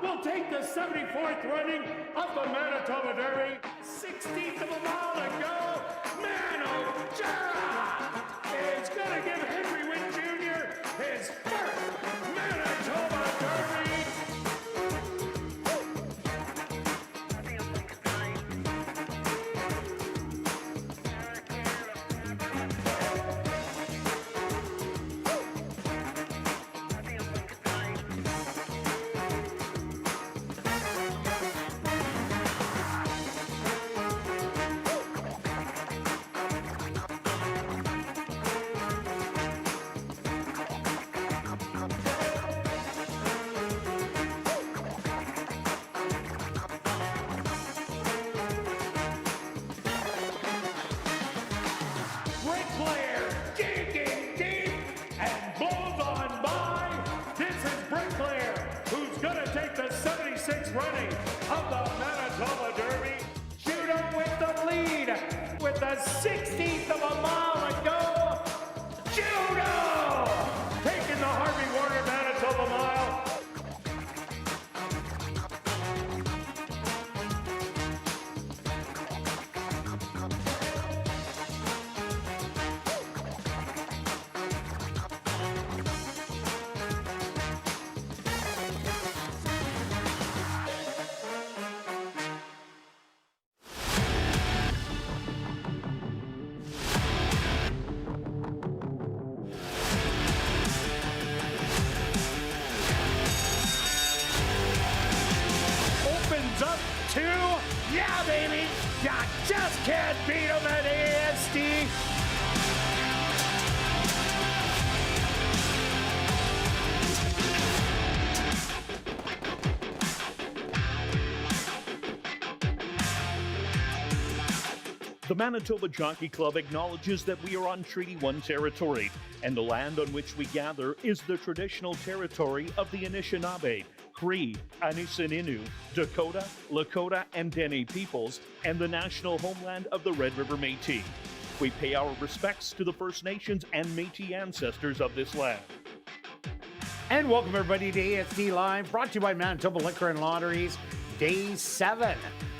will take the 74th running of the Manitoba Derby. 16th of a mile to go. Manitoba is going to give Henry Wynn Jr. his first Manitoba Derby. Running of the Manitoba Derby. Judo with the lead with the 16th of a mile to go. Judo taking the Harvey Warner Manitoba Mile. Yeah, baby, you just can't beat them at ASD. The Manitoba Jockey Club acknowledges that we are on Treaty 1 territory, and the land on which we gather is the traditional territory of the Anishinaabe, Cree, Anisininew, Dakota, Lakota, and Dene peoples, and the national homeland of the Red River Métis. We pay our respects to the First Nations and Métis ancestors of this land. And welcome everybody to ASD Live, brought to you by Manitoba Liquor and Lotteries, Day 7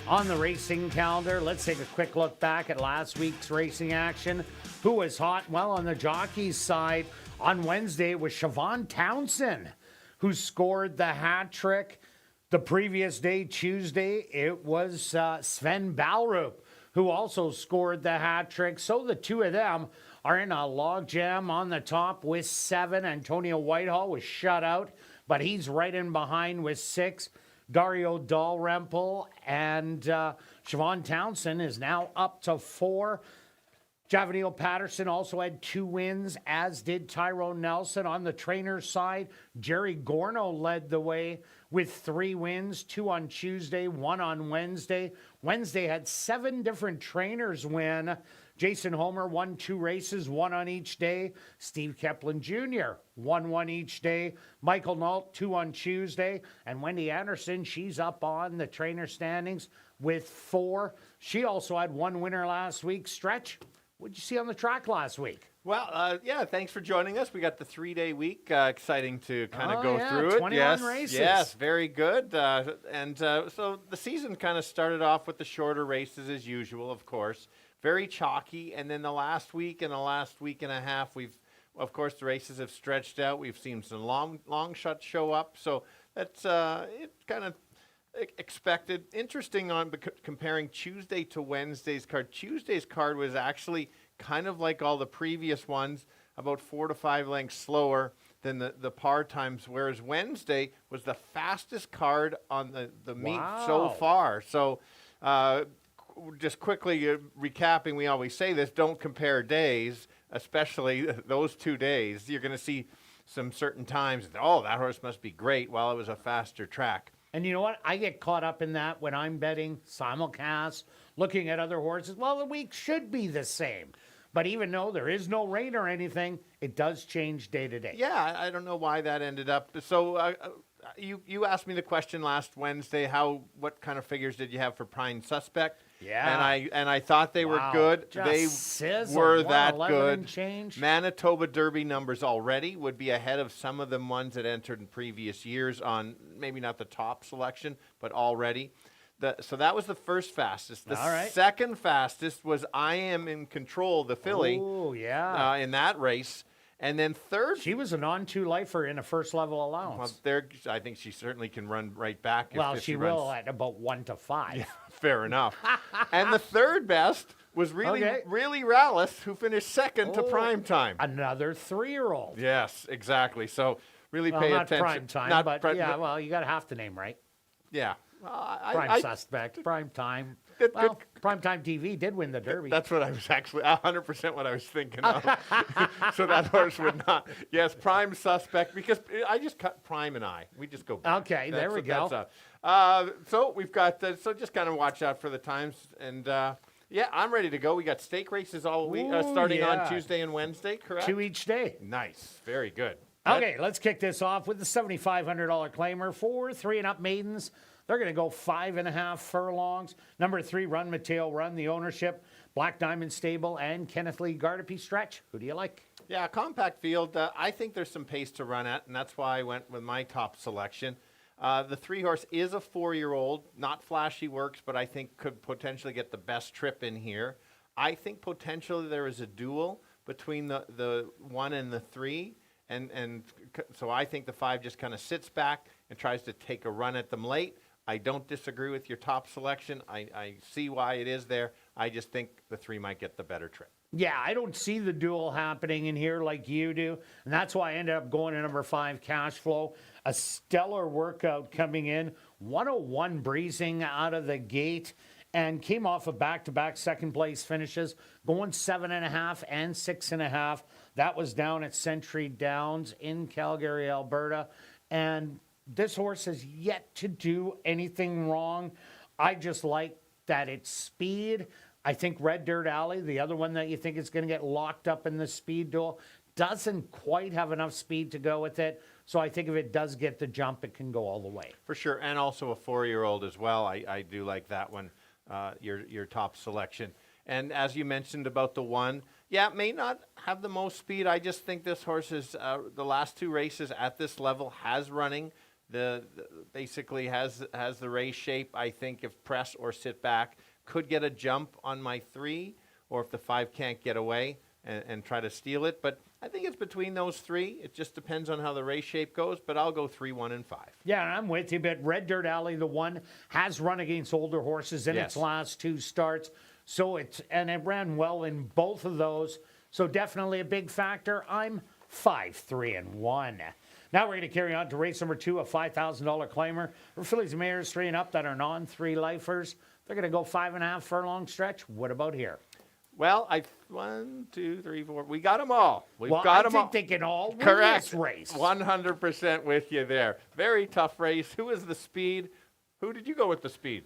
on the racing calendar. Let's take a quick look back at last week's racing action. Who was hot? Well, on the jockey's side, on Wednesday it was Siobhan Townsend who scored the hat trick. The previous day, Tuesday, it was Sven Balrup who also scored the hat trick. So the two of them are in a logjam on the top with 7. Antonio Whitehall was shut out, but he's right in behind with 6. Dario Dalrymple and Siobhan Townsend is now up to 4. Javanil Patterson also had 2 wins, as did Tyrone Nelson. On the trainer's side, Jerry Gorno led the way with 3 wins, 2 on Tuesday, 1 on Wednesday. Wednesday had 7 different trainers win. Jason Homer won 2 races, 1 on each day. Steve Keplin Jr. won 1 each day. Michael Nault, 2 on Tuesday. And Wendy Anderson, she's up on the trainer standings with 4. She also had 1 winner last week. Stretch, what did you see on the track last week? Well, yeah, thanks for joining us. We got the 3-day week. Exciting to kind of go through it. 21 races. Yes, very good. So the season kind of started off with the shorter races as usual, of course. Very chalky. And then the last week and a half, of course, the races have stretched out. We've seen some long shots show up. So that's it kind of expected. Interesting on comparing Tuesday to Wednesday's card. Tuesday's card was actually kind of like all the previous ones, about 4 to 5 lengths slower than the par times, whereas Wednesday was the fastest card on the meet so far. So just quickly recapping, we always say this, don't compare days, especially those 2 days. You're going to see some certain times, oh, that horse must be great, while it was a faster track. And you know what? I get caught up in that when I'm betting simulcast, looking at other horses. Well, the week should be the same. But even though there is no rain or anything, it does change day to day. Yeah, I don't know why that ended up. So you asked me the question last Wednesday. What kind of figures did you have for Prime Suspect? Yeah. And I thought they were good. Just They sizzle. were that 111 good. and change. Manitoba Derby numbers already would be ahead of some of the ones that entered in previous years on maybe not the top selection, but already. So that was the first fastest. The second fastest was I Am in Control, the filly. Oh, yeah. In that race. And then third. She was a non-2 lifer in a first level allowance. Well, I think she certainly can run right back. If she will at about 1 to 5. Yeah, fair enough. And the third best was really Rallis, who finished second to Prime Time. Another 3-year-old. Yes, exactly. So really pay not attention. Prime Time, but you got half the name right. Yeah. Prime Suspect, Prime Time. Prime Time TV did win the Derby. That's what I was actually 100% what I was thinking of. So that horse would not. Yes, Prime Suspect, because I just cut Prime and I. We just go back. Okay, there we go. So we've got so just kind of watch out for the times and. Yeah, I'm ready to go. We got stake races all week, starting on Tuesday and Wednesday, correct? 2 each day. Nice. Very good. Okay, let's kick this off with the $7,500 claimer for 3 and up maidens. They're going to go 5.5 furlongs. Number 3, Run Mateo Run, the ownership. Black Diamond Stable and Kenneth Lee Gardapi Stretch. Who do you like? Yeah, compact field. I think there's some pace to run at, and that's why I went with my top selection. The 3-horse is a 4-year-old, not flashy works, but I think could potentially get the best trip in here. I think potentially there is a duel between the 1 and the 3, and so I think the 5 just kind of sits back and tries to take a run at them late. I don't disagree with your top selection. I see why it is there. I just think the 3 might get the better trip. Yeah, I don't see the duel happening in here like you do. And that's why I ended up going to number 5, Cash Flow. A stellar workout coming in. 101 breezing out of the gate. And came off of back-to-back second-place finishes. Going 7.5 and 6.5. That was down at Century Downs in Calgary, Alberta. And this horse has yet to do anything wrong. I just like that it's speed. I think Red Dirt Alley, the other one that you think is going to get locked up in the speed duel, doesn't quite have enough speed to go with it. So I think if it does get the jump, it can go all the way. For sure, and also a 4-year-old as well. I do like that one, your top selection. And as you mentioned about the 1, yeah, it may not have the most speed. I just think this horse is, the last 2 races at this level has running. Basically has the race shape. I think if press or sit back, could get a jump on my 3, or if the 5 can't get away and try to steal it. But I think it's between those 3. It just depends on how the race shape goes, but I'll go 3, 1, and 5. Yeah, I'm with you, but Red Dirt Alley, the 1, has run against older horses in its last 2 starts. So it ran well in both of those. So definitely a big factor. I'm 5, 3, and 1. Now we're going to carry on to race number 2, a $5,000 claimer for fillies and mares 3 and up that are non-3 lifers. They're going to go 5.5 furlong stretch. What about here? Well, 1, 2, 3, 4. We got them all. We've got them all. I think they can all win Correct. this race. 100% with you there. Very tough race. Who is the speed? Who did you go with the speed?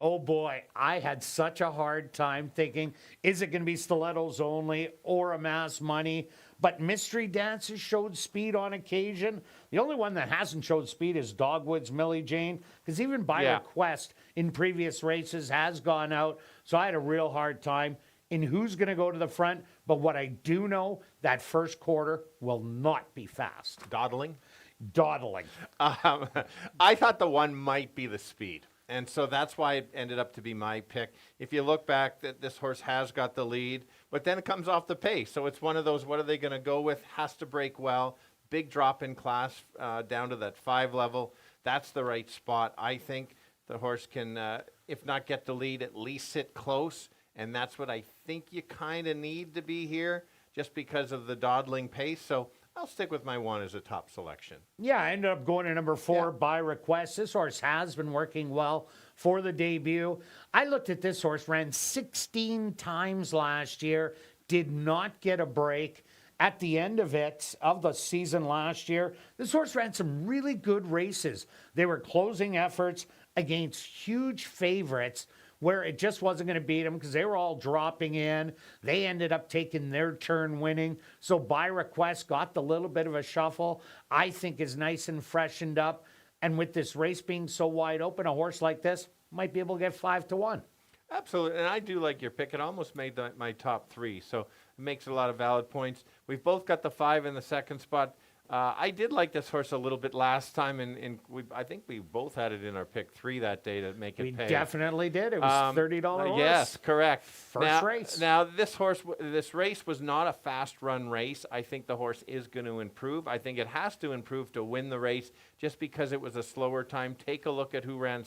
Oh boy, I had such a hard time thinking, is it going to be stilettos only or a mass money? But Mystery Dances showed speed on occasion. The only one that hasn't showed speed is Dogwood's Millie Jane, because even by request in previous races has gone out. So I had a real hard time in who's going to go to the front. But what I do know, that first quarter will not be fast. Dawdling? Dawdling. I thought the 1 might be the speed. And so that's why it ended up to be my pick. If you look back, this horse has got the lead, but then it comes off the pace. So it's one of those, what are they going to go with? Has to break well. Big drop in class down to that 5 level. That's the right spot. I think the horse can, if not get the lead, at least sit close. And that's what I think you kind of need to be here, just because of the dawdling pace. So I'll stick with my 1 as a top selection. Yeah, I ended up going to number 4 by request. This horse has been working well for the debut. I looked at this horse, ran 16 times last year, did not get a break. At the end of the season last year, this horse ran some really good races. They were closing efforts against huge favorites where it just wasn't going to beat them because they were all dropping in. They ended up taking their turn winning. So by request, got the little bit of a shuffle. I think is nice and freshened up. And with this race being so wide open, a horse like this might be able to get 5-1. Absolutely, and I do like your pick. It almost made my top 3, so it makes a lot of valid points. We've both got the 5 in the second spot. I did like this horse a little bit last time, and I think we both had it in our pick 3 that day to make it pay. We definitely did. It was $30 horse. Yes, correct. First race. Now, this race was not a fast-run race. I think the horse is going to improve. I think it has to improve to win the race just because it was a slower time. Take a look at who ran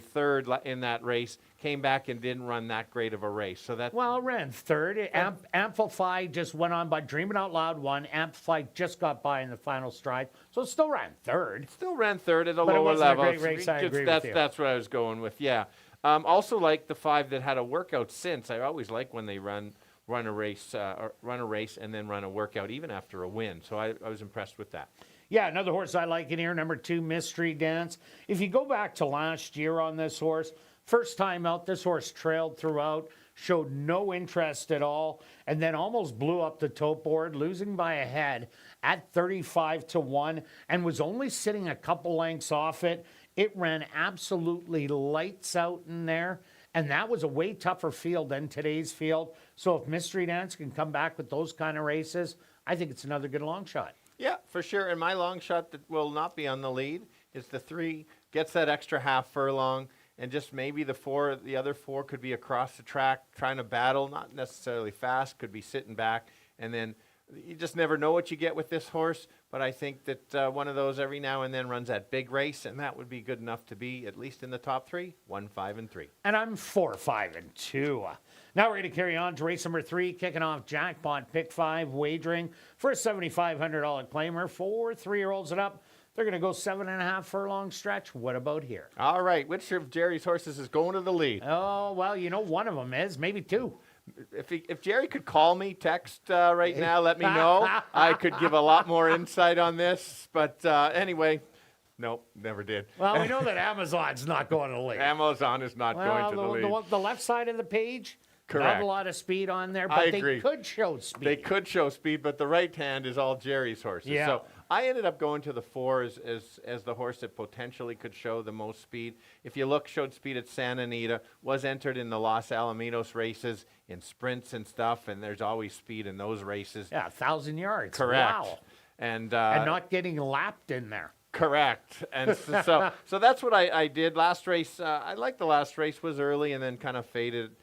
third in that race, came back and didn't run that great of a race. So that Well, it ran third. Amplify just went on by. Dreaming Out Loud won. Amplify just got by in the final stride. So it still ran third. still ran third at a But it lower wasn't a level. great race, I agree with you. That's what I was going with, yeah. Also like the 5 that had a workout since. I always like when they run a race and then run a workout even after a win. So I was impressed with that. Yeah, another horse I like in here, number 2, Mystery Dance. If you go back to last year on this horse, first time out, this horse trailed throughout, showed no interest at all, and then almost blew up the tote board, losing by a head at 35-1, and was only sitting a couple lengths off it. It ran absolutely lights out in there, and that was a way tougher field than today's field. So if Mystery Dance can come back with those kind of races, I think it's another good long shot. Yeah, for sure. And my long shot that will not be on the lead is the 3, gets that extra half furlong, and just maybe the other 4 could be across the track trying to battle, not necessarily fast, could be sitting back. And then you just never know what you get with this horse. But I think that one of those every now and then runs that big race, and that would be good enough to be at least in the top 3, 1, 5, and 3. And I'm 4, 5, and 2. Now we're going to carry on to race number 3, kicking off jackpot pick 5 wagering for a $7,500 claimer for 3-year-olds and up. They're going to go 7.5 furlong stretch. What about here? All right. Which of Jerry's horses is going to the lead? Oh, well, one of them is, maybe 2. If Jerry could call me, text right now, let me know. I could give a lot more insight on this. But anyway, nope, never did. Well, we know that Amazon's not going to the lead. Amazon is not going to the lead. The left side of the page, Correct. not a lot of speed on there, I but they agree. could show speed. They could show speed, but the right hand is all Jerry's horses. Yeah. So I ended up going to the 4 as the horse that potentially could show the most speed. If you look, showed speed at Santa Anita, was entered in the Los Alamitos races in sprints and stuff, and there's always speed in those races. Yeah, 1,000 yards. Correct. Wow. And not getting lapped in there. Correct. And so that's what I did. Last race, I liked the last race, was early and then kind of faded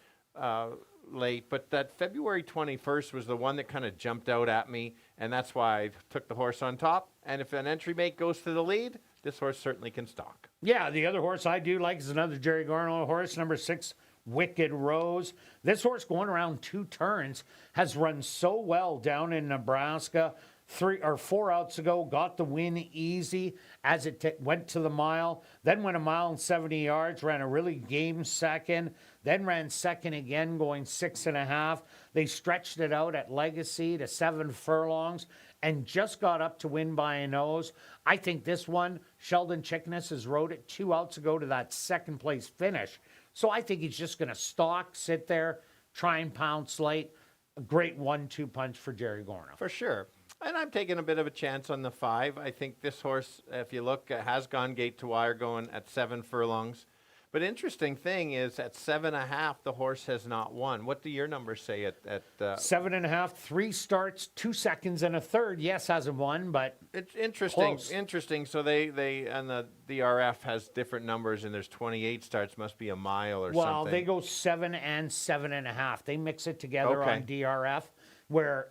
late. But that February 21st was the one that kind of jumped out at me, and that's why I took the horse on top. And if an entry mate goes to the lead, this horse certainly can stalk. Yeah, the other horse I do like is another Jerry Garneau horse, number 6, Wicked Rose. This horse going around 2 turns has run so well down in Nebraska. 3 or 4 outs ago, got the win easy as it went to the mile, then went 1 mile and 70 yards, ran a really game second, then ran second again, going 6.5. They stretched it out at Legacy to 7 furlongs and just got up to win by a nose. I think this one, Sheldon Chickness has rode it 2 outs ago to that second place finish. So I think he's just going to stalk, sit there, try and pounce late. A great 1-2 punch for Jerry Garneau. For sure. And I'm taking a bit of a chance on the 5. I think this horse, if you look, has gone gate to wire going at 7 furlongs. But interesting thing is at 7.5, the horse has not won. What do your numbers say at 7.5, 3 starts, 2 seconds and a third. Yes, hasn't won, but it's interesting. Close. Interesting. So they and the DRF has different numbers, and there's 28 starts. Must be a mile or something. well, they go 7 and 7.5. They mix it together Okay. on DRF, where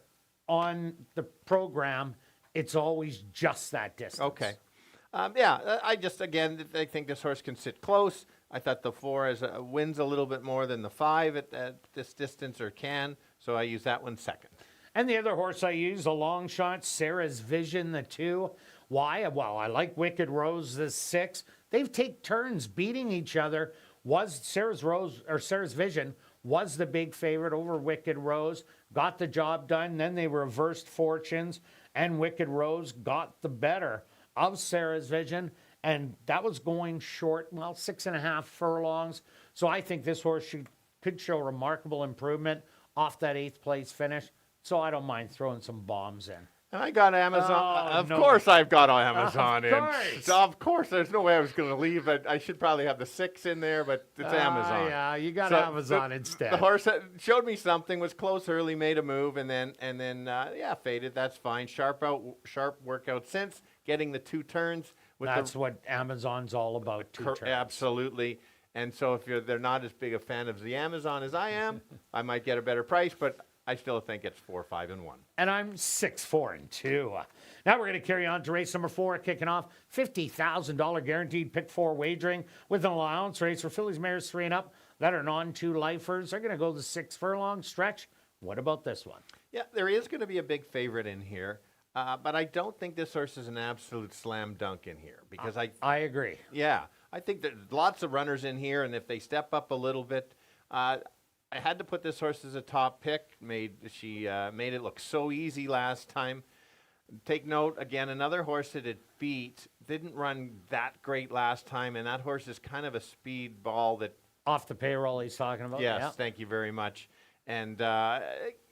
on the program, it's always just that distance. Okay. I think this horse can sit close. I thought the 4 wins a little bit more than the 5 at this distance, or can. So I use that one second. And the other horse I use, a long shot, Sarah's Vision, the 2. Why? Well, I like Wicked Rose, the 6. They've taken turns beating each other. Was Sarah's Vision was the big favorite over Wicked Rose, got the job done. Then they reversed fortunes, and Wicked Rose got the better of Sarah's Vision, and that was going short, 6.5 furlongs. So I think this horse could show remarkable improvement off that 8th place finish. So I don't mind throwing some bombs in. And I got Amazon. Oh, Of no. course I've got Amazon Of in. course. So of course, there's no way I was going to leave. I should probably have the 6 in there, but it's Amazon. Yeah, you got So Amazon instead. The horse showed me something, was close early, made a move, and then faded. That's fine. Sharp workout since getting the 2 turns. That's what Amazon's all about, 2 turns. Absolutely. And so if they're not as big a fan of the Amazon as I am, I might get a better price, but I still think it's 4, 5, and 1. And I'm 6, 4, and 2. Now we're going to carry on to race number 4, kicking off $50,000 guaranteed pick 4 wagering with an allowance race for fillies, mares 3 and up that are non-2 lifers. They're going to go the 6 furlong stretch. What about this one? Yeah, there is going to be a big favorite in here, but I don't think this horse is an absolute slam dunk in here because I agree. Yeah, I think there's lots of runners in here, and if they step up a little bit, I had to put this horse as a top pick. She made it look so easy last time. Take note, again, another horse that it beat didn't run that great last time, and that horse is kind of a speed ball that... Off the payroll he's talking about? Yes, yeah. Thank you very much. And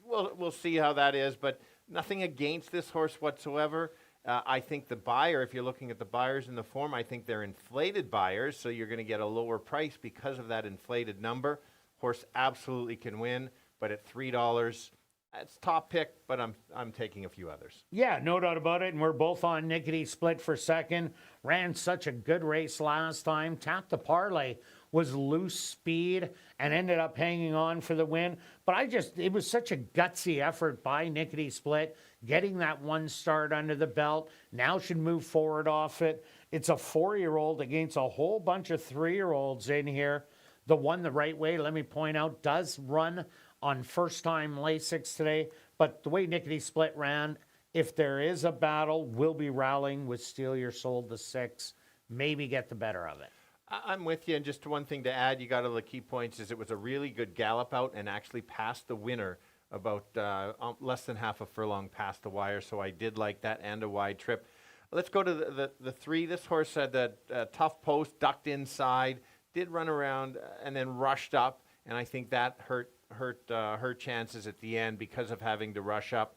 we'll see how that is, but nothing against this horse whatsoever. I think the buyer, if you're looking at the buyers in the form, I think they're inflated buyers, so you're going to get a lower price because of that inflated number. Horse absolutely can win, but at $3, it's top pick, but I'm taking a few others. Yeah, no doubt about it. And we're both on Nickety Split for second. Ran such a good race last time. Tapped the parlay, was loose speed, and ended up hanging on for the win. But it was such a gutsy effort by Nickety Split, getting that 1 start under the belt. Now should move forward off it. It's a 4-year-old against a whole bunch of 3-year-olds in here. The one the right way, let me point out, does run on first-time Lasix today. But the way Nickety Split ran, if there is a battle, we'll be rallying with Steal Your Soul the 6. Maybe get the better of it. I'm with you, and just one thing to add, you got all the key points, is it was a really good gallop out and actually passed the winner about less than half a furlong past the wire, so I did like that and a wide trip. Let's go to the 3. This horse had that tough post, ducked inside, did run around and then rushed up, and I think that hurt her chances at the end because of having to rush up.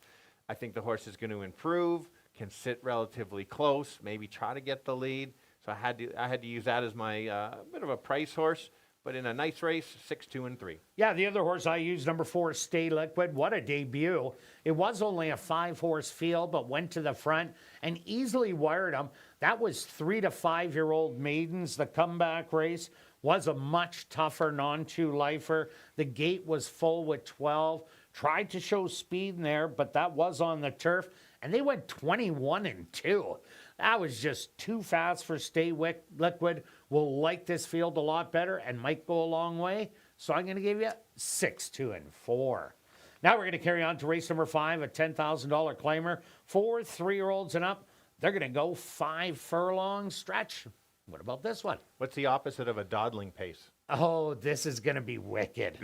I think the horse is going to improve, can sit relatively close, maybe try to get the lead. So I had to use that as my bit of a price horse, but in a nice race, 6, 2, and 3. Yeah, the other horse I used, number 4, Stay Liquid. What a debut. It was only a 5-horse field, but went to the front and easily wired them. That was 3 to 5-year-old maidens. The comeback race was a much tougher non-2 lifer. The gate was full with 12. Tried to show speed in there, but that was on the turf. And they went 21 and 2. That was just too fast for Stay Liquid. Will like this field a lot better and might go a long way. So I'm going to give you 6, 2, and 4. Now we're going to carry on to race number 5, a $10,000 claimer. 4 3-year-olds and up. They're going to go 5 furlong stretch. What about this one? What's the opposite of a dawdling pace? Oh, this is going to be wicked.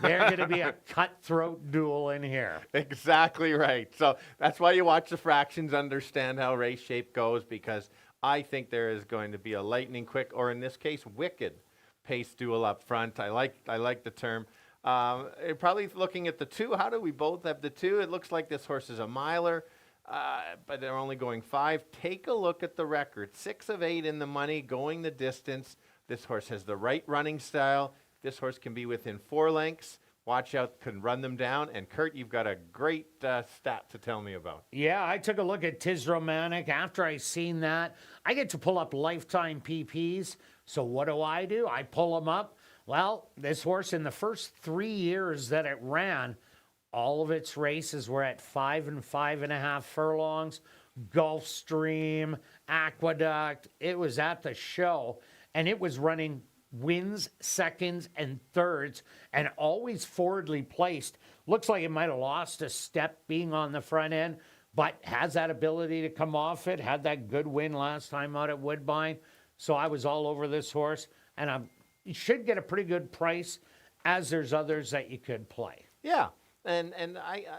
They're going to be a cutthroat duel in here. Exactly right. So that's why you watch the fractions, understand how race shape goes, because I think there is going to be a lightning quick, or in this case, wicked pace duel up front. I like the term. Probably looking at the 2. How do we both have the 2? It looks like this horse is a miler, but they're only going 5. Take a look at the record. 6 of 8 in the money, going the distance. This horse has the right running style. This horse can be within 4 lengths. Watch out, can run them down. And Kirt, you've got a great stat to tell me about. Yeah, I took a look at Tis Romantic. After I seen that, I get to pull up lifetime PPs. So what do? I pull them up. Well, this horse in the first 3 years that it ran, all of its races were at 5 and 5.5 furlongs. Gulfstream, Aqueduct. It was at the show. And it was running wins, seconds, and thirds, and always forwardly placed. Looks like it might have lost a step being on the front end, but has that ability to come off it. Had that good win last time out at Woodbine. So I was all over this horse, and you should get a pretty good price, as there's others that you could play. Yeah, and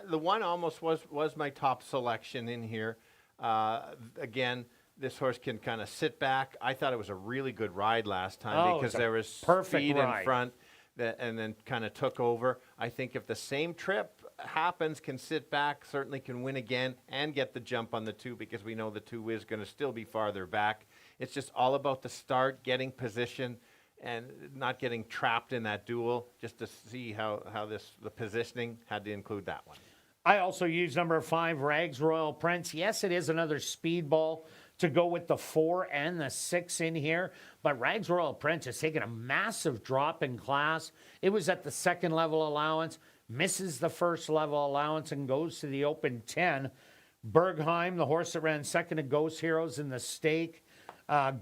the 1 almost was my top selection in here. Again, this horse can kind of sit back. I thought it was a really good ride last time because there was speed in front and then kind of took over. I think if the same trip happens, can sit back, certainly can win again and get the jump on the 2 because we know the 2 is going to still be farther back. It's just all about the start, getting position, and not getting trapped in that duel, just to see how the positioning had to include that one. I also use number 5, Rags Royal Prince. Yes, it is another speedball to go with the 4 and the 6 in here, but Rags Royal Prince has taken a massive drop in class. It was at the 2nd level allowance, misses the 1st level allowance, and goes to the open 10. Bergheim, the horse that ran 2nd to Ghost Heroes in the stake.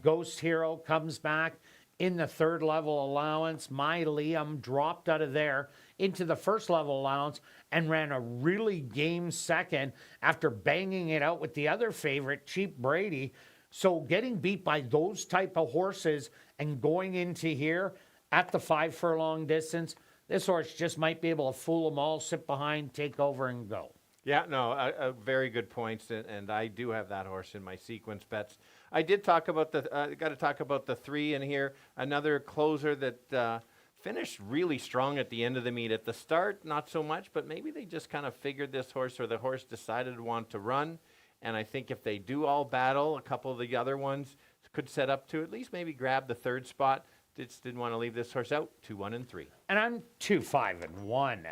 Ghost Hero comes back in the 3rd level allowance. My Liam dropped out of there into the 1st level allowance and ran a really game 2nd after banging it out with the other favorite, Cheap Brady. So getting beat by those type of horses and going into here at the 5 furlong distance, this horse just might be able to fool them all, sit behind, take over, and go. Yeah, no, very good points, and I do have that horse in my sequence bets. I did talk about got to talk about the 3 in here, another closer that finished really strong at the end of the meet. At the start, not so much, but maybe they just kind of figured this horse, or the horse decided to want to run, and I think if they do all battle, a couple of the other ones could set up to at least maybe grab the 3rd spot. Just didn't want to leave this horse out, 2, 1, and 3. And I'm 2, 5, and 1.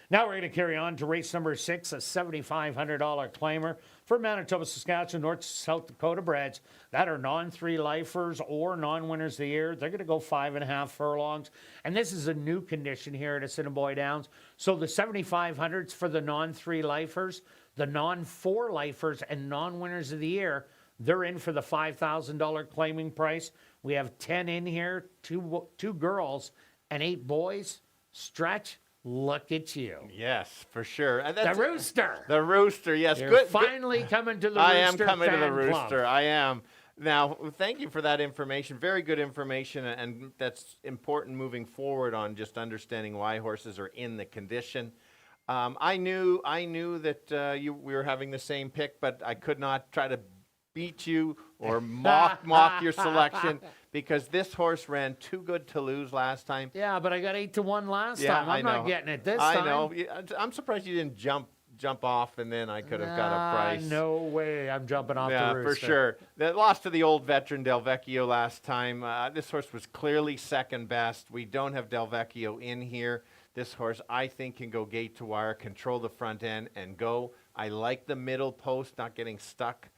Now we're going to carry on to race number 6, a $7,500 claimer for Manitoba, Saskatchewan, North South Dakota breds that are non-3 lifers or non-winners of the year. They're going to go 5.5 furlongs. And this is a new condition here at Assiniboia Downs. So the 7,500s for the non-3 lifers, the non-4 lifers, and non-winners of the year, they're in for the $5,000 claiming price. We have 10 in here, two girls and 8 boys. Stretch. Look at you. Yes, for sure. The Rooster. The Rooster, yes. You're good. finally coming to the Rooster. I am coming to the Rooster. Club. I am. Now, thank you for that information. Very good information, and that's important moving forward on just understanding why horses are in the condition. I knew that we were having the same pick, but I could not try to beat you or mock your selection, because this horse ran too good to lose last time. Yeah, but I got 8-1 last time. I'm not getting it this time. I know. I'm surprised you didn't jump off, and then I could have got a price. No way I'm jumping off the Rooster. Yeah, for sure. That lost to the old veteran Del Vecchio last time. This horse was clearly 2nd best. We don't have Del Vecchio in here. This horse, I think, can go gate to wire, control the front end, and go. I like the middle post, not getting stuck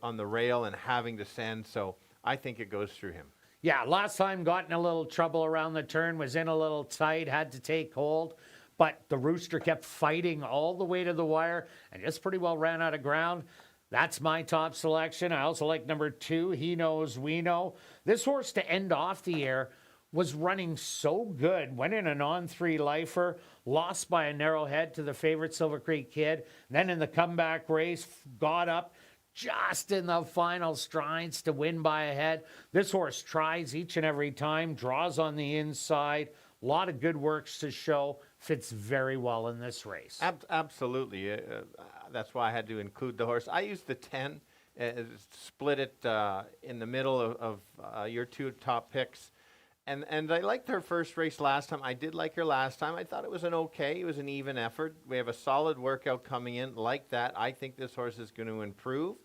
on the rail and having to send, so I think it goes through him. Yeah, last time got in a little trouble around the turn, was in a little tight, had to take hold, but the Rooster kept fighting all the way to the wire and just pretty well ran out of ground. That's my top selection. I also like number 2, He Knows We Know. This horse to end off the year was running so good, went in a non-3 lifer, lost by a narrow head to the favorite Silver Creek Kid, then in the comeback race, got up just in the final strides to win by a head. This horse tries each and every time, draws on the inside, a lot of good works to show, fits very well in this race. Absolutely. That's why I had to include the horse. I used the 10, split it in the middle of your 2 top picks. And I liked her first race last time. I did like her last time. I thought it was it was an even effort. We have a solid workout coming in like that. I think this horse is going to improve.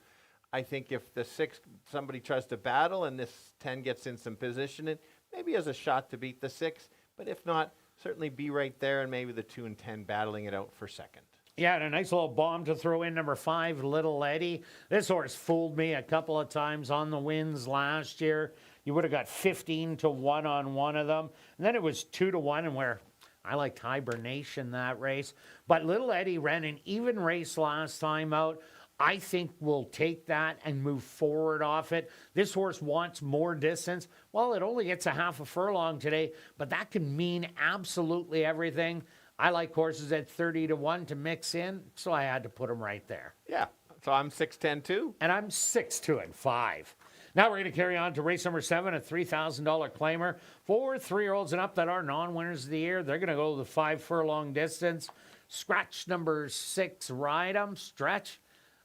I think if the 6, somebody tries to battle and this 10 gets in some positioning, maybe has a shot to beat the 6. But if not, certainly be right there, and maybe the 2 and 10 battling it out for 2nd. Yeah, and a nice little bomb to throw in, number 5, Little Eddie. This horse fooled me a couple of times on the wins last year. You would have got 15-1 on one of them. And then it was 2-1, and where I liked Hibernation that race. But Little Eddie ran an even race last time out. I think we'll take that and move forward off it. This horse wants more distance. Well, it only gets a half a furlong today, but that can mean absolutely everything. I like horses at 30-1 to mix in, so I had to put them right there. Yeah, so I'm 6-10-2. And I'm 6-2-5. Now we're going to carry on to race number 7, a $3,000 claimer for 3-year-olds and up that are non-winners of the year. They're going to go the 5 furlong distance. Scratch number 6, Ride 'em, Stretch.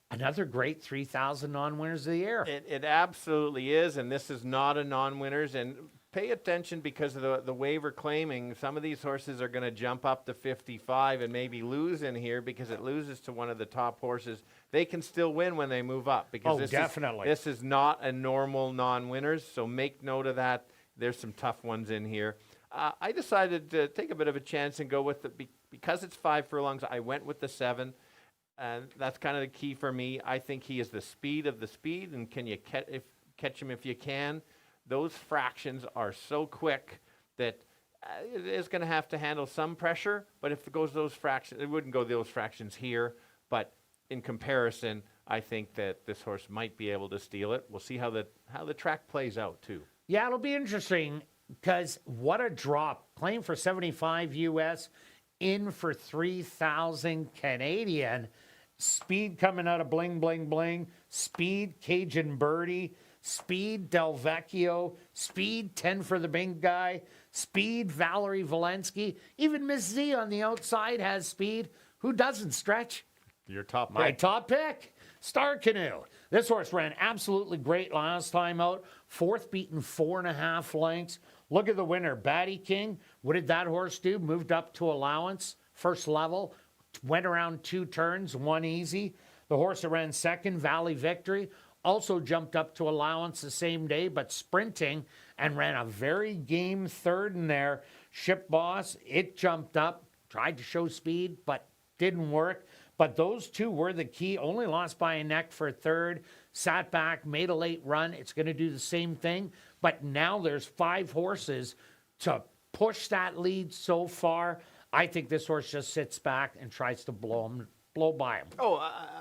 Another great 3,000 non-winners of the year. It absolutely is, and this is not a non-winners. And pay attention because of the waiver claiming. Some of these horses are going to jump up to 55 and maybe lose in here because it loses to one of the top horses. They can still win when they move up because this is not a normal non-winners. So make note of that. There's some tough ones in here. I decided to take a bit of a chance and go with because it's 5 furlongs. I went with the 7. And that's kind of the key for me. I think he is the speed of the speed, and can you catch him if you can? Those fractions are so quick that it is going to have to handle some pressure. But if it goes those fractions, it wouldn't go those fractions here. But in comparison, I think that this horse might be able to steal it. We'll see how the track plays out too. Yeah, it'll be interesting because what a drop. Claim for 75 US, in for 3,000 Canadian. Speed coming out of Bling Bling Bling. Speed Cajun Birdie. Speed Del Vecchio. Speed 10 for the big guy. Speed Valerie Valensky. Even Miss Z on the outside has speed. Who doesn't, Stretch? Your top pick. My top pick. Star Canoe. This horse ran absolutely great last time out. 4th beaten 4.5 lengths. Look at the winner, Batty King. What did that horse do? Moved up to allowance, first level. Went around 2 turns, 1 easy. The horse that ran second, Valley Victory, also jumped up to allowance the same day, but sprinting, and ran a very game third in there. Ship Boss, it jumped up, tried to show speed, but didn't work. But those 2 were the key. Only lost by a neck for third. Sat back, made a late run. It's going to do the same thing. But now there's 5 horses to push that lead so far. I think this horse just sits back and tries to blow by him. Oh,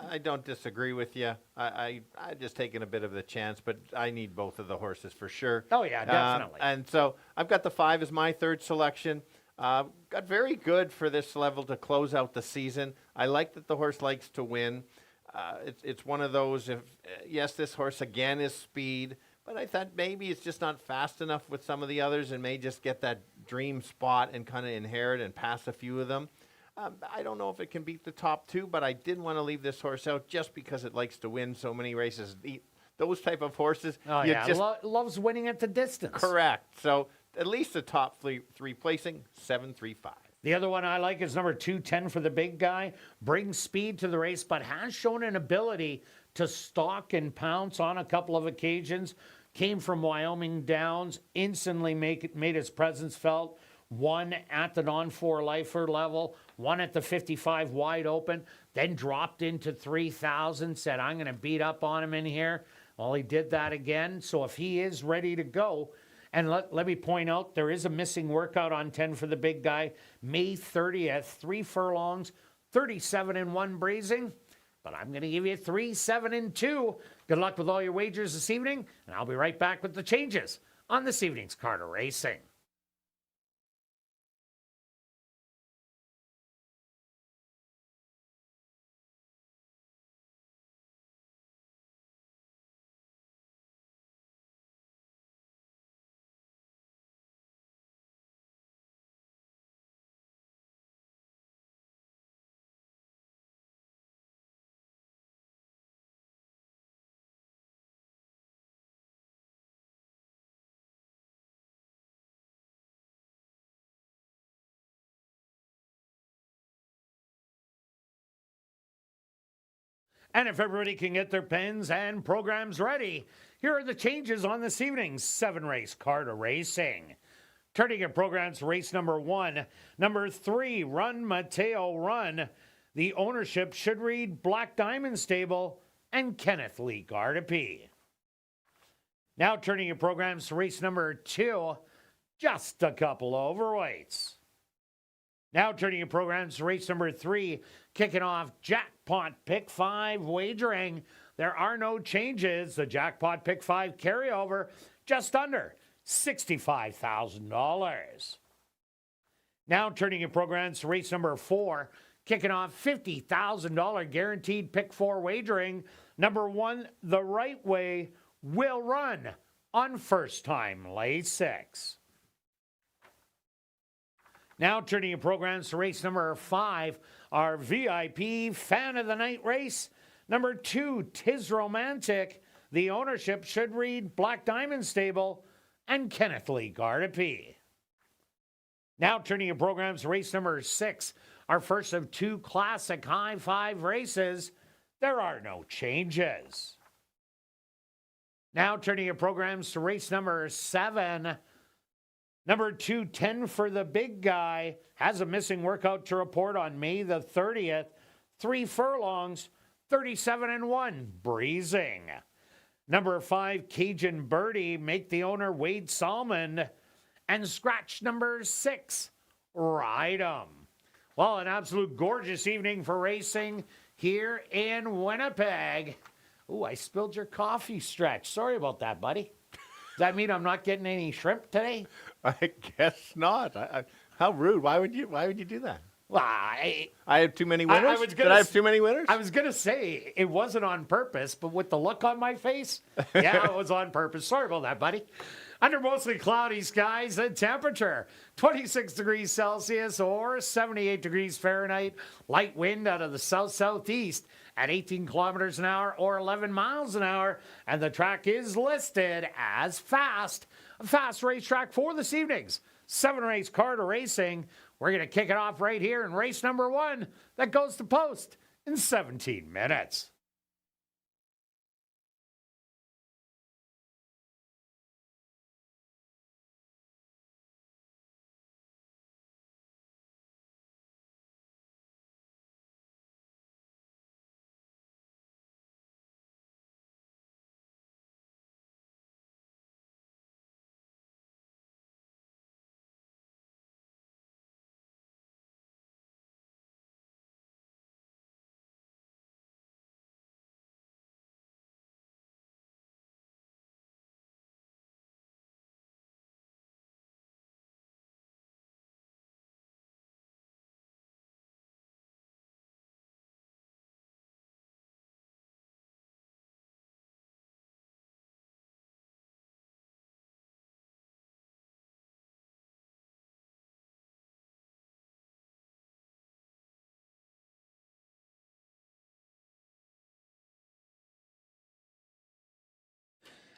I don't disagree with you. I just taken a bit of the chance, but I need both of the horses for sure. Oh, yeah, definitely. And so I've got the 5 as my third selection. Got very good for this level to close out the season. I like that the horse likes to win. It's one of those, yes, this horse again is speed, but I thought maybe it's just not fast enough with some of the others and may just get that dream spot and kind of inherit and pass a few of them. I don't know if it can beat the top 2, but I didn't want to leave this horse out just because it likes to win so many races. Those type of horses. Oh, yeah, loves winning at the distance. Correct. So at least the top 3 placing, 7-3-5. The other one I like is number 2, 10 for the big guy. Brings speed to the race, but has shown an ability to stalk and pounce on a couple of occasions. Came from Wyoming Downs, instantly made his presence felt. Won at the non-4 lifer level, won at the 55 wide open, then dropped into 3,000, said, I'm going to beat up on him in here. Well, he did that again. So if he is ready to go, and let me point out, there is a missing workout on 10 for the big guy. May 30th, 3 furlongs, 37-1 breezing. But I'm going to give you 3, 7, and 2. Good luck with all your wagers this evening, and I'll be right back with the changes on this evening's Carter Racing. And if everybody can get their pens and programs ready, here are the changes on this evening's 7-race Carter Racing. Turning your programs to race number 1. Number 3, Run Mateo Run. The ownership should read Black Diamond Stable and Kenneth Lee Gardapi. Now turning your programs to race number 2. Just a couple overweights. Now turning your programs to race number 3, kicking off Jackpot Pick 5 wagering. There are no changes. The Jackpot Pick 5 carryover just under $65,000. Now turning your programs to race number 4, kicking off $50,000 guaranteed Pick 4 wagering. Number 1, The Right Way will run on first time lay 6. Now turning your programs to race number 5, our VIP Fan of the Night race. Number 2, Tis Romantic. The ownership should read Black Diamond Stable and Kenneth Lee Gardapi. Now turning your programs to race number 6, our first of 2 classic high 5 races. There are no changes. Now turning your programs to race number 7. Number 2, 10 for the big guy, has a missing workout to report on May the 30th. 3 furlongs, 37-1, breezing. Number 5, Cajun Birdie, make the owner Wade Salmon. And scratch number 6, Ride 'em. Well, an absolute gorgeous evening for racing here in Winnipeg. Ooh, I spilled your coffee, Stretch. Sorry about that, buddy. Does that mean I'm not getting any shrimp today? I guess not. How rude. Why would you do that? Well, I have too many winners? Did I have too many winners? I was going to say it wasn't on purpose, but with the look on my face, yeah, it was on purpose. Sorry about that, buddy. Under mostly cloudy skies, the temperature 26 degrees Celsius or 78 degrees Fahrenheit. Light wind out of the south-southeast at 18 kilometers an hour or 11 miles an hour. And the track is listed as fast. A fast racetrack for this evening's 7-race car to racing. We're going to kick it off right here in race number 1 that goes to post in 17 minutes.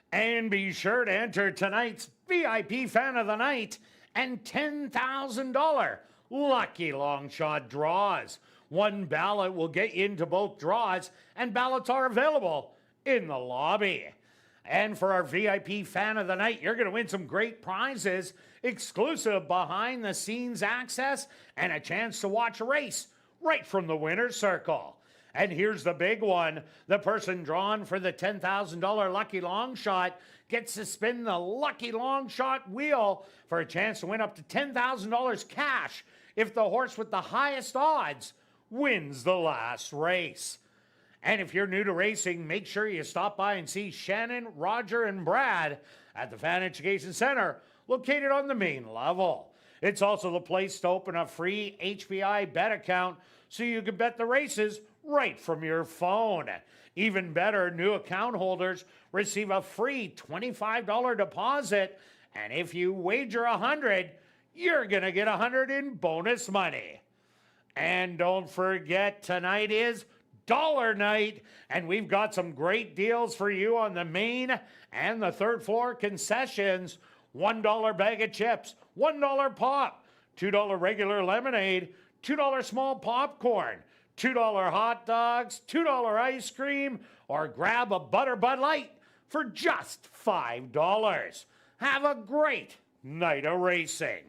And be sure to enter tonight's VIP Fan of the Night and $10,000 lucky long shot draws. One ballot will get you into both draws, and ballots are available in the lobby. And for our VIP Fan of the Night, you're going to win some great prizes, exclusive behind-the-scenes access, and a chance to watch a race right from the winner's circle. And here's the big one. The person drawn for the $10,000 lucky long shot gets to spin the lucky long shot wheel for a chance to win up to $10,000 cash if the horse with the highest odds wins the last race. And if you're new to racing, make sure you stop by and see Shannon, Roger, and Brad at the Fan Education Center, located on the main level. It's also the place to open a free HBI bet account so you can bet the races right from your phone. Even better, new account holders receive a free $25 deposit, and if you wager $100, you're gonna get $100 in bonus money. And don't forget, tonight is Dollar Night, and we've got some great deals for you on the main and the third floor concessions. $1 bag of chips, $1 pop, $2 regular lemonade, $2 small popcorn, $2 hot dogs, $2 ice cream, or grab a Butter Bud Light for just $5. Have a great night of racing.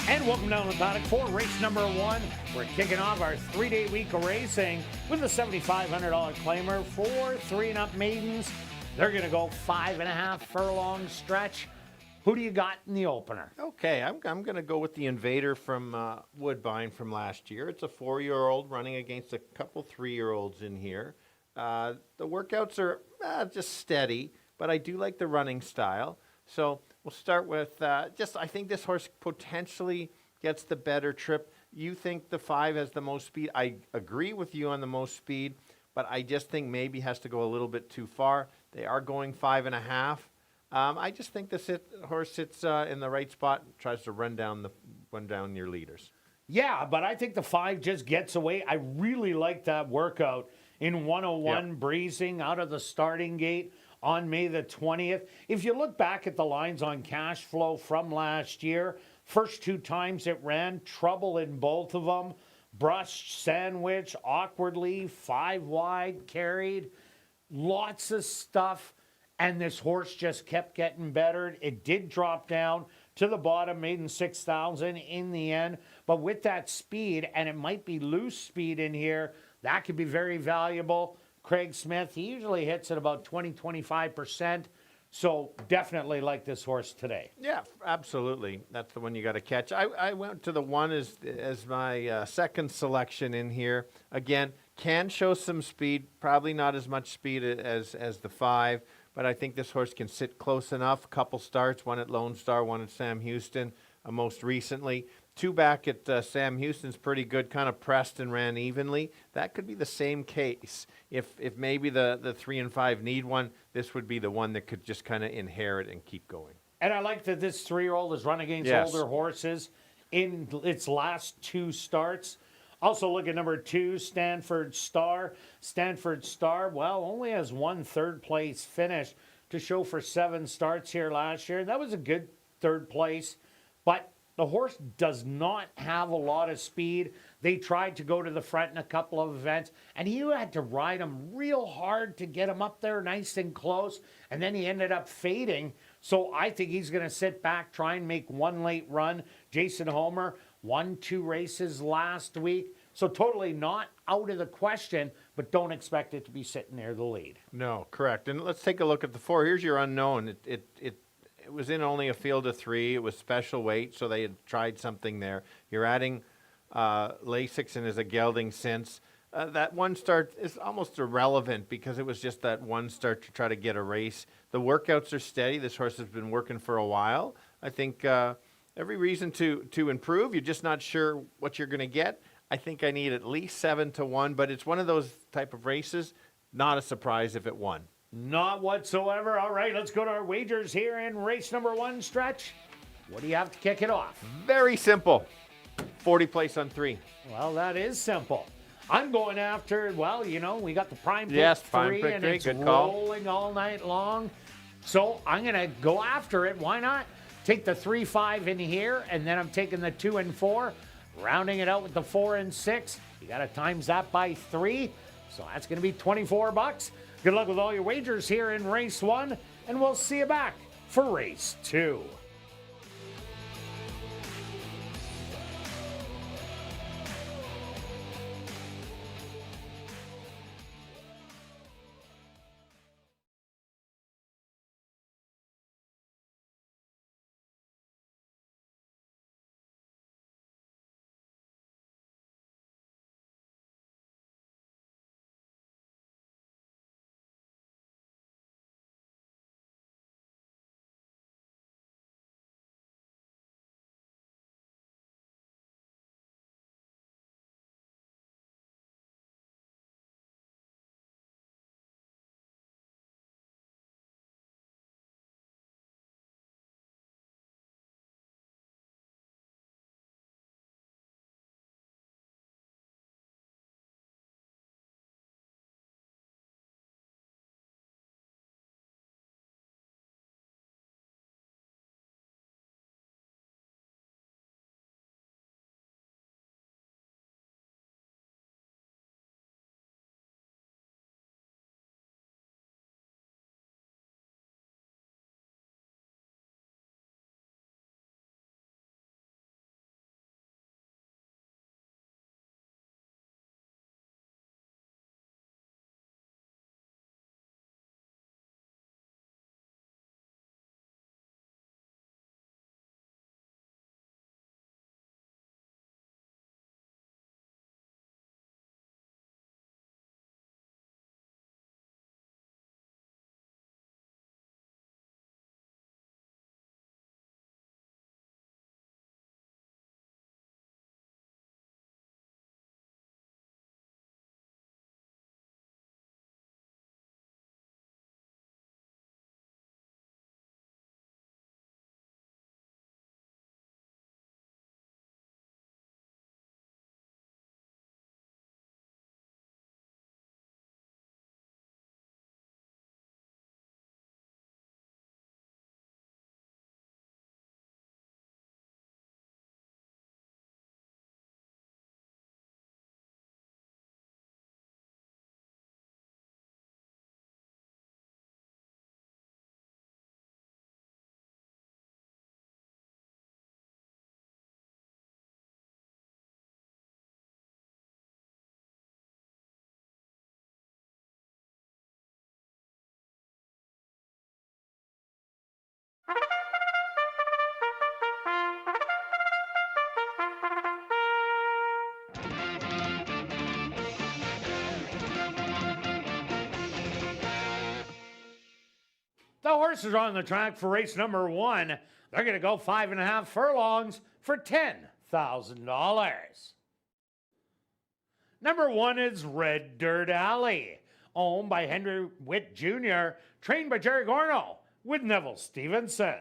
And welcome down to the paddock for race number 1. We're kicking off our 3-day week of racing with a $7,500 claimer for 3 and up maidens. They're going to go 5.5 furlong stretch. Who do you got in the opener? Okay, I'm going to go with the Invader from Woodbine from last year. It's a 4-year-old running against a couple 3-year-olds in here. The workouts are just steady, but I do like the running style. So we'll start with I think this horse potentially gets the better trip. You think the 5 has the most speed. I agree with you on the most speed, but I just think maybe has to go a little bit too far. They are going 5.5. I just think the horse sits in the right spot and tries to run down your leaders. Yeah, but I think the 5 just gets away. I really like that workout in 101 breezing out of the starting gate on May the 20th. If you look back at the lines on cash flow from last year, first 2 times it ran, trouble in both of them. Brushed, sandwich, awkwardly, 5 wide, carried, lots of stuff. And this horse just kept getting better. It did drop down to the bottom, maiden 6,000 in the end. But with that speed, and it might be loose speed in here, that could be very valuable. Craig Smith, he usually hits at about 20-25%. So definitely like this horse today. Yeah, absolutely. That's the one you got to catch. I went to the 1 as my second selection in here. Again, can show some speed, probably not as much speed as the 5. But I think this horse can sit close enough. A couple starts, one at Lone Star, one at Sam Houston, most recently. 2 back at Sam Houston's pretty good, kind of pressed and ran evenly. That could be the same case. If maybe the 3 and 5 need one, this would be the one that could just kind of inherit and keep going. And I like that this 3-year-old is running against older horses in its last 2 starts. Also look at number 2, Stanford Star. Stanford Star, well, only has 1 third-place finish to show for 7 starts here last year. That was a good 3rd place, but the horse does not have a lot of speed. They tried to go to the front in a couple of events, and he had to ride him real hard to get him up there nice and close, and then he ended up fading. So I think he's going to sit back, try and make 1 late run. Jason Homer won 2 races last week. So totally not out of the question, but don't expect it to be sitting near the lead. No, correct. And let's take a look at the 4. Here's your unknown. It was in only a field of 3. It was special weight, so they had tried something there. You're adding Lasix as a gelding since. That 1 start is almost irrelevant because it was just that 1 start to try to get a race. The workouts are steady. This horse has been working for a while. I think every reason to improve. You're just not sure what you're going to get. I think I need at least 7-1, but it's one of those type of races. Not a surprise if it won. Not whatsoever. All right, let's go to our wagers here in race number 1 stretch. What do you have to kick it off? Very simple. 40 place on 3. Well, that is simple. I'm going after, well, you know, we got the prime pick Yes, 3, prime pick and 3. it's Good call. rolling all night long. So I'm going to go after it. Why not? Take the 3, 5 in here, and then I'm taking the 2 and 4. Rounding it out with the 4 and 6. You got to times that by 3. So that's going to be $24. Good luck with all your wagers here in race 1. And we'll see you back for race 2. horses are on the track for race number 1. They're going to go 5.5 furlongs for $10,000. Number 1 is Red Dirt Alley, owned by Henry Witt Jr., trained by Jerry Gorno with Neville Stevenson.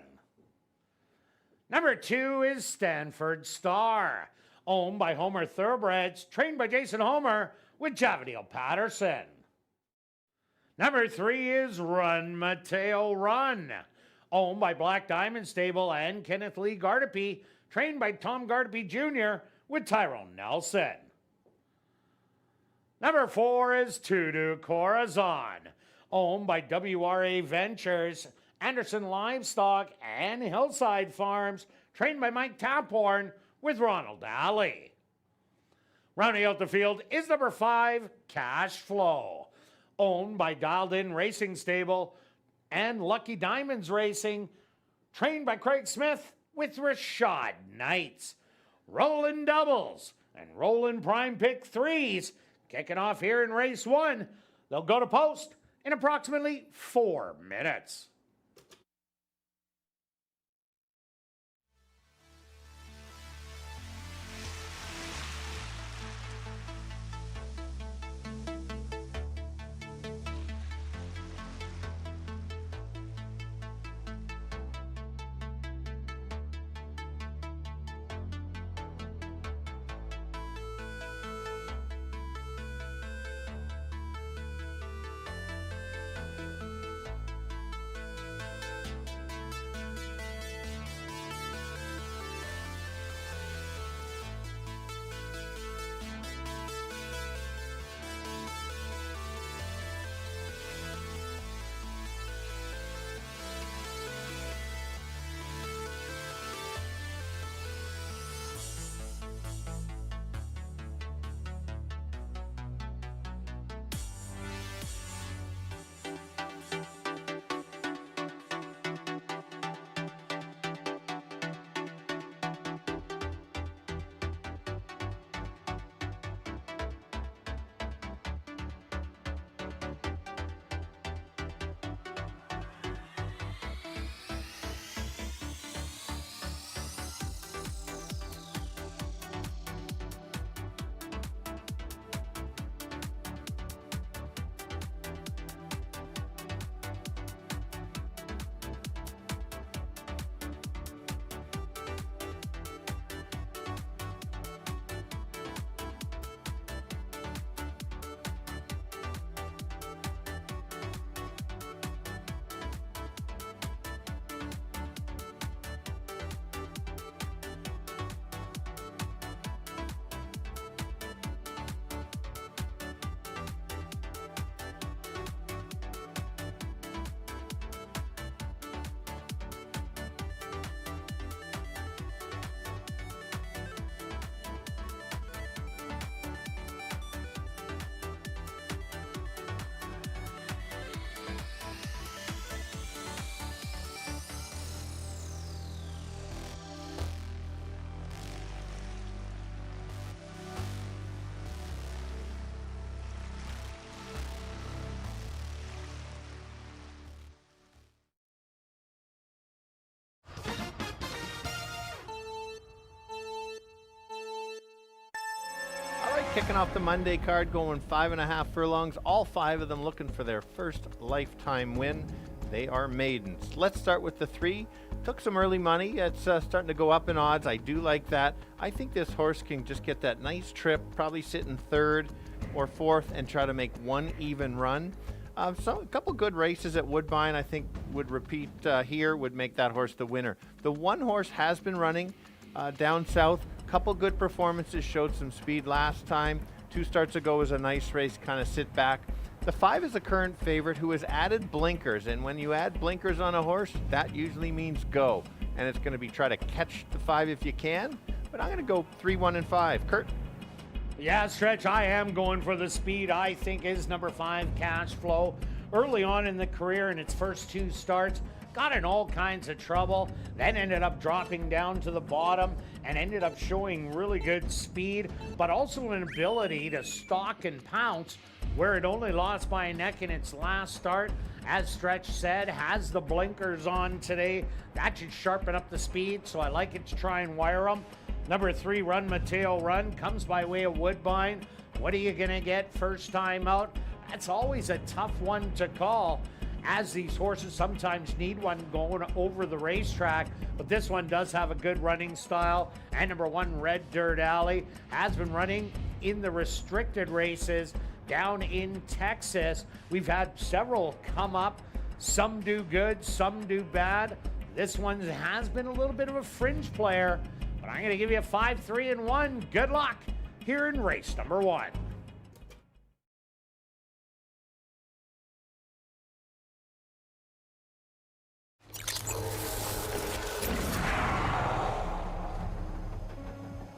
Number 2 is Stanford Star, owned by Homer Thoroughbreds, trained by Jason Homer with Javadil Patterson. Number 3 is Run Mateo Run, owned by Black Diamond Stable and Kenneth Lee Gardepy, trained by Tom Gardepy Jr. with Tyrone Nelson. Number 4 is Tudu Corazon, owned by WRA Ventures, Anderson Livestock, and Hillside Farms, trained by Mike Taphorn with Ronald Alley. Rounding out the field is number 5, Cash Flow, owned by Dialed In Racing Stable and Lucky Diamonds Racing, trained by Craig Smith with Rashad Knights. Rolling doubles and rolling prime pick 3s, kicking off here in race 1. They'll go to post in approximately 4 minutes. Kicking off the Monday card, going 5.5 furlongs, all 5 of them looking for their first lifetime win. They are maidens. Let's start with the 3. Took some early money. It's starting to go up in odds. I do like that. I think this horse can just get that nice trip, probably sit in 3rd or 4th and try to make one even run. So a couple good races at Woodbine, I think, would repeat here, would make that horse the winner. The 1 horse has been running down south. Couple good performances, showed some speed last time. 2 starts ago was a nice race, kind of sit back. The 5 is a current favorite who has added blinkers, and when you add blinkers on a horse, that usually means go. And it's going to be try to catch the 5 if you can, but I'm going to go 3, 1, and 5. Kirt? Yeah, Stretch, I am going for the speed I think is number 5, Cash Flow. Early on in the career, in its first 2 starts, got in all kinds of trouble, then ended up dropping down to the bottom and ended up showing really good speed, but also an ability to stalk and pounce where it only lost by a neck in its last start. As Stretch said, has the blinkers on today. That should sharpen up the speed, so I like it to try and wire them. Number 3, Run Mateo Run, comes by way of Woodbine. What are you going to get first time out? That's always a tough one to call, as these horses sometimes need one going over the racetrack, but this one does have a good running style. And number 1, Red Dirt Alley, has been running in the restricted races down in Texas. We've had several come up. Some do good, some do bad. This one has been a little bit of a fringe player, but I'm going to give you a 5, 3, and 1. Good luck here in race number 1.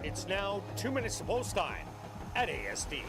It's now 2 minutes to post time at ASD.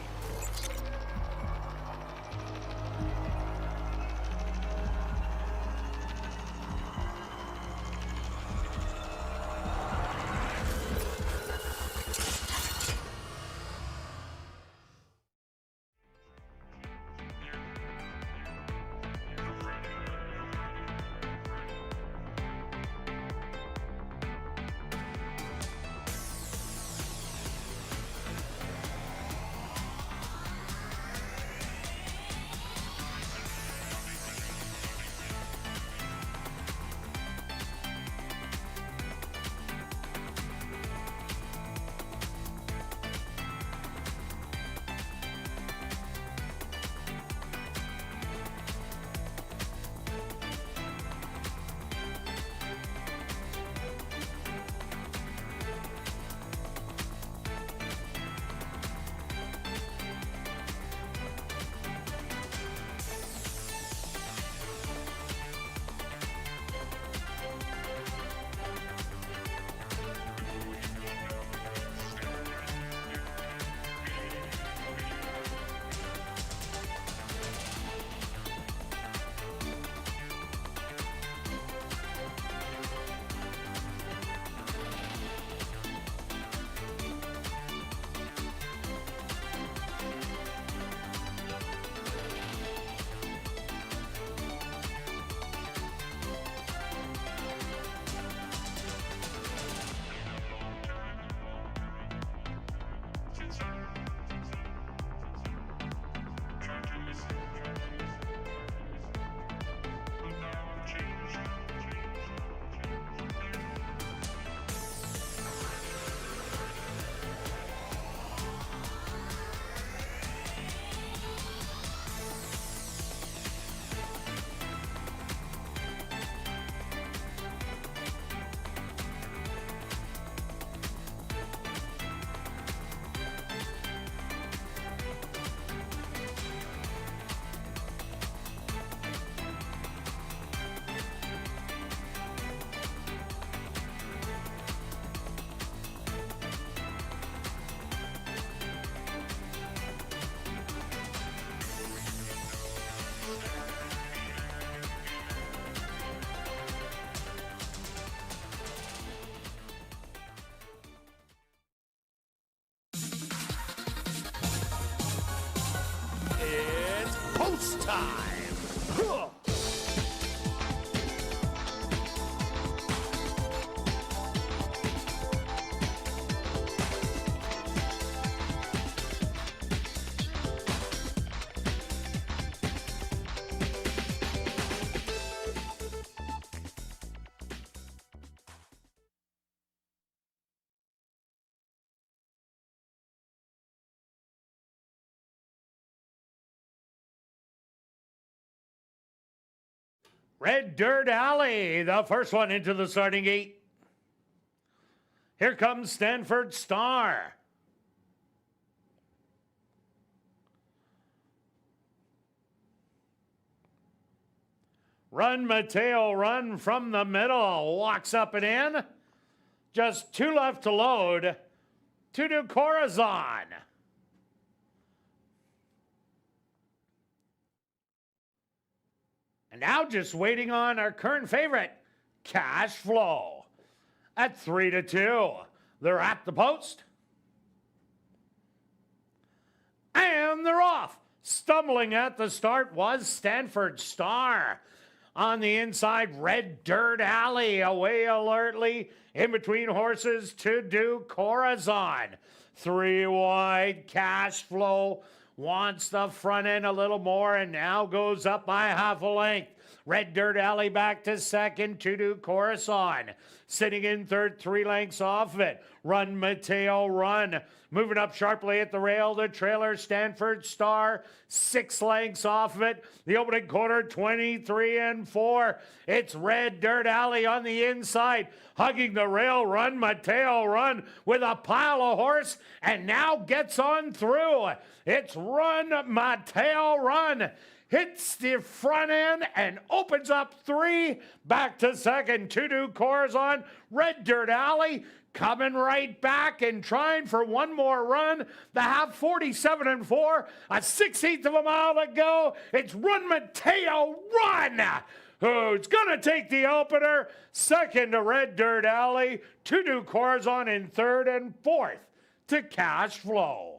It's post time. Red Dirt Alley, the first one into the starting gate. Here comes Stanford Star. Run Mateo Run from the middle, walks up and in. Just 2 left to load. To do Corazon. And now just waiting on our current favorite, Cash Flow. At 3-2. They're at the post. And they're off. Stumbling at the start was Stanford Star. On the inside, Red Dirt Alley away alertly. In between horses, To Do Corazon. 3 wide, Cash Flow wants the front end a little more and now goes up by half a length. Red Dirt Alley back to second, To Do Corazon. Sitting in third, 3 lengths off of it. Run Mateo Run. Moving up sharply at the rail, the trailer, Stanford Star, 6 lengths off of it. The opening quarter, 23 and 4. It's Red Dirt Alley on the inside, hugging the rail. Run Mateo Run with a pile of horse and now gets on through. It's Run Mateo Run. Hits the front end and opens up 3. Back to second, To Do Corazon. Red Dirt Alley coming right back and trying for one more run. The half, 47 and 4. A 1/16 of a mile to go. It's Run Mateo Run, who's going to take the opener. Second to Red Dirt Alley. To Do Corazon in third, and fourth to Cash Flow.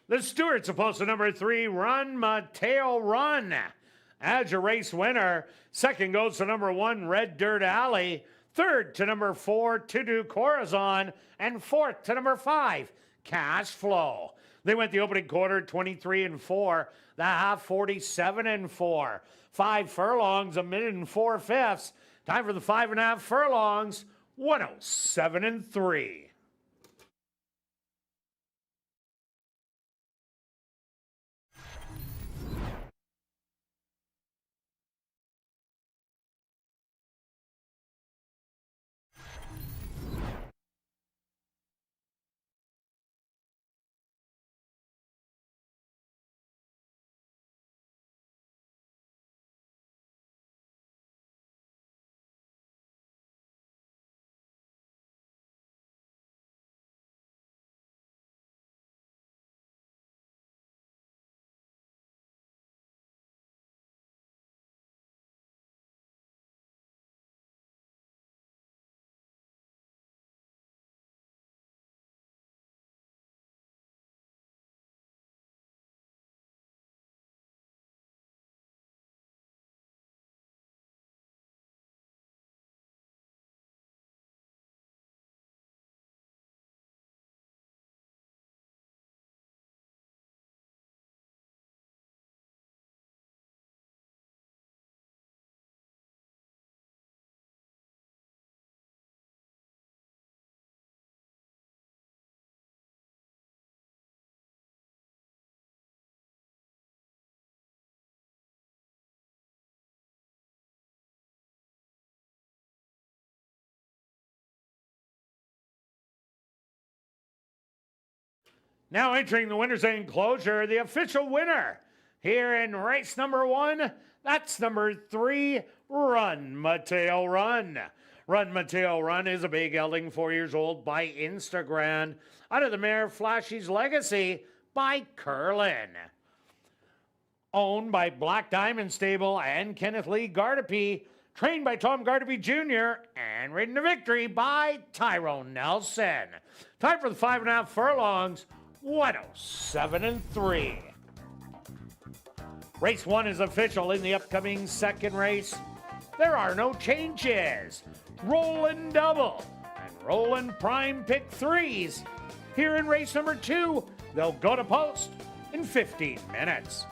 The Stewart's opposed to number 3, Run Mateo Run. As your race winner, second goes to number 1, Red Dirt Alley. Third to number 4, To Do Corazon. And fourth to number 5, Cash Flow. They went the opening quarter, 23 and 4. The half, 47 and 4. 5 furlongs, 1 minute and 4/5. Time for the 5.5 furlongs, 107 and 3. Now entering the winner's enclosure, the official winner here in race number 1, that's number 3, Run Mateo Run. Run Mateo Run is a big gelding, 4 years old, by Instagram, out of the mare Flashy's Legacy by Curlin. Owned by Black Diamond Stable and Kenneth Lee Gardepee, trained by Tom Gardepee Jr., and ridden to victory by Tyrone Nelson. Time for the 5.5 furlongs, 107 and 3. Race 1 is official. In the upcoming second race, there are no changes. Rollin' double and rollin' prime pick 3s. Here in race number 2, they'll go to post in 15 minutes.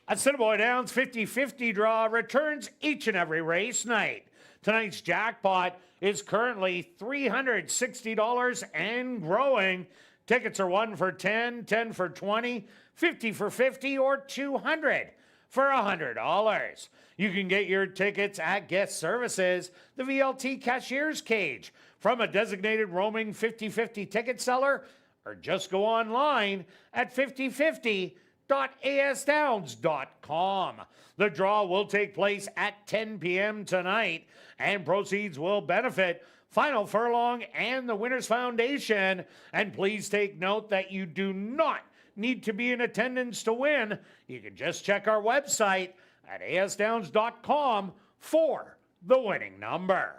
Assiniboia Downs 50-50 draw returns each and every race night. Tonight's jackpot is currently $360 and growing. Tickets are 1 for $10, $10 for $20, $50 for $50, or $200. for $100. You can get your tickets at Guest Services, the VLT Cashier's Cage, from a designated roaming 50/50 ticket seller, or just go online at 5050.asdowns.com. The draw will take place at 10 p.m. tonight, and proceeds will benefit Final Furlong and the Winners Foundation. And please take note that you do not need to be in attendance to win. You can just check our website at asdowns.com for the winning number.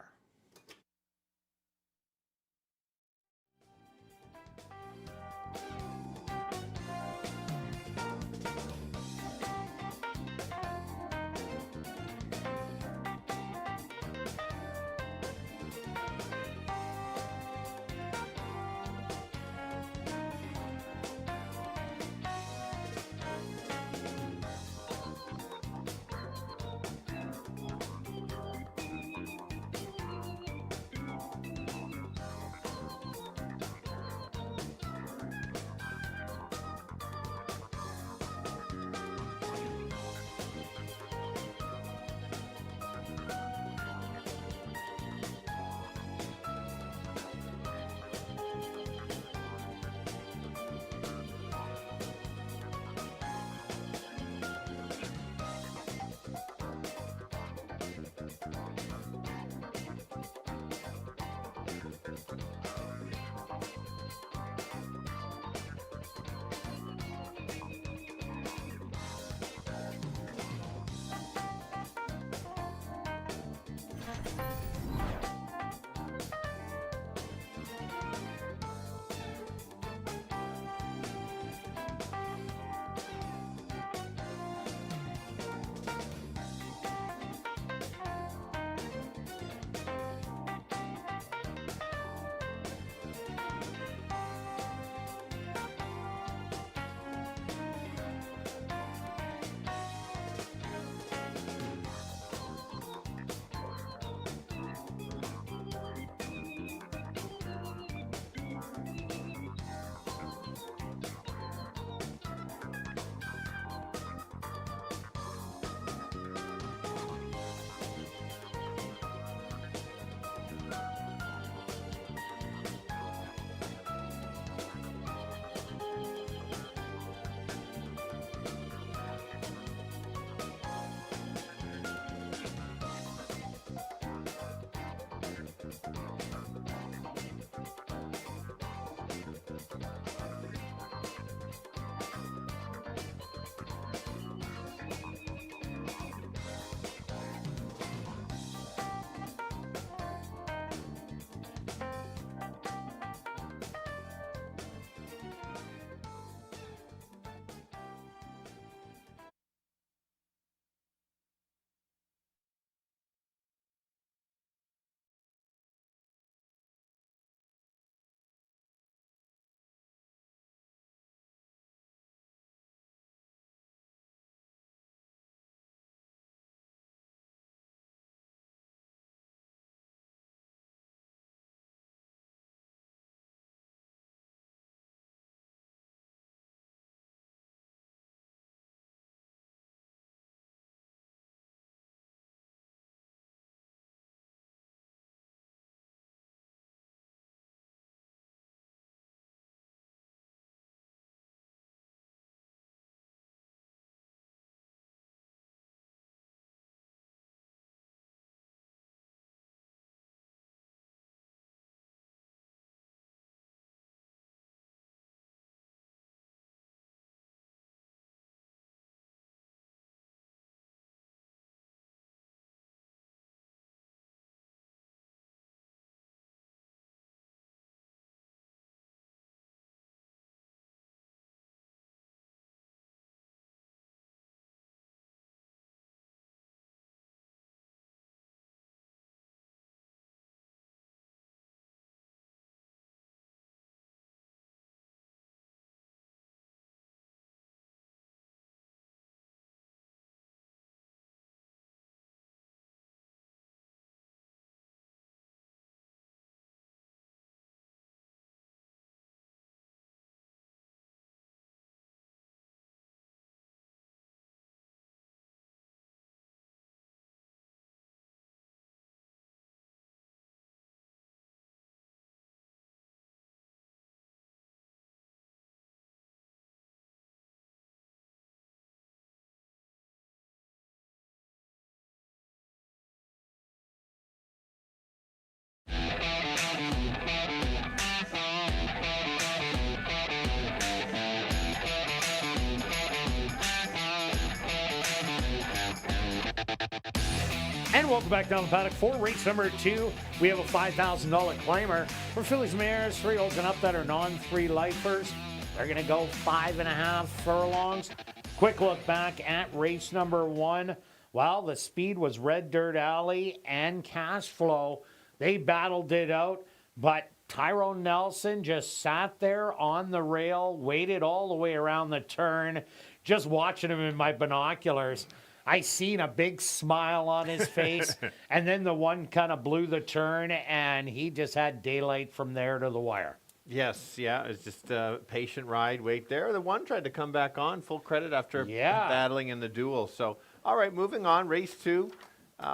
And welcome back down the paddock for race number 2. We have a $5,000 claimer for fillies, mares, 3-year-olds and up that are non-3 lifers. They're going to go 5.5 furlongs. Quick look back at race number 1. Well, the speed was Red Dirt Alley and Cash Flow. They battled it out, but Tyrone Nelson just sat there on the rail, waited all the way around the turn, just watching him in my binoculars. I seen a big smile on his face, and then the one kind of blew the turn, and he just had daylight from there to the wire. Yes, yeah, it's just a patient ride, wait there. The one tried to come back on, full credit after battling in the duel. So, all right, moving on, race 2.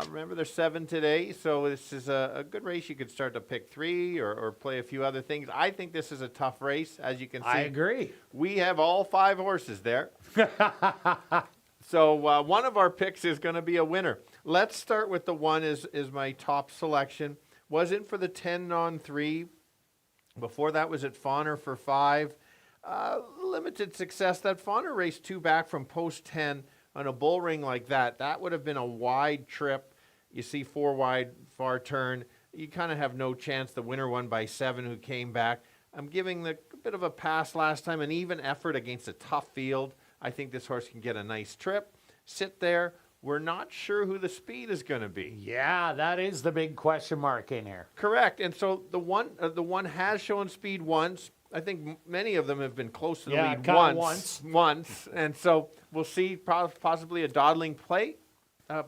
Remember, there's 7 today, so this is a good race. You could start to pick 3 or play a few other things. I think this is a tough race, as you can see. I agree. We have all 5 horses there. So one of our picks is going to be a winner. Let's start with the 1 is my top selection. Was in for the 10 non-3. Before that was at Fawner for 5. Limited success. That Fawner race 2 back from post 10 on a bull ring like that. That would have been a wide trip. You see 4 wide, far turn. You kind of have no chance. The winner won by 7 who came back. I'm giving a bit of a pass last time, an even effort against a tough field. I think this horse can get a nice trip, sit there. We're not sure who the speed is going to be. Yeah, that is the big question mark in here. Correct. And so the one has shown speed once. I think many of them have been close to the lead once. And so we'll see possibly a dawdling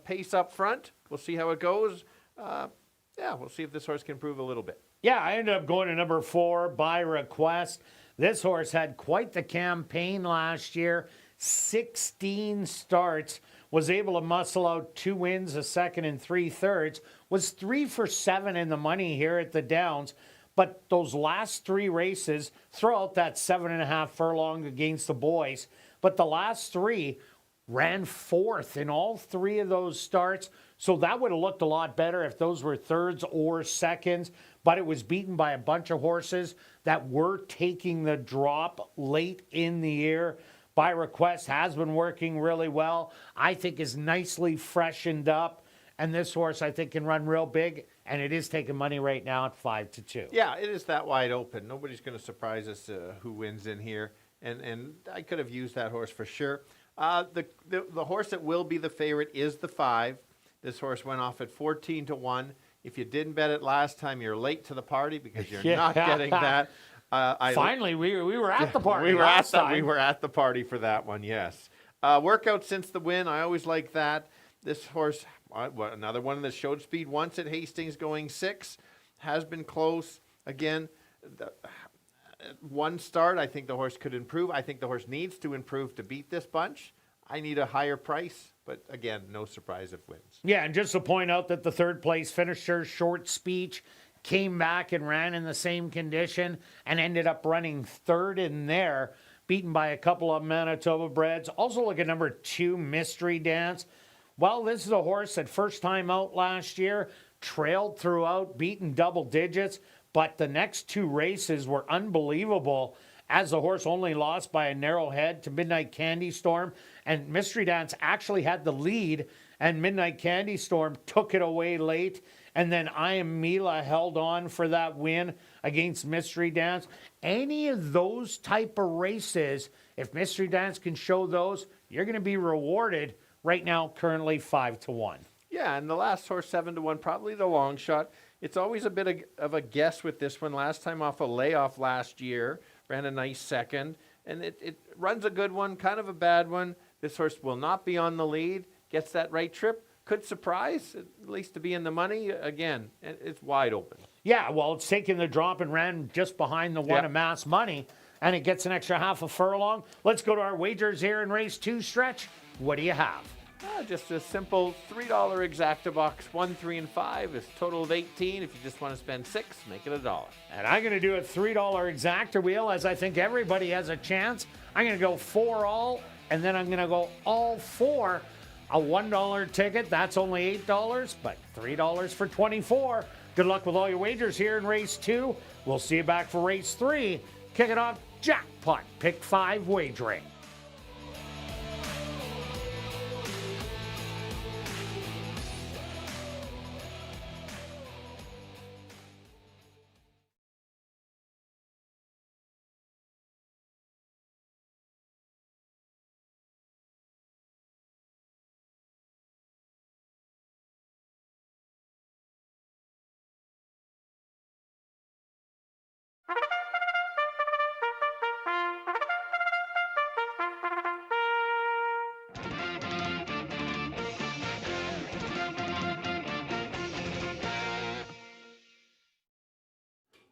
pace up front. We'll see how it goes. We'll see if this horse can improve a little bit. Yeah, I ended up going to number 4 by request. This horse had quite the campaign last year. 16 starts, was able to muscle out 2 wins, a second and 3/3, was 3 for 7 in the money here at the Downs. But those last 3 races, throw out that 7.5 furlong against the boys, but the last 3 ran 4th in all 3 of those starts. So that would have looked a lot better if those were 3rds or 2nds, but it was beaten by a bunch of horses that were taking the drop late in the year. By request has been working really well. I think is nicely freshened up. And this horse, I think, can run real big. And it is taking money right now at 5-2. Yeah, it is that wide open. Nobody's going to surprise us who wins in here. And I could have used that horse for sure. The horse that will be the favorite is the 5. This horse went off at 14-1. If you didn't bet it last time, you're late to the party because you're not getting that. Finally, we were at the party. We were at the party for that one. Yes. Workout since the win. I always like that. This horse, another one that showed speed once at Hastings, going 6, has been close. Again, one start. I think the horse could improve. I think the horse needs to improve to beat this bunch. I need a higher price, but again, no surprise if wins. Yeah, and just to point out that the 3rd place finisher, Short Speech, came back and ran in the same condition and ended up running 3rd in there, beaten by a couple of Manitoba breds. Also look at number 2, Mystery Dance. Well, this is a horse that first time out last year, trailed throughout, beaten double digits, but the next 2 races were unbelievable as the horse only lost by a narrow head to Midnight Candy Storm. And Mystery Dance actually had the lead, and Midnight Candy Storm took it away late. And then I Am Mila held on for that win against Mystery Dance. Any of those type of races, if Mystery Dance can show those, you're going to be rewarded. Right now, currently 5-1. Yeah, and the last horse, 7-1, probably the long shot. It's always a bit of a guess with this one. Last time off a layoff last year, ran a nice 2nd. And it runs a good one, kind of a bad one. This horse will not be on the lead, gets that right trip. Could surprise, at least to be in the money. Again, it's wide open. Yeah, well, it's taking the drop and ran just behind the one amassed money, and it gets an extra half a furlong. Let's go to our wagers here in race 2 stretch. What do you have? Just a simple $3 exacta box, 1, 3, and 5 is total of 18. If you just want to spend 6, make it $1. And I'm going to do a $3 exacta wheel, as I think everybody has a chance. I'm going to go 4 all, and then I'm going to go all 4. A $1 ticket, that's only $8, but $3 for 24. Good luck with all your wagers here in race 2. We'll see you back for race 3. Kick it off, jackpot, pick 5 wagering.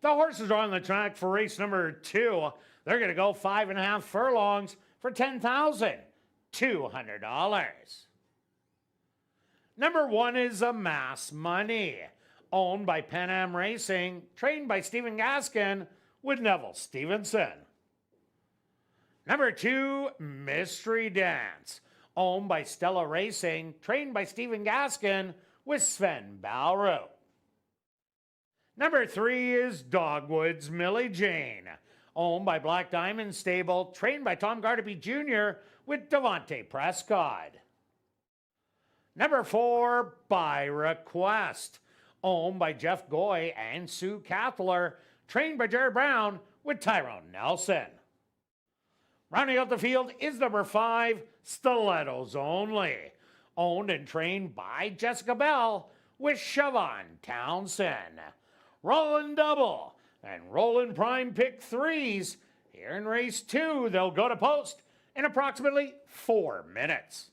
The horses are on the track for race number 2. They're going to go 5.5 furlongs for $10,200. Number 1 is Amass Money, owned by Pan Am Racing, trained by Stephen Gaskin with Neville Stevenson. Number 2, Mystery Dance, owned by Stella Racing, trained by Stephen Gaskin with Sven Balro. Number 3 is Dogwood's Millie Jane, owned by Black Diamond Stable, trained by Tom Gardaby Jr. with Devontae Prescott. Number 4, By Request, owned by Jeff Goy and Sue Cathler, trained by Jared Brown with Tyrone Nelson. Rounding out the field is number 5, Stilettos Only, owned and trained by Jessica Bell with Siobhan Townsend. Rollin' double and rollin' prime pick 3s. Here in race 2, they'll go to post in approximately 4 minutes.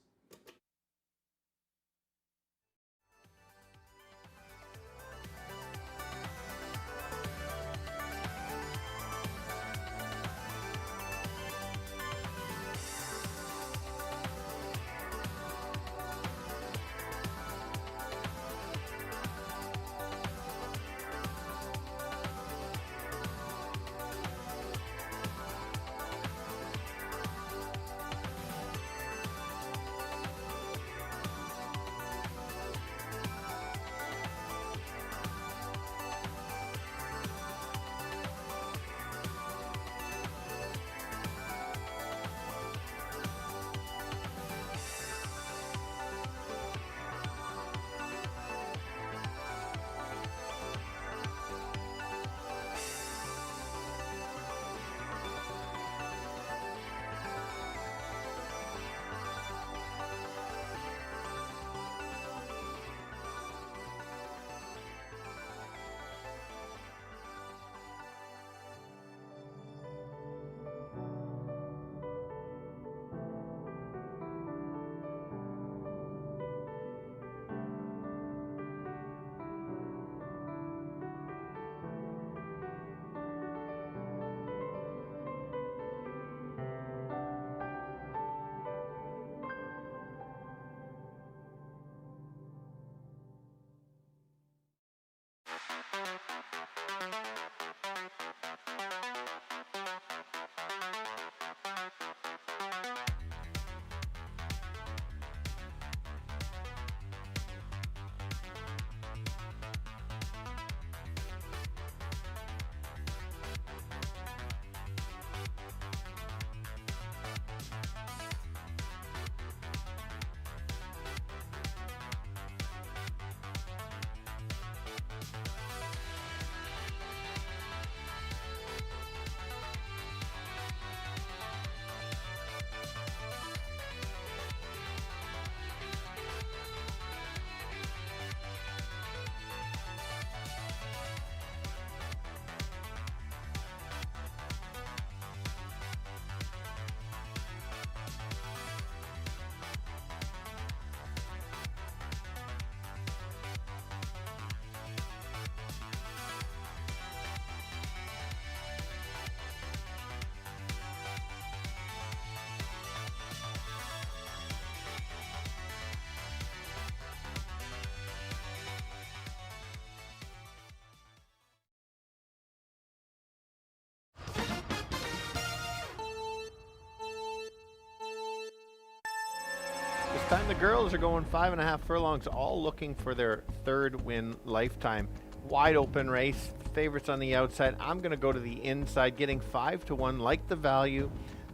This time the girls are going 5.5 furlongs, all looking for their 3rd win lifetime. Wide open race, favorites on the outside. I'm going to go to the inside, getting 5-1, like the value.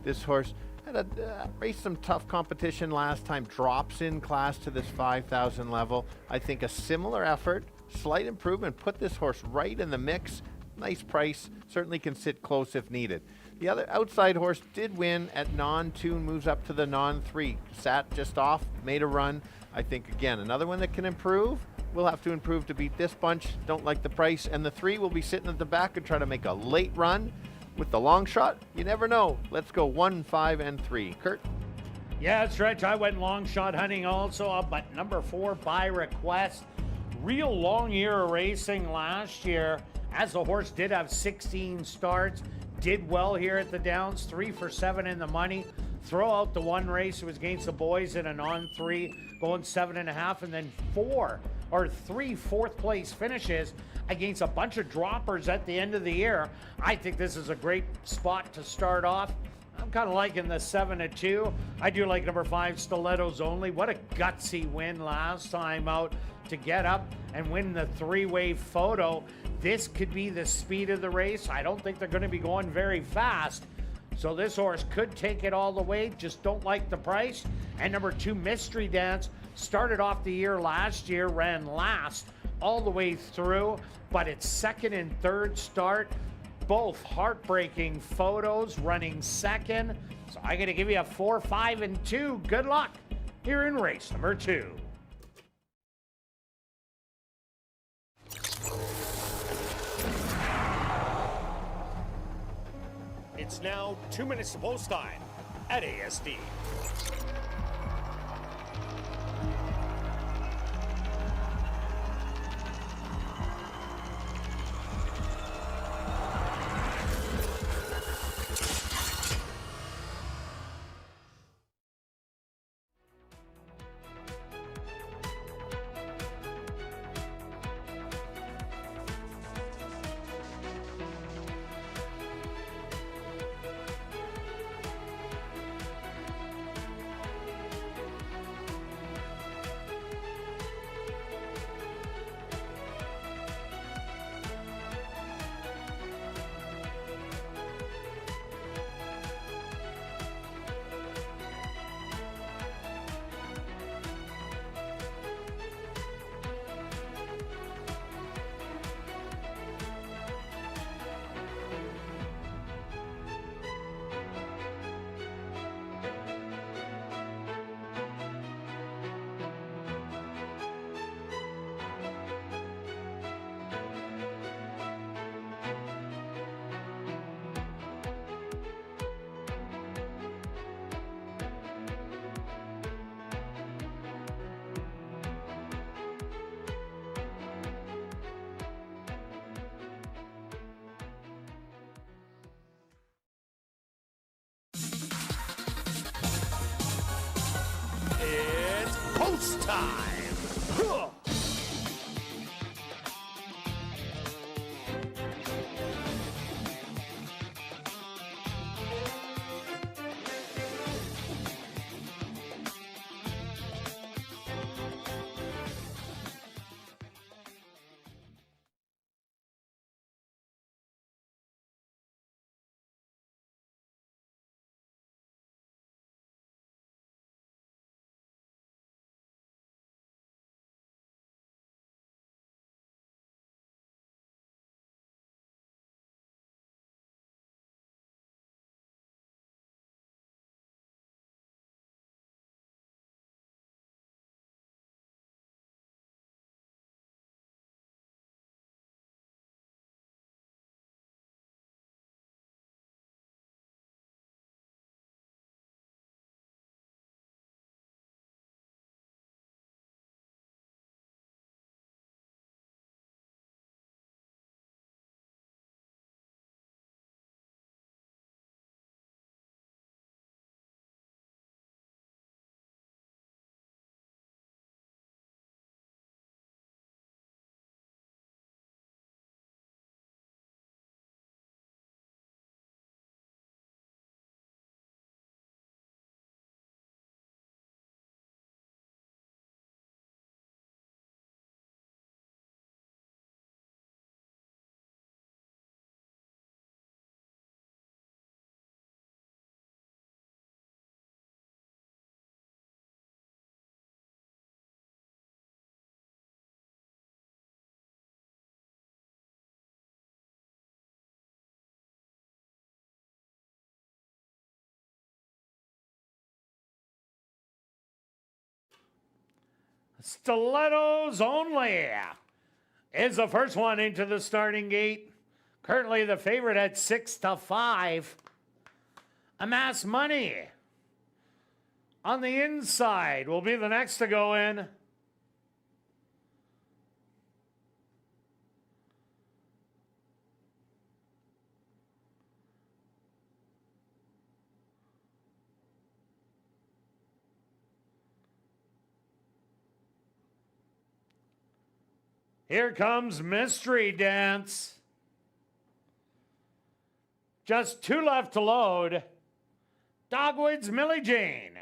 This horse had raced some tough competition last time, drops in class to this 5,000 level. I think a similar effort, slight improvement, put this horse right in the mix. Nice price, certainly can sit close if needed. The other outside horse did win at non-2, moves up to the non-3. Sat just off, made a run. I think, again, another one that can improve. We'll have to improve to beat this bunch. Don't like the price. And the 3 will be sitting at the back and try to make a late run with the long shot. You never know. Let's go 1, 5, and 3. Kirt? Yeah, Stretch, I went long shot hunting also, but number 4, By Request. Real long year of racing last year. as the horse did have 16 starts, did well here at the Downs, 3 for 7 in the money. Throw out the one race, it was against the boys in an on 3, going 7.5, and then 3 fourth place finishes against a bunch of droppers at the end of the year. I think this is a great spot to start off. I'm kind of liking the 7-2. I do like number 5, Stilettos Only. What a gutsy win last time out to get up and win the 3-way photo. This could be the speed of the race. I don't think they're going to be going very fast. So this horse could take it all the way. Just don't like the price. And number 2, Mystery Dance, started off the year last year, ran last all the way through, but its second and third start, both heartbreaking photos, running second. So I'm going to give you a 4, 5, and 2. Good luck here in race number 2. It's now 2 minutes to post time at ASD. It's post time. Huh. Stilettos Only is the first one into the starting gate. Currently the favorite at 6-5. Amass Money on the inside will be the next to go in. Here comes Mystery Dance. Just 2 left to load. Dogwood's Millie Jane.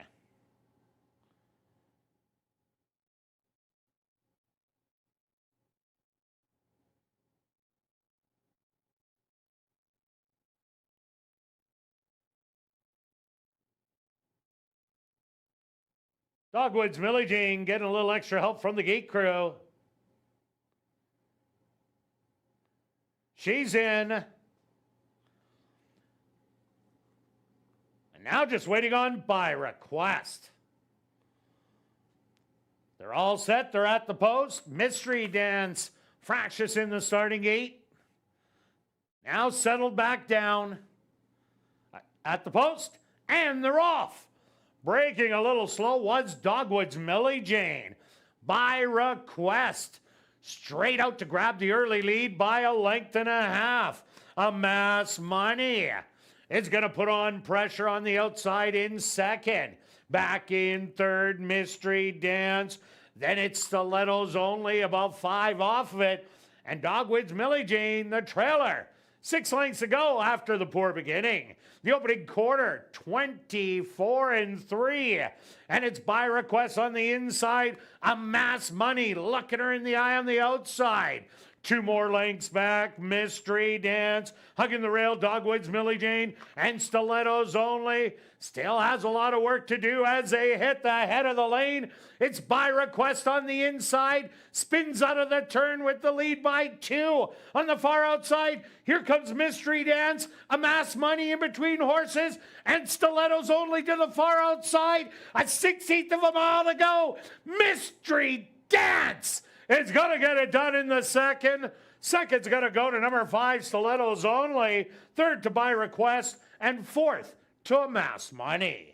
Dogwood's Millie Jane getting a little extra help from the gate crew. She's in. And now just waiting on by request. They're all set. They're at the post. Mystery Dance fractious in the starting gate. Now settled back down at the post. And they're off. Breaking a little slow was Dogwood's Millie Jane. By request. Straight out to grab the early lead by a length and a half. Amass Money. It's going to put on pressure on the outside in second. Back in third, Mystery Dance. Then it's Stilettos Only, about 5 off of it. And Dogwood's Millie Jane, the trailer. 6 lengths to go after the poor beginning. The opening quarter, 24-3. And it's by request on the inside. Amass Money looking her in the eye on the outside. 2 more lengths back. Mystery Dance hugging the rail. Dogwood's Millie Jane and Stilettos Only still has a lot of work to do as they hit the head of the lane. It's by request on the inside. Spins out of the turn with the lead by 2. On the far outside, here comes Mystery Dance. Amass Money in between horses and Stilettos Only to the far outside. A 16th of a mile to go. Mystery Dance is going to get it done in the second. Second's going to go to number 5, Stilettos Only. Third to by request. And fourth to Amass Money.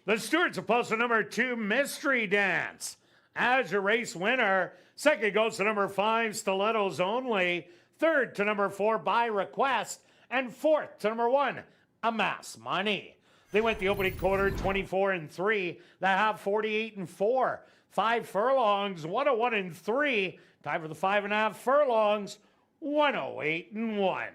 The stewards of post number 2, Mystery Dance. As your race winner, second goes to number 5, Stilettos Only. Third to number 4, By Request. And fourth to number 1, Amass Money. They went the opening quarter 24-3. The half 48-4. 5 furlongs, 101-3. Time for the 5.5 furlongs, 108-1.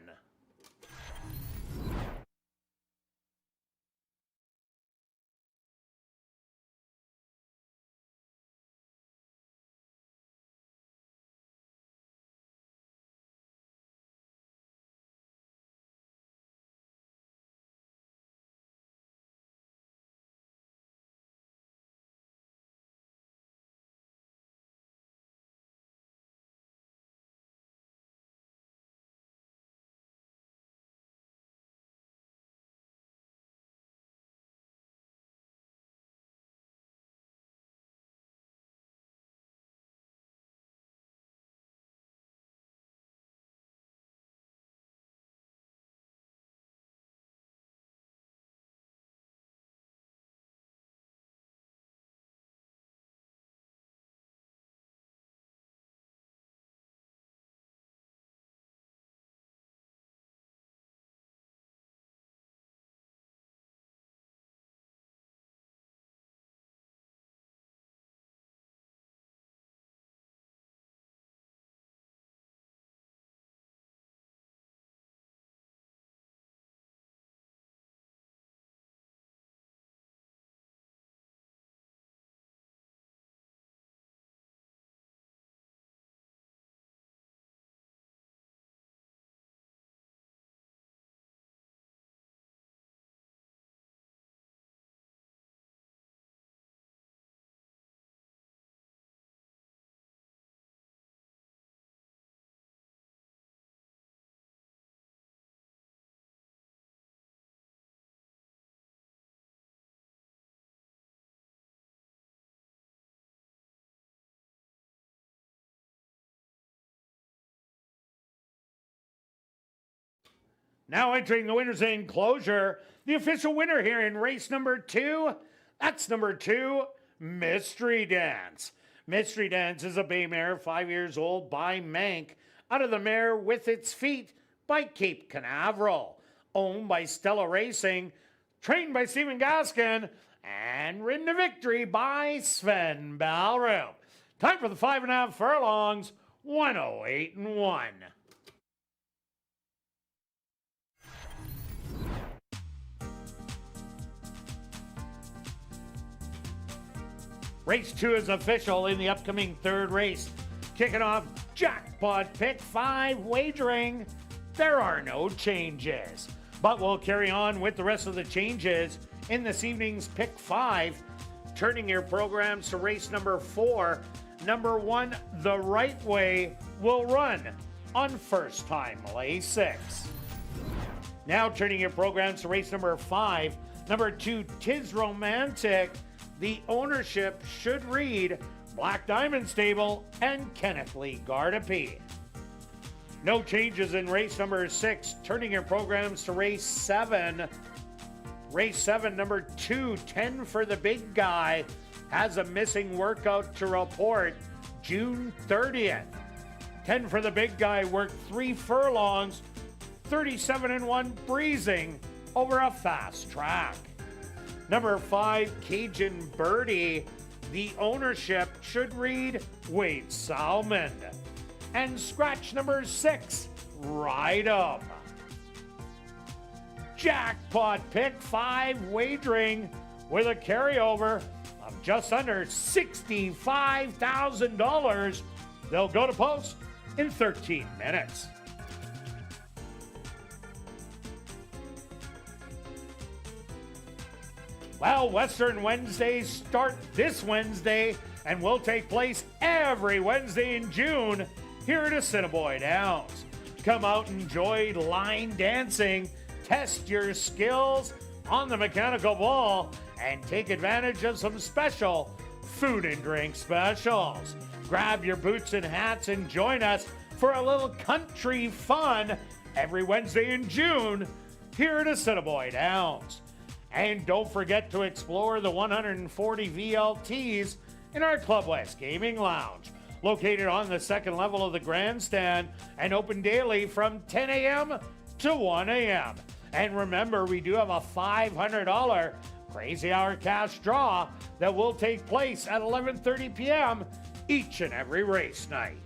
Now entering the winner's enclosure, the official winner here in race number 2, that's number 2, Mystery Dance. Mystery Dance is a bay mare, 5 years old, by Mank, out of the Mare with Its Feet by Cape Canaveral, owned by Stella Racing, trained by Stephen Gaskin, and ridden to victory by Sven Balrum. Time for the 5.5 furlongs, 108-1. Race 2 is official in the upcoming third race. Kicking off Jackpot Pick 5 wagering. There are no changes, but we'll carry on with the rest of the changes in this evening's Pick 5. Turning your programs to race number 4. Number 1, The Right Way, will run on first time lay 6. Now turning your programs to race number 5. Number 2, Tis Romantic. The ownership should read Black Diamond Stable and Kenneth Lee Gardapi. No changes in race number 6. Turning your programs to race 7. Race 7, number 2, 10 for the Big Guy, has a missing workout to report June 30th. 10 for the Big Guy worked 3 furlongs, 37-1 breezing over a fast track. Number 5, Cajun Birdie. The ownership should read Wade Salmon. And scratch number 6, Ride 'em. Jackpot Pick 5 wagering with a carryover of just under $65,000. They'll go to post in 13 minutes. Well, Western Wednesdays start this Wednesday and will take place every Wednesday in June here at Assiniboia Downs. Come out and enjoy line dancing, test your skills on the mechanical ball, and take advantage of some special food and drink specials. Grab your boots and hats and join us for a little country fun every Wednesday in June here at Assiniboia Downs. And don't forget to explore the 140 VLTs in our Club West Gaming Lounge, located on the second level of the grandstand and open daily from 10 a.m. to 1 a.m. And remember, we do have a $500 Crazy Hour cash draw that will take place at 11:30 p.m. each and every race night.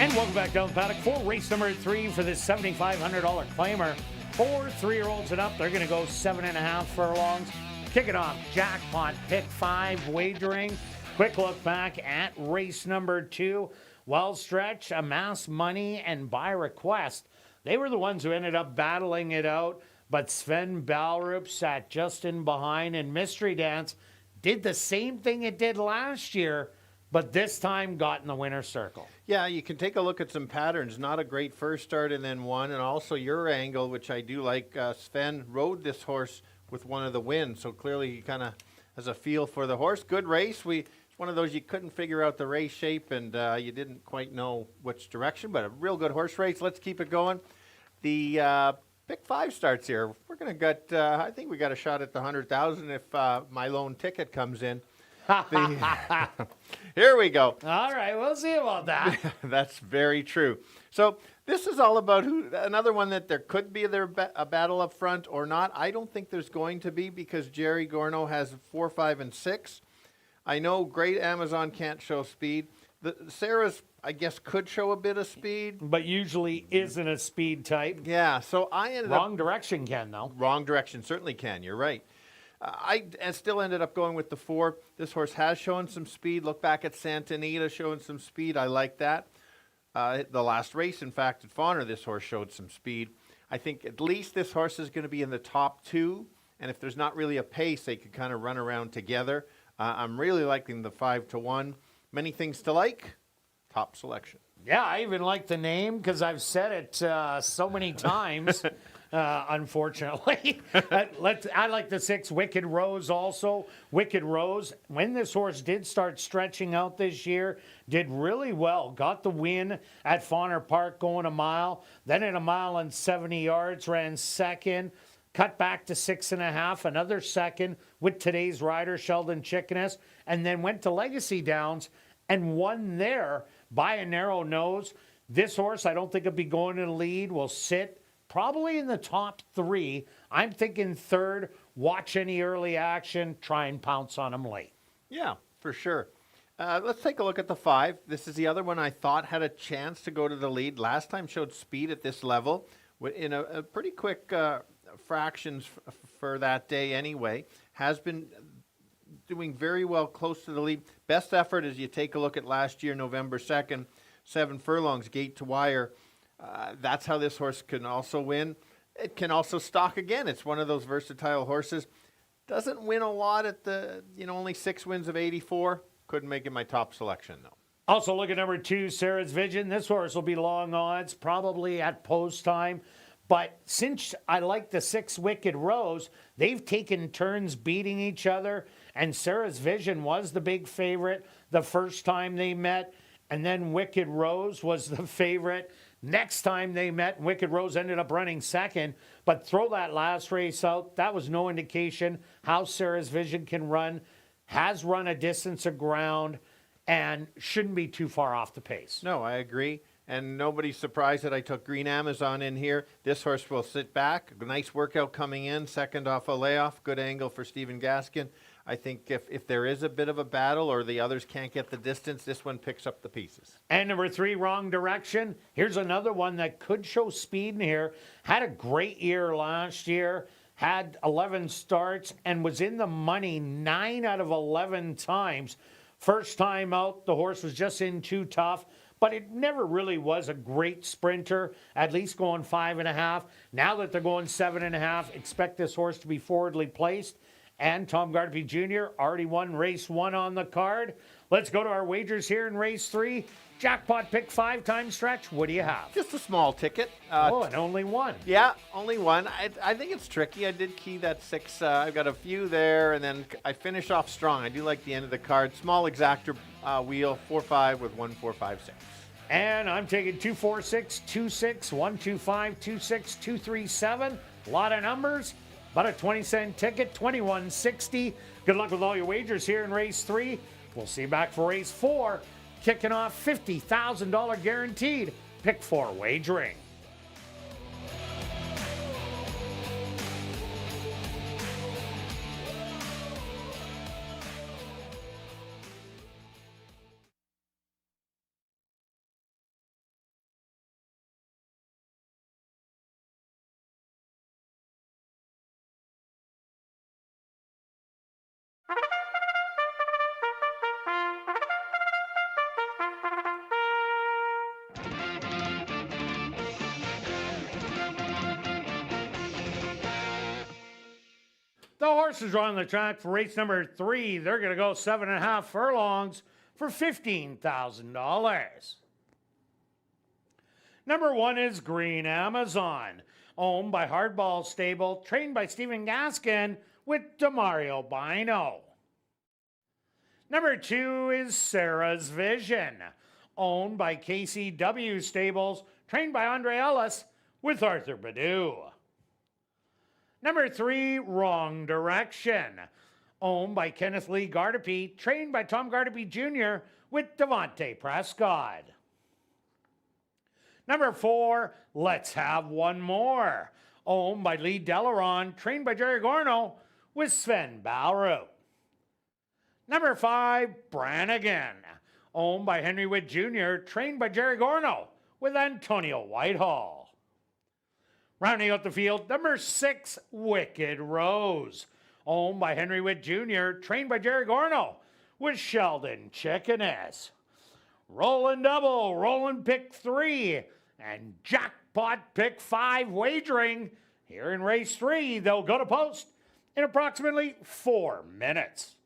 And welcome back down the paddock for race number 3 for this $7,500 claimer. For 3-year-olds and up, they're going to go 7.5 furlongs. Kick it off, jackpot pick 5 wagering. Quick look back at race number 2. Well Stretch, Amass Money, and By Request. They were the ones who ended up battling it out, but Sven Balrup sat just in behind, and Mystery Dance did the same thing it did last year, but this time got in the winner's circle. Yeah, you can take a look at some patterns. Not a great first start and then one, and also your angle, which I do like. Sven rode this horse with one of the wins, so clearly he kind of has a feel for the horse. Good race. It's one of those you couldn't figure out the race shape, and you didn't quite know which direction, but a real good horse race. Let's keep it going. The pick 5 starts here. We're going to get, I think we got a shot at the 100,000 if my lone ticket comes in. Here we go. All right, we'll see about that. That's very true. So this is all about another one that there could be a battle up front or not. I don't think there's going to be because Jerry Gorno has 4, 5, and 6. I know Great Amazon can't show speed. Sarah's, I guess, could show a bit of speed. But usually isn't a speed type. Yeah, so I ended up... Wrong direction can, though. Wrong direction certainly can, you're right. I still ended up going with the 4. This horse has shown some speed. Look back at Santa Anita showing some speed. I like that. The last race, in fact, at Fawner, this horse showed some speed. I think at least this horse is going to be in the top 2. And if there's not really a pace, they could kind of run around together. I'm really liking the 5-1. Many things to like. Top selection. Yeah, I even like the name because I've said it so many times. Unfortunately. I like the 6, Wicked Rose also. Wicked Rose, when this horse did start stretching out this year, did really well. Got the win at Fawner Park going a mile. Then in a mile and 70 yards, ran second. Cut back to 6.5, another second with today's rider, Sheldon Chickeness. And then went to Legacy Downs and won there by a narrow nose. This horse, I don't think will be going to the lead, will sit probably in the top 3. I'm thinking 3rd, watch any early action, try and pounce on him late. Yeah, for sure. Let's take a look at the 5. This is the other one I thought had a chance to go to the lead. Last time showed speed at this level in a pretty quick fractions for that day anyway. Has been doing very well close to the lead. Best effort as you take a look at last year, November 2nd, 7 furlongs, gate to wire. That's how this horse can also win. It can also stalk again. It's one of those versatile horses. Doesn't win a lot at the, only 6 wins of 84. Couldn't make it my top selection, though. Also look at number 2, Sarah's Vision. This horse will be long odds, probably at post time. But since I like the 6, Wicked Rose, they've taken turns beating each other. And Sarah's Vision was the big favorite the first time they met. And then Wicked Rose was the favorite. Next time they met, Wicked Rose ended up running second. But throw that last race out. That was no indication how Sarah's Vision can run. Has run a distance of ground and shouldn't be too far off the pace. No, I agree. And nobody's surprised that I took Green Amazon in here. This horse will sit back. A nice workout coming in. Second off a layoff. Good angle for Stephen Gaskin. I think if there is a bit of a battle or the others can't get the distance, this one picks up the pieces. And number 3, Wrong Direction. Here's another one that could show speed in here. Had a great year last year. Had 11 starts and was in the money 9 out of 11 times. First time out, the horse was just in too tough. But it never really was a great sprinter, at least going 5.5. Now that they're going 7.5, expect this horse to be forwardly placed. And Tom Gardapi Jr. already won race 1 on the card. Let's go to our wagers here in race 3. Jackpot pick 5 time stretch. What do you have? Just a small ticket. And only 1. Yeah, only 1. I think it's tricky. I did key that 6. I've got a few there, and then I finish off strong. I do like the end of the card. Small exactor wheel, 4-5 with 1-4-5-6. And I'm taking 246, 26, 125, 26, 237. A lot of numbers. About a 20-cent ticket, $21.60. Good luck with all your wagers here in race 3. We'll see you back for race 4. Kicking off $50,000 guaranteed. Pick 4 wagering. Horses are on the track for race number 3. They're going to go 7.5 furlongs for $15,000. Number 1 is Green Amazon, owned by Hardball Stable, trained by Stephen Gaskin with Demario Bino. Number 2 is Sarah's Vision, owned by KCW Stables, trained by Andre Ellis with Arthur Badu. Number 3, Wrong Direction, owned by Kenneth Lee Gardepee, trained by Tom Gardepee Jr. with Devontae Prescott. Number 4, Let's Have One More, owned by Lee Delaron, trained by Jerry Gorno with Sven Balrout. Number 5, Brannigan, owned by Henry Witt Jr., trained by Jerry Gorno with Antonio Whitehall. Rounding out the field, number 6, Wicked Rose, owned by Henry Witt Jr., trained by Jerry Gorno with Sheldon Chickeness. Rolling double, rolling pick 3, and jackpot pick 5 wagering. Here in race 3, they'll go to post in approximately 4 minutes.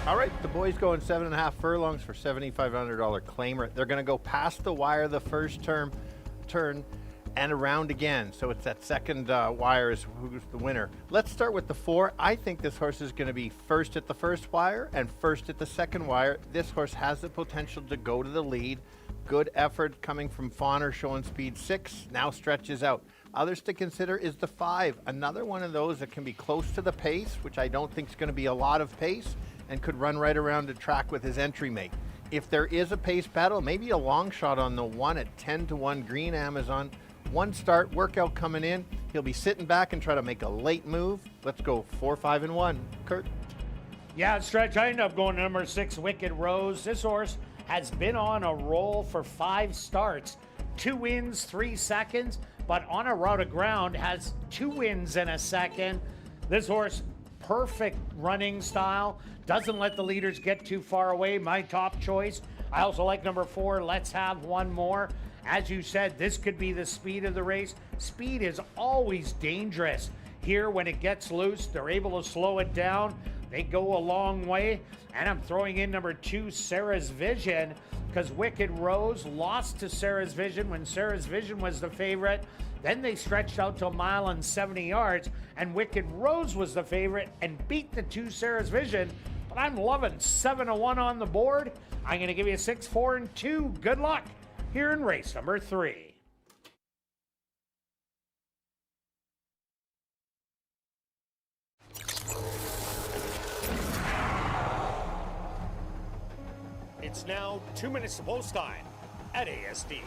All right, the boys going 7.5 furlongs for $7,500 claimer. They're going to go past the wire the first turn and around again. So it's that second wire is who's the winner. Let's start with the 4. I think this horse is going to be first at the first wire and first at the second wire. This horse has the potential to go to the lead. Good effort coming from Fawner, showing speed 6, now stretches out. Others to consider is the 5, another one of those that can be close to the pace, which I don't think is going to be a lot of pace, and could run right around the track with his entry mate. If there is a pace battle, maybe a long shot on the 1 at 10-1 Green Amazon. 1 start, workout coming in. He'll be sitting back and try to make a late move. Let's go 4, 5, and 1. Kirt? Yeah, Stretch, I end up going to number 6, Wicked Rose. This horse has been on a roll for 5 starts. 2 wins, 3 seconds, but on a route of ground has 2 wins and a second. This horse, perfect running style, doesn't let the leaders get too far away. My top choice. I also like number 4, Let's Have One More. As you said, this could be the speed of the race. Speed is always dangerous. Here, when it gets loose, they're able to slow it down. They go a long way. And I'm throwing in number 2, Sarah's Vision, because Wicked Rose lost to Sarah's Vision when Sarah's Vision was the favorite. Then they stretched out to 1 mile and 70 yards, and Wicked Rose was the favorite and beat the 2 Sarah's Vision. But I'm loving 7-1 on the board. I'm going to give you 6, 4, and 2. Good luck here in race number 3. It's now 2 minutes to post time at ASD.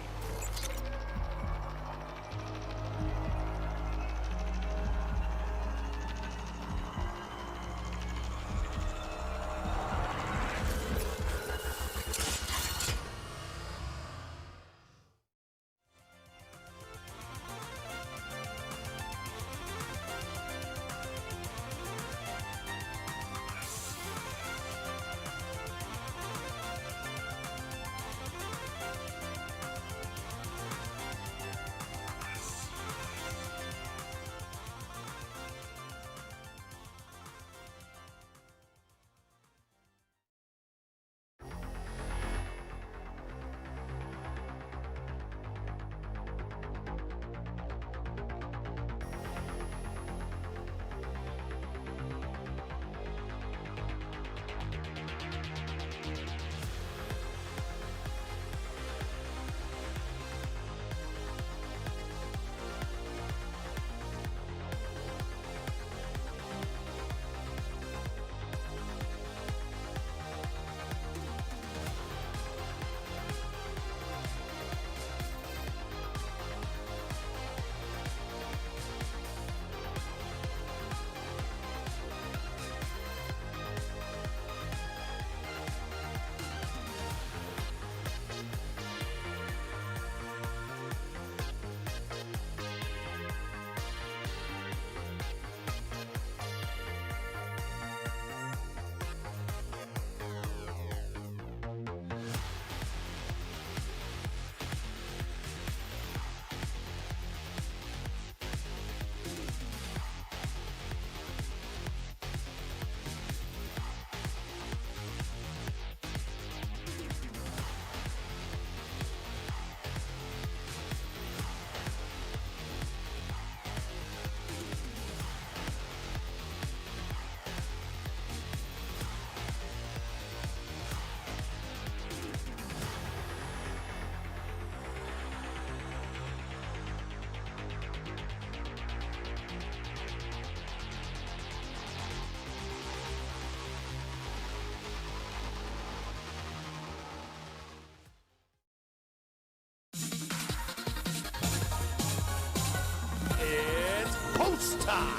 It's post time.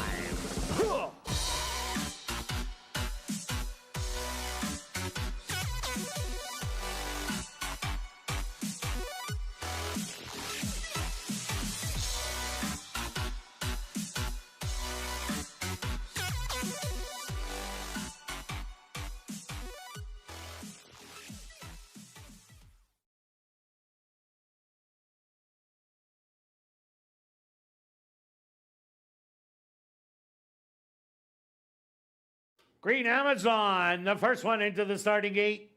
Green Amazon, the first one into the starting gate.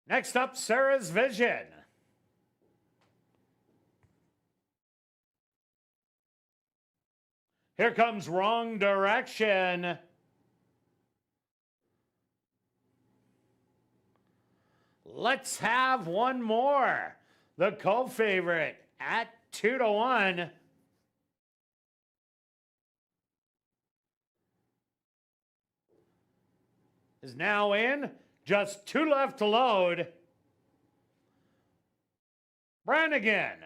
Next up, Sarah's Vision. Here comes Wrong Direction. Let's have one more. The co-favorite at 2-1. Is now in. Just 2 left to load. Brannigan.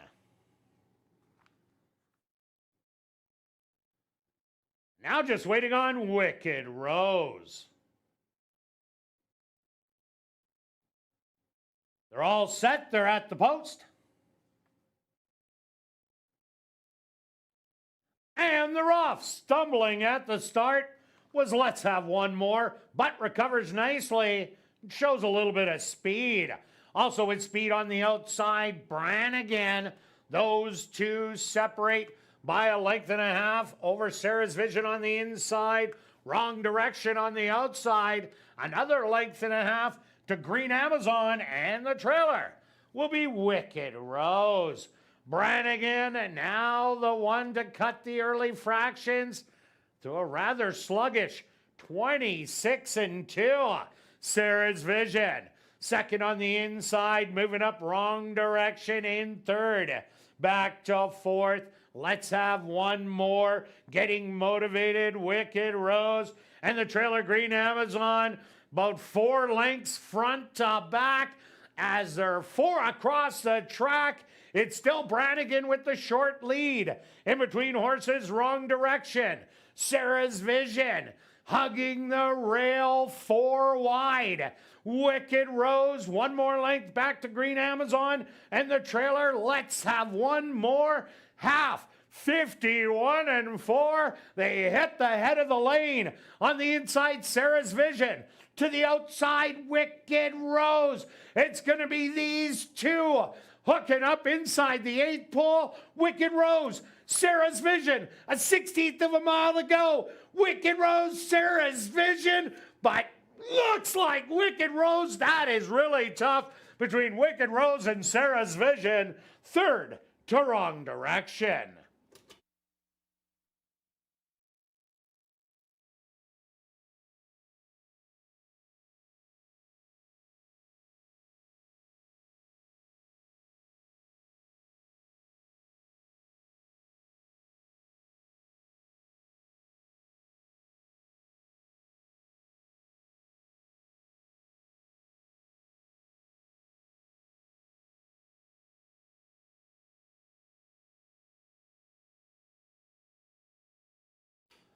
Now just waiting on Wicked Rose. They're all set. They're at the post. And they're off. Stumbling at the start was Let's Have One More, but recovers nicely. Shows a little bit of speed. Also with speed on the outside, Brannigan. Those two separate by a length and a half over Sarah's Vision on the inside. Wrong Direction on the outside. Another length and a half to Green Amazon, and the trailer will be Wicked Rose. Brannigan, now the one to cut the early fractions to a rather sluggish 26-2. Sarah's Vision. Second on the inside, moving up Wrong Direction in third. Back to fourth. Let's Have One More. Getting motivated, Wicked Rose. And the trailer Green Amazon about 4 lengths front to back as they're 4 across the track. It's still Brannigan with the short lead. In between horses, Wrong Direction. Sarah's Vision hugging the rail 4 wide. Wicked Rose, 1 more length back to Green Amazon. And the trailer, let's have one more half. 51 and 4. They hit the head of the lane. On the inside, Sarah's Vision. To the outside, Wicked Rose. It's going to be these two hooking up inside the 8th pole. Wicked Rose, Sarah's Vision. A 16th of a mile to go. Wicked Rose, Sarah's Vision. But looks like Wicked Rose. That is really tough between Wicked Rose and Sarah's Vision. Third to Wrong Direction.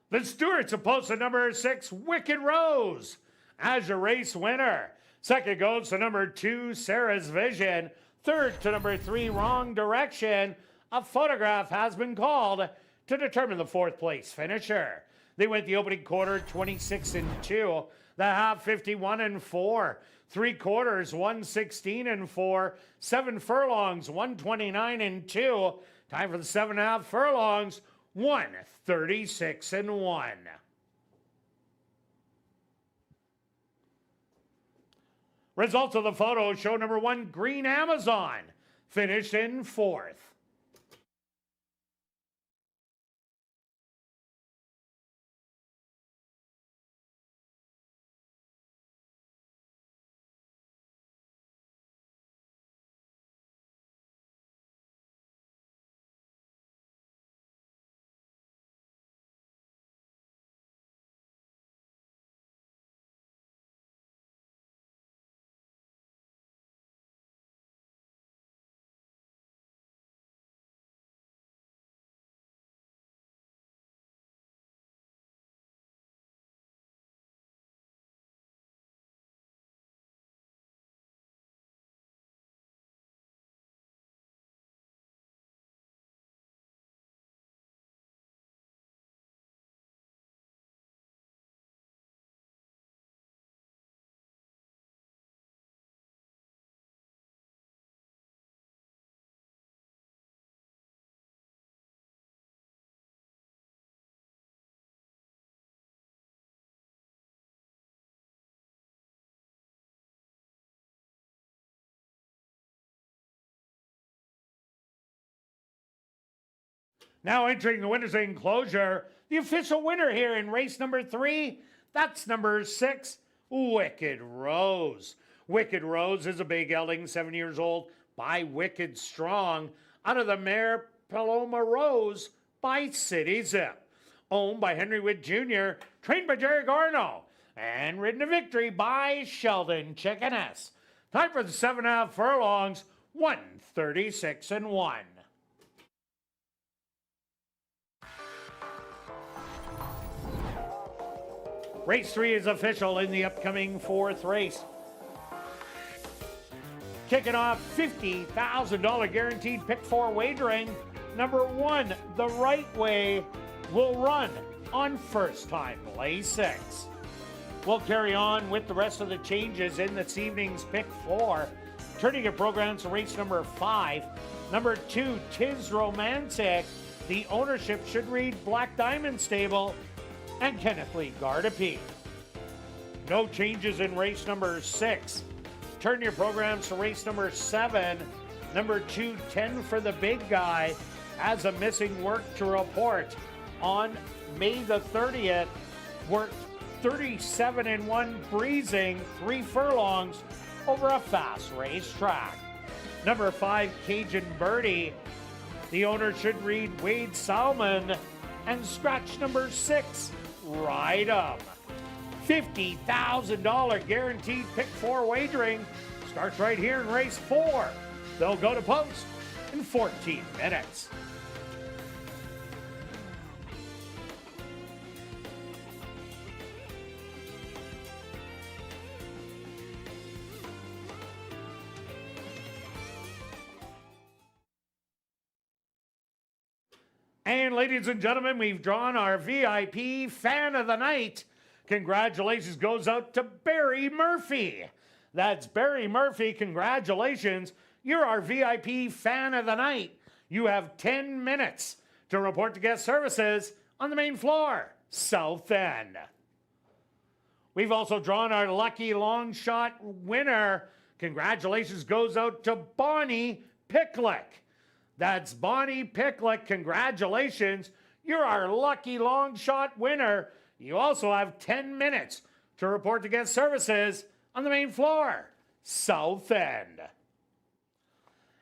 The Stewarts have posted number 6, Wicked Rose, as your race winner. Second goes to number 2, Sarah's Vision. Third to number 3, Wrong Direction. A photograph has been called to determine the 4th place finisher. They went the opening quarter 26 and 2, the half 51 and 4, 3 quarters 116 and 4, 7 furlongs 129 and 2. Time for the 7.5 furlongs. 136 and 1. Results of the photo show number 1, Green Amazon, finished in 4th. Now entering the winner's enclosure, the official winner here in race number 3, that's number 6, Wicked Rose. Wicked Rose is a big gelding, 7 years old, by Wicked Strong, out of the mare Paloma Rose by City Zip. Owned by Henry Witt Jr., trained by Jerry Garno, and ridden to victory by Sheldon Chickeness. Time for the 7.5 furlongs, 136 and 1. Race 3 is official in the upcoming 4th race. Kicking off $50,000 guaranteed pick 4 wagering. Number 1, The Right Way, will run on first time lay 6. We'll carry on with the rest of the changes in this evening's pick 4. Turning your programs to race number 5. Number 2, Tis Romantic. The ownership should read Black Diamond Stable and Kenneth Lee Gardapi. No changes in race number 6. Turn your programs to race number 7. Number 2, 10 for the Big Guy, has a missing work to report. On May the 30th, worked 37 and 1 breezing, 3 furlongs over a fast racetrack. Number 5, Cajun Birdie. The owner should read Wade Salmon, and scratch number 6, Ride Up. $50,000 guaranteed pick 4 wagering starts right here in race 4. They'll go to post in 14 minutes. And ladies and gentlemen, we've drawn our VIP Fan of the Night. Congratulations goes out to Barry Murphy. That's Barry Murphy. Congratulations. You're our VIP Fan of the Night. You have 10 minutes to report to guest services on the main floor, South End. We've also drawn our lucky long shot winner. Congratulations goes out to Bonnie Picklick. That's Bonnie Picklick. Congratulations. You're our lucky long shot winner. You also have 10 minutes to report to guest services on the main floor, South End.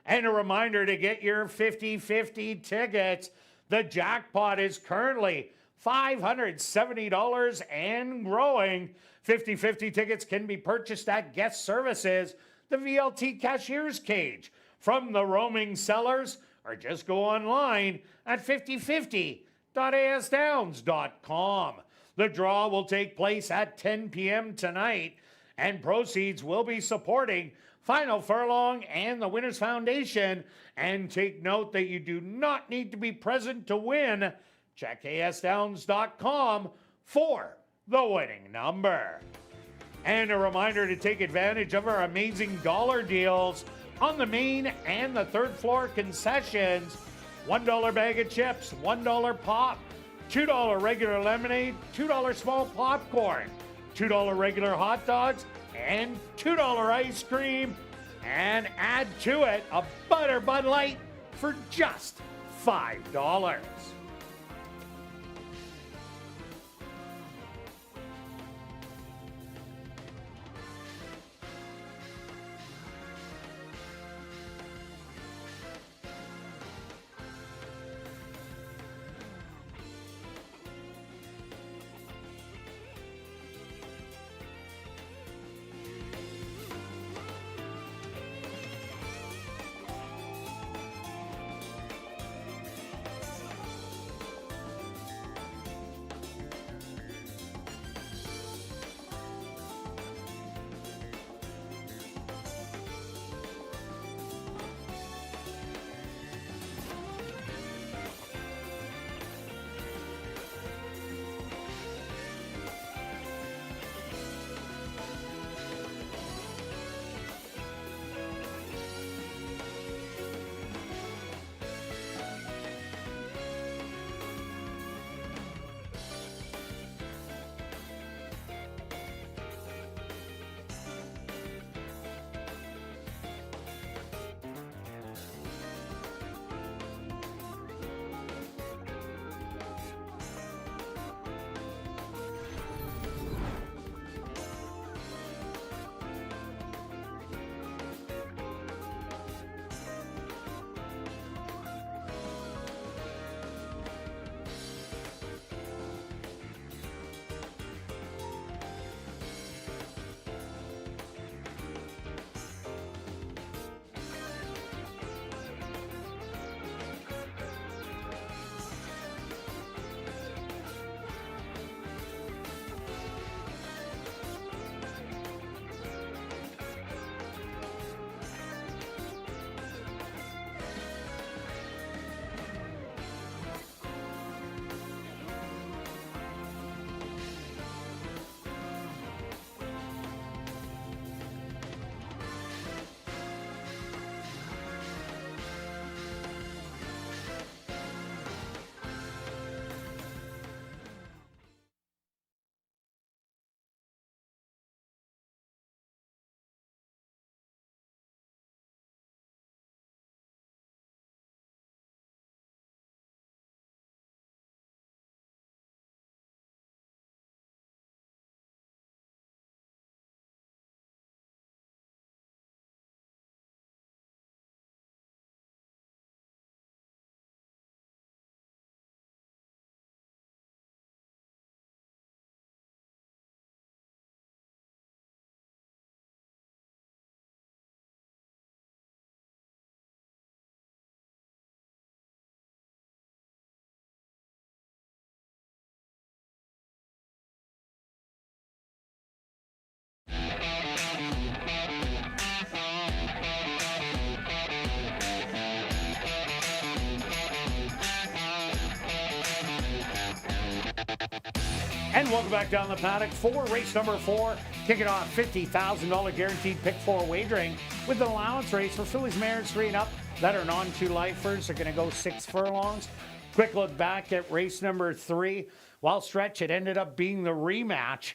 And a reminder to get your 50-50 tickets. The jackpot is currently $570 and growing. 50-50 tickets can be purchased at guest services, the VLT cashier's cage, from the roaming sellers, or just go online at 5050.asdowns.com. The draw will take place at 10 p.m. tonight, and proceeds will be supporting Final Furlong and the Winners Foundation. And take note that you do not need to be present to win. Check asdowns.com for the winning number. And a reminder to take advantage of our amazing dollar deals on the main and the third floor concessions. $1 bag of chips, $1 pop, $2 regular lemonade, $2 small popcorn, $2 regular hot dogs, and $2 ice cream. And add to it a Butter Bud Light for just $5. And welcome back down the paddock for race number 4. Kicking off $50,000 guaranteed pick 4 wagering with an allowance race for fillies, mares 3 and up that are non-2 lifers. They're going to go 6 furlongs. Quick look back at race number 3. While stretch, it ended up being the rematch.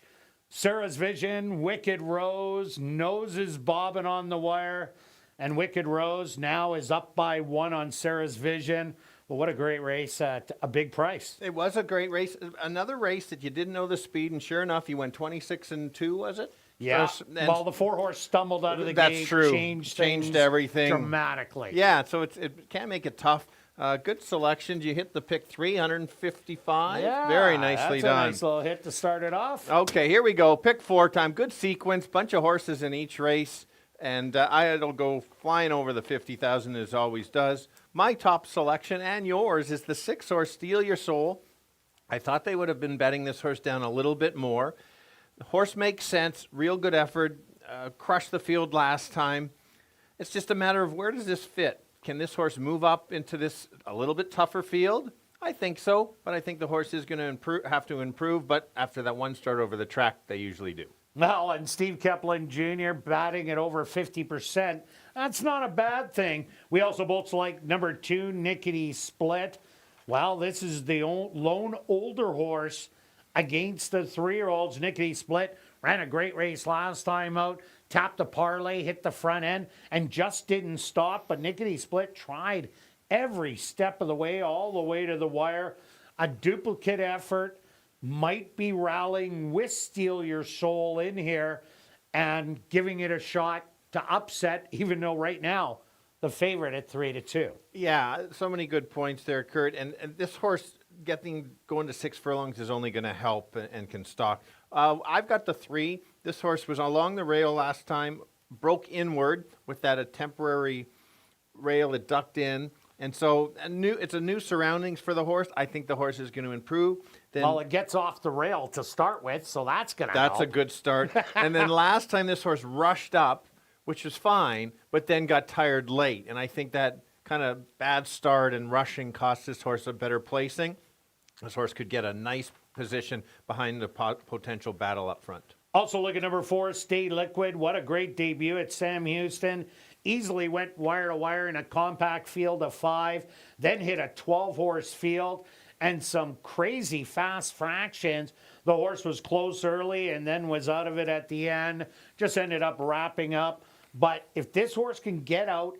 Sarah's Vision, Wicked Rose, noses bobbing on the wire. And Wicked Rose now is up by 1 on Sarah's Vision. Well, what a great race at a big price. It was a great race. Another race that you didn't know the speed, and sure enough, you went 26-2, was it? Yeah. Well, the 4-horse stumbled out of the gate. That's true. Changed everything dramatically. Yeah, so it can make it tough. Good selections. You hit the pick 355. Yeah, very nicely that's done. A nice little hit to start it off. Okay, here we go. Pick 4 time. Good sequence. Bunch of horses in each race. And it'll go flying over the 50,000 as always does. My top selection and yours is the 6-horse Steal Your Soul. I thought they would have been betting this horse down a little bit more. The horse makes sense. Real good effort. Crushed the field last time. It's just a matter of where does this fit? Can this horse move up into this a little bit tougher field? I think so, but I think the horse is going to have to improve. But after that one start over the track, they usually do. Well, and Steve Kepplin Jr. batting at over 50%. That's not a bad thing. We also both like number 2, Nickety Split. Well, this is the lone older horse against the 3-year-olds. Nickety Split ran a great race last time out. Tapped the parlay, hit the front end, and just didn't stop. But Nickety Split tried every step of the way, all the way to the wire. A duplicate effort. Might be rallying with Steal Your Soul in here and giving it a shot to upset, even though right now the favorite at 3-2. Yeah, so many good points there, Kirt. And this horse going to 6 furlongs is only going to help and can stalk. I've got the 3. This horse was along the rail last time, broke inward with that a temporary rail. It ducked in. And so it's a new surroundings for the horse. I think the horse is going to improve. Then, well, it gets off the rail to start with, so that's going to help. That's a good start. And then last time this horse rushed up, which was fine, but then got tired late. And I think that kind of bad start and rushing cost this horse a better placing. This horse could get a nice position behind the potential battle up front. Also look at number 4, Stay Liquid. What a great debut at Sam Houston. Easily went wire to wire in a compact field of 5, then hit a 12-horse field and some crazy fast fractions. The horse was close early and then was out of it at the end. Just ended up wrapping up. But if this horse can get out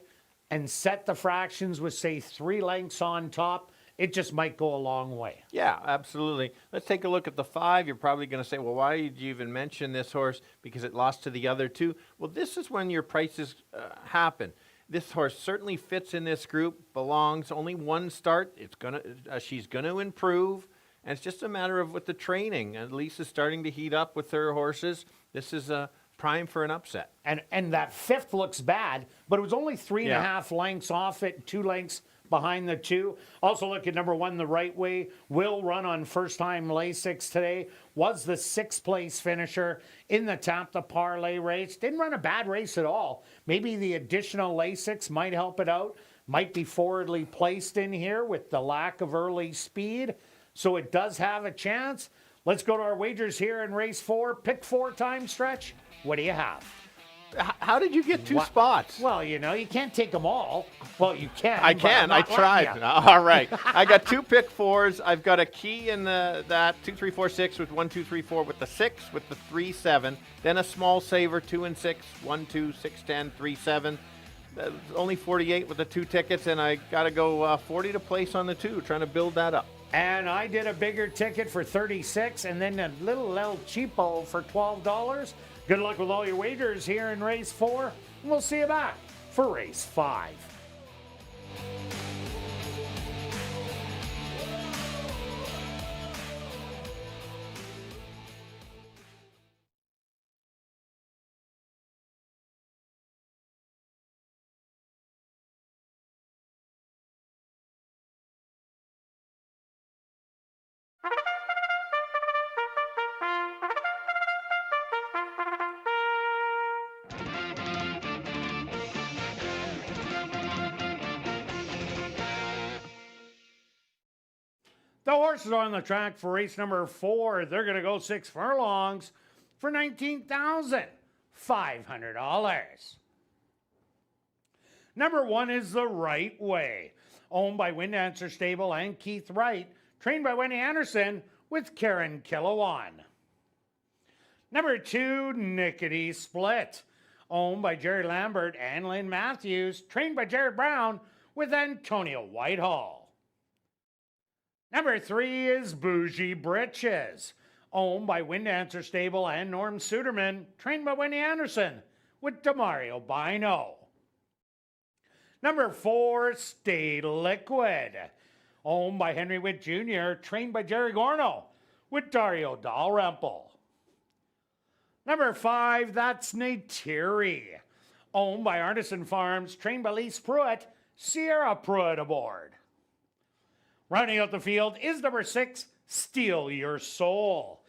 and set the fractions with, say, 3 lengths on top, it just might go a long way. Yeah, absolutely. Let's take a look at the 5. You're probably going to say, well, why did you even mention this horse? Because it lost to the other 2. Well, this is when your prices happen. This horse certainly fits in this group, belongs. Only one start. She's going to improve. And it's just a matter of with the training. And Lisa's starting to heat up with her horses. This is prime for an upset. And that 5th looks bad, but it was only 3.5 lengths off it, 2 lengths behind the 2. Also look at number 1, The Right Way. Will run on first-time Lasix today. Was the 6th place finisher in the Tap the Parlay race. Didn't run a bad race at all. Maybe the additional Lasix might help it out. Might be forwardly placed in here with the lack of early speed. So it does have a chance. Let's go to our wagers here in race 4. Pick 4 time stretch. What do you have? How did you get 2 spots? Well, you can't take them all. Well, you can. I can. I tried. All right. I got 2 pick 4s. I've got a key in that 2, 3, 4, 6 with 1, 2, 3, 4 with the 6 with the 3, 7. Then a small saver 2 and 6, 1, 2, 6, 10, 3, 7. Only 48 with the 2 tickets, and I got to go 40 to place on the 2, trying to build that up. And I did a bigger ticket for 36 and then a little El Cheapo for $12. Good luck with all your wagers here in race 4. And we'll see you back for race 5. The horses on the track for race number 4, they're going to go 6 furlongs for $19,500. Number 1 is The Right Way, owned by Wind Dancer Stable and Keith Wright, trained by Wendy Anderson with Karen Kilowan. Number 2, Nickety Split, owned by Jerry Lambert and Lynn Matthews, trained by Jared Brown with Antonio Whitehall. Number 3 is Bougie Britches, owned by Wind Dancer Stable and Norm Suderman, trained by Wendy Anderson with Demario Bino. Number 4, Stay Liquid, owned by Henry Witt Jr., trained by Jerry Gorno with Dario Dalrymple. Number 5, That's Neytiri, owned by Artisan Farms, trained by Lise Pruitt, Sierra Pruitt aboard. Rounding out the field is number 6, Steal Your Soul,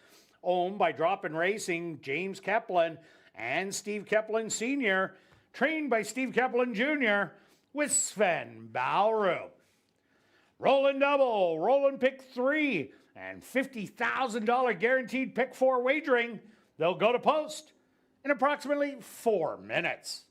owned by Drop-In Racing, James Keplin and Steve Keplin Sr., trained by Steve Keplin Jr. with Sven Ballroom. Rolling double, rolling pick 3, and $50,000 guaranteed pick 4 wagering. They'll go to post in approximately 4 minutes.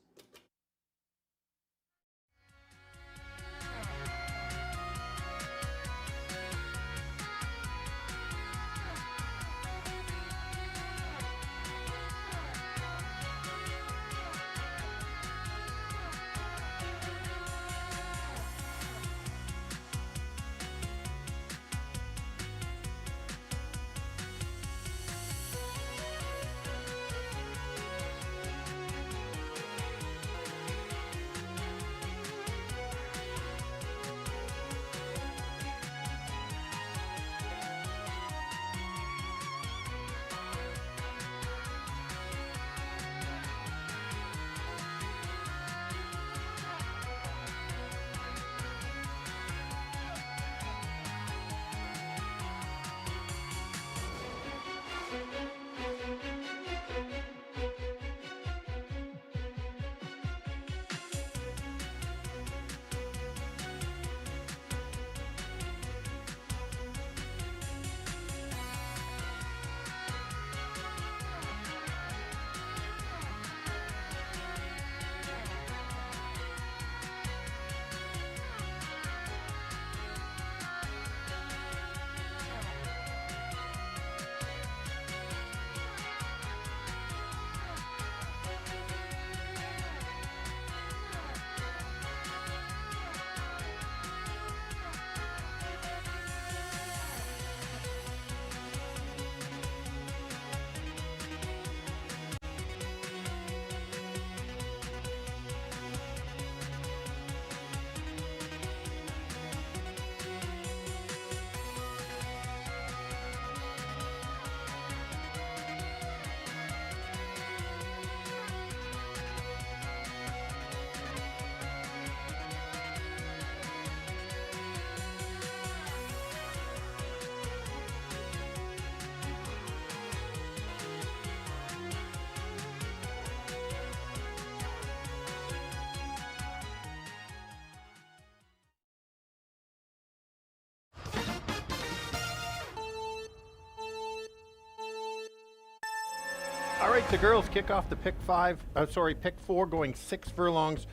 All right, the girls kick off the pick 4, going 6 furlongs.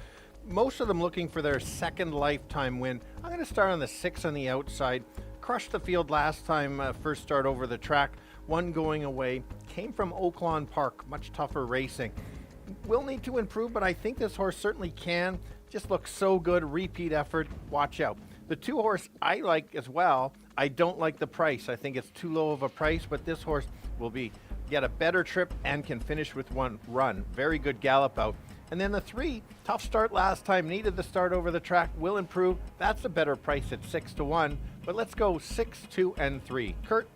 Most of them looking for their second lifetime win. I'm going to start on the 6 on the outside. Crushed the field last time, first start over the track. 1 going away. Came from Oaklawn Park, much tougher racing. Will need to improve, but I think this horse certainly can. Just looks so good, repeat effort, watch out. The 2 horse I like as well. I don't like the price. I think it's too low of a price, but this horse will get a better trip and can finish with 1 run. Very good gallop out. And then the 3, tough start last time, needed the start over the track, will improve. That's a better price at 6-1, but let's go 6, 2, and 3. Kirt?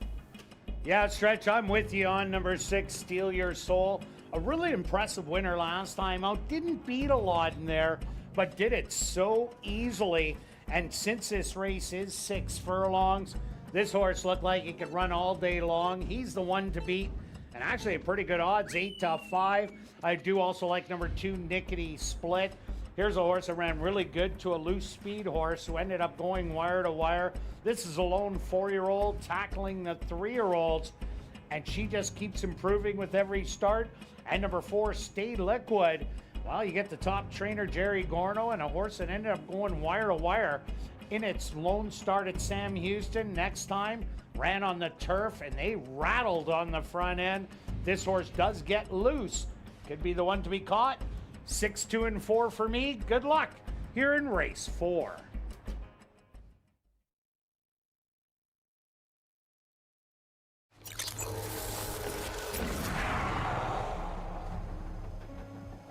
Yeah, Stretch, I'm with you on number 6, Steal Your Soul. A really impressive winner last time out. Didn't beat a lot in there, but did it so easily. And since this race is 6 furlongs, this horse looked like he could run all day long. He's the one to beat. And actually a pretty good odds, 8-5. I do also like number 2, Nickety Split. Here's a horse that ran really good to a loose speed horse who ended up going wire to wire. This is a lone 4-year-old tackling the 3-year-olds, and she just keeps improving with every start. And number 4, Stay Liquid. Well, you get the top trainer, Jerry Gorno, and a horse that ended up going wire to wire in its lone start at Sam Houston. Next time, ran on the turf, and they rattled on the front end. This horse does get loose. Could be the one to be caught. 6, 2, and 4 for me. Good luck here in race 4.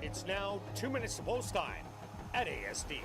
It's now 2 minutes to post time at ASD.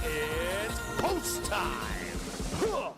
It's post time. Huh.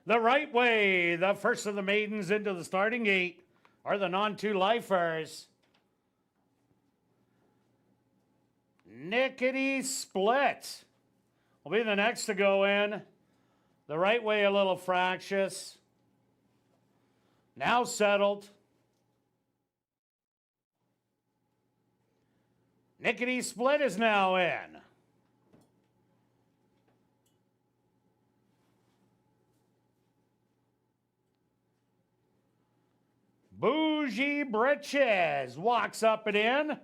The right way, the first of the maidens into the starting gate are the non-2 lifers. Nickety Split will be the next to go in. The right way a little fractious. Now settled. Nickety Split is now in. Bougie Britches walks up and in.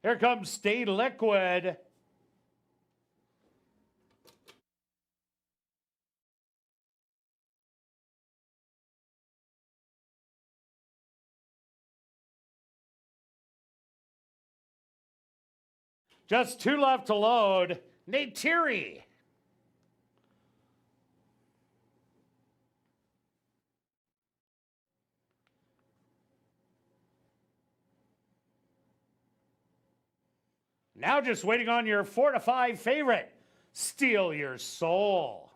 Here comes Stay Liquid. Just 2 left to load. Neytiri. Now just waiting on your 4 to 5 favorite, Steal Your Soul.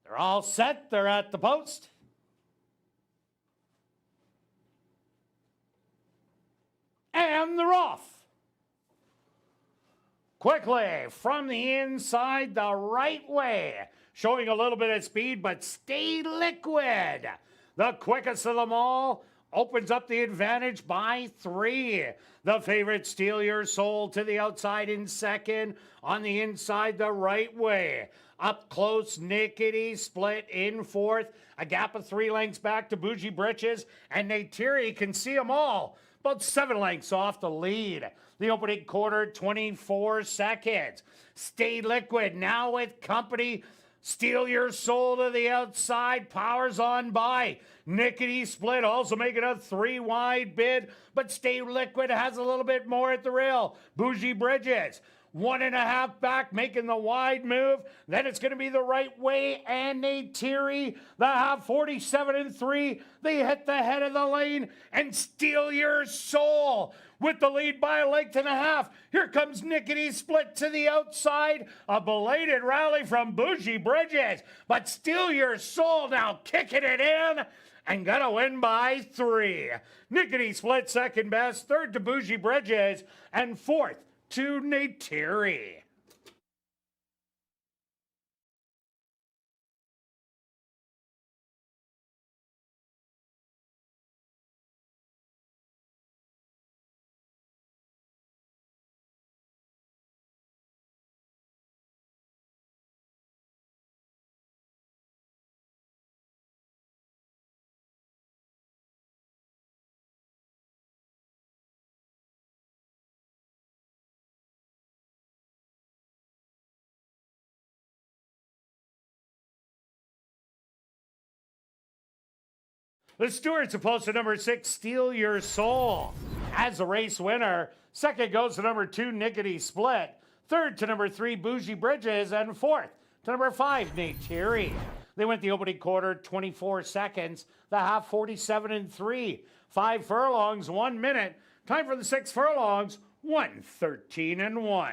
They're all set. They're at the post. And they're off. Quickly from the inside the right way. Showing a little bit of speed, but Stay Liquid, the quickest of them all, opens up the advantage by 3. The favorite, Steal Your Soul, to the outside in second. On the inside the right way. Up close, Nickety Split in fourth. A gap of 3 lengths back to Bougie Britches. And Neytiri can see them all. About 7 lengths off the lead. The opening quarter, 24 seconds. Stay Liquid now with company. Steal Your Soul to the outside. Powers on by. Nickety Split also making a 3-wide bid. But Stay Liquid has a little bit more at the rail. Bougie Bridges. 1.5 back, making the wide move. Then it's going to be the right way. And Neytiri, the half 47-3. They hit the head of the lane. And Steal Your Soul with the lead by a length and a half. Here comes Nickety Split to the outside. A belated rally from Bougie Bridges. But Steal Your Soul now kicking it in and gonna win by 3. Nickety Split second best, third to Bougie Bridges, and fourth to Neytiri. The Stewards opposed to number 6, Steal Your Soul, as the race winner. Second goes to number 2, Nickety Split. Third to number 3, Bougie Bridges. And fourth to number 5, Neytiri. They went the opening quarter, 24 seconds. The half, 47-3. 5 furlongs, 1 minute. Time for the 6 furlongs, 1:13-1.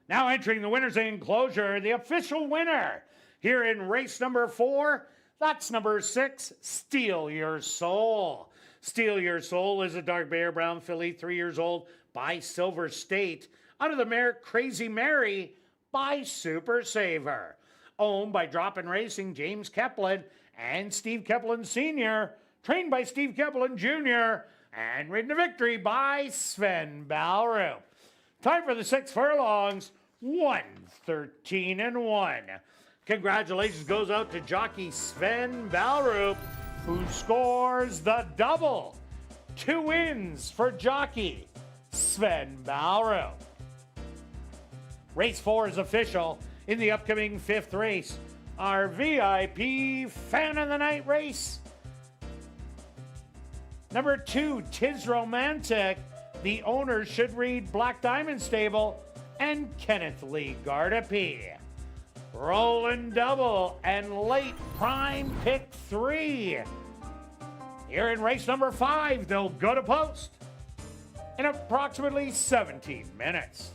Now entering the winner's enclosure, the official winner here in race number 4, that's number 6, Steal Your Soul. Steal Your Soul is a dark bear brown filly, 3 years old, by Silver State, out of the mare Crazy Mary by Super Saver. Owned by Drop-In Racing, James Keplin and Steve Keplin Sr., trained by Steve Keplin Jr., and ridden to victory by Sven Balrup. Time for the 6 furlongs, 1:13-1. Congratulations goes out to jockey Sven Balrup, who scores the double. 2 wins for jockey Sven Balrup. Race 4 is official in the upcoming 5th race. Our VIP Fan of the Night race. Number 2, Tis Romantic. The owner should read Black Diamond Stable and Kenneth Lee Gardapi. Rolling double and late prime pick 3. Here in race number 5, they'll go to post in approximately 17 minutes.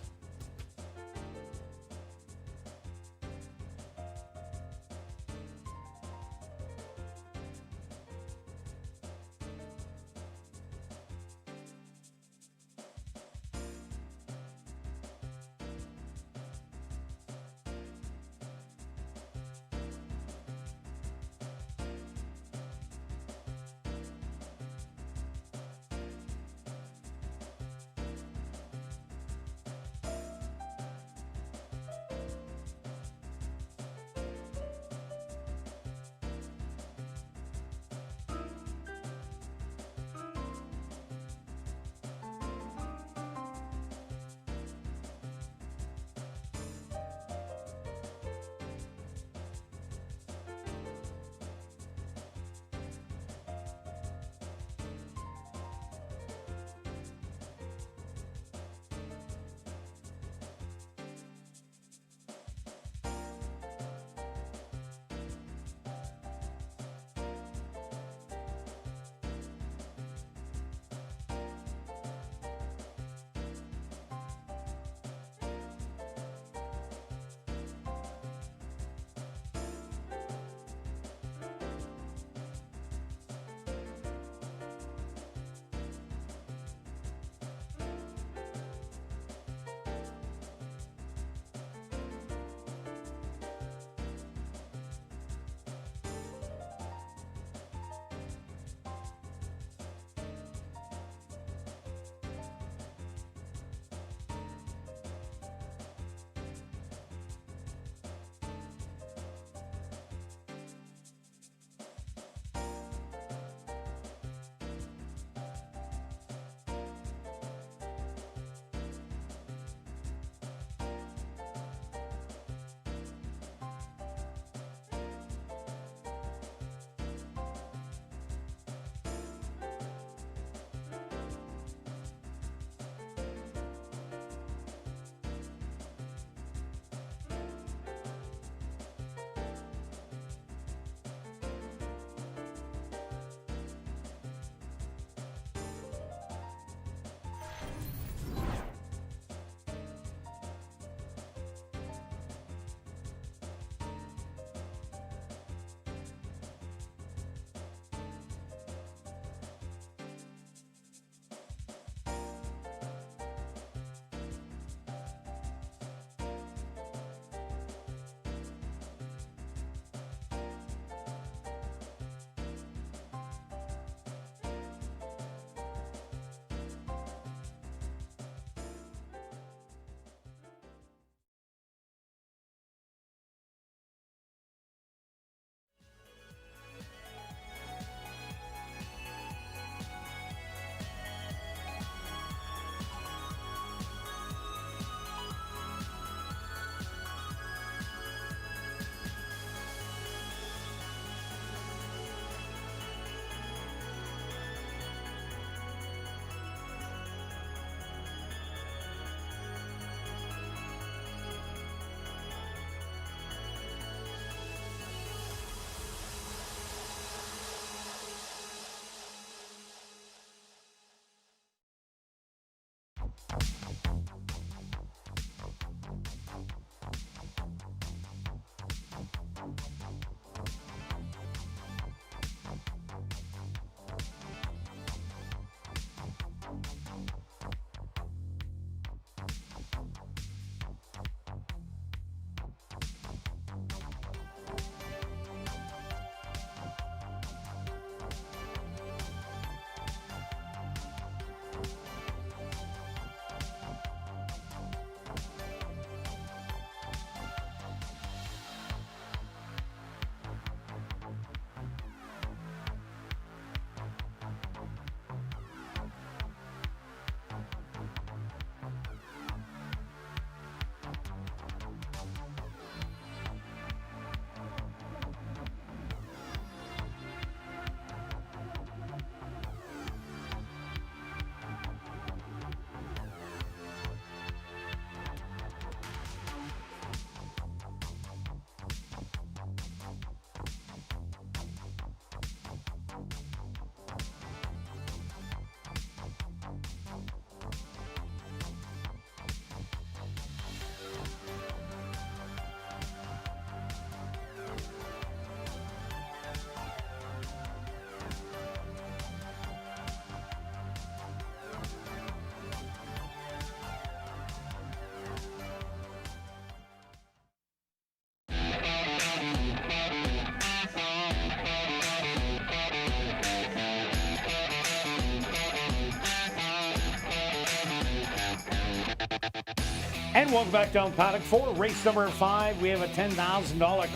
And welcome back down paddock 4, race number 5. We have a $10,000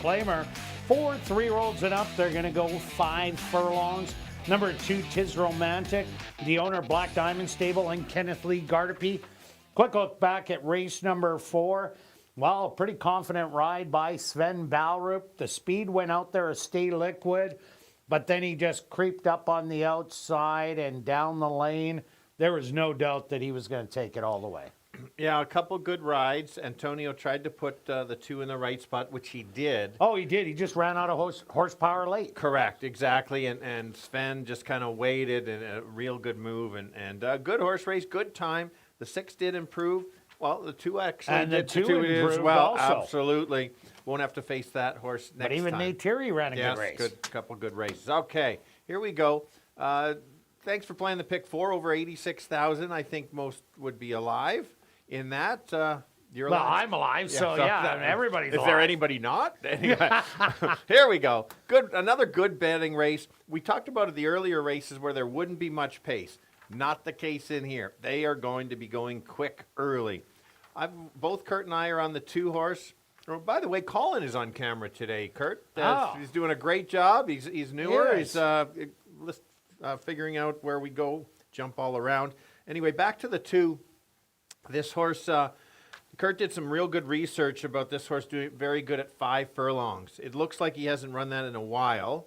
claimer for 3-year-olds and up. They're going to go 5 furlongs. Number 2, Tis Romantic, the owner, Black Diamond Stable, and Kenneth Lee Gardapi. Quick look back at race number 4. Well, a pretty confident ride by Sven Balrup. The speed went out there, a Stay Liquid, but then he just creeped up on the outside and down the lane. There was no doubt that he was going to take it all the way. Yeah, a couple good rides. Antonio tried to put the 2 in the right spot, which he did. Oh, he did. He just ran out of horsepower late. Correct, exactly. And Sven just kind of waited, and a real good move. And good horse race, good time. The 6 did improve. Well, the 2 actually and did the 2 as improved well. also. Absolutely. Won't have to face that horse next time. But even Nate Thierry ran a yes, good race. Good couple good races. Okay, here we go. Thanks for playing the pick 4 over 86,000. I think most would be alive in that. You're Well, alive. I'm alive, so yeah, everybody's alive. Is there anybody not? Anyway, here we go. Another good betting race. We talked about it the earlier races where there wouldn't be much pace. Not the case in here. They are going to be going quick early. Both Kirt and I are on the 2 horse. Oh, by the way, Colin is on camera today, Kirt. He's doing a great job. He's newer. Yes. He's figuring out where we go, jump all around. Anyway, back to the 2. This horse, Kirt did some real good research about this horse doing very good at 5 furlongs. It looks like he hasn't run that in a while,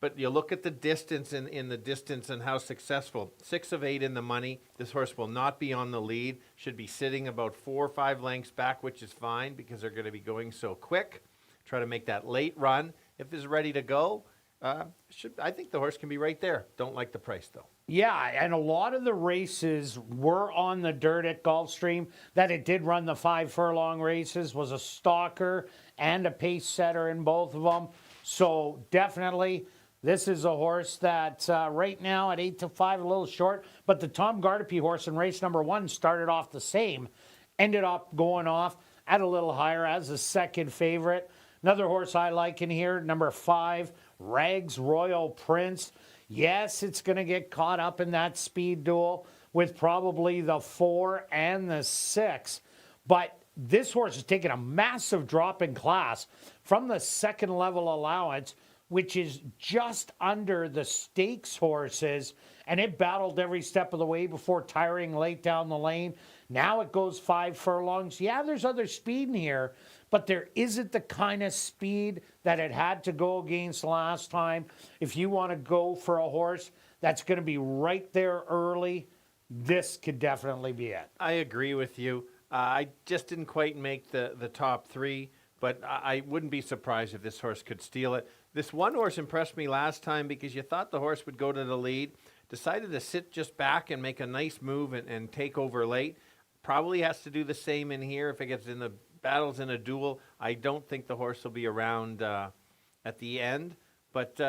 but you look at the distance in the distance and how successful. 6 of 8 in the money. This horse will not be on the lead. Should be sitting about 4 or 5 lengths back, which is fine because they're going to be going so quick. Try to make that late run. If it's ready to go, I think the horse can be right there. Don't like the price, though. Yeah, and a lot of the races were on the dirt at Gulfstream. That it did run the 5 furlong races, was a stalker and a pace setter in both of them. So definitely, this is a horse that right now at 8-5, a little short. But the Tom Gardapi horse in race number 1 started off the same. Ended up going off at a little higher as a second favorite. Another horse I like in here, number 5, Rags Royal Prince. Yes, it's going to get caught up in that speed duel with probably the 4 and the 6. But this horse has taken a massive drop in class from the second level allowance, which is just under the stakes horses. And it battled every step of the way before tiring late down the lane. Now it goes 5 furlongs. Yeah, there's other speed in here, but there isn't the kind of speed that it had to go against last time. If you want to go for a horse that's going to be right there early, this could definitely be it. I agree with you. I just didn't quite make the top 3, but I wouldn't be surprised if this horse could steal it. This one horse impressed me last time because you thought the horse would go to the lead. Decided to sit just back and make a nice move and take over late. Probably has to do the same in here if it gets in the battles in a duel. I don't think the horse will be around at the end. But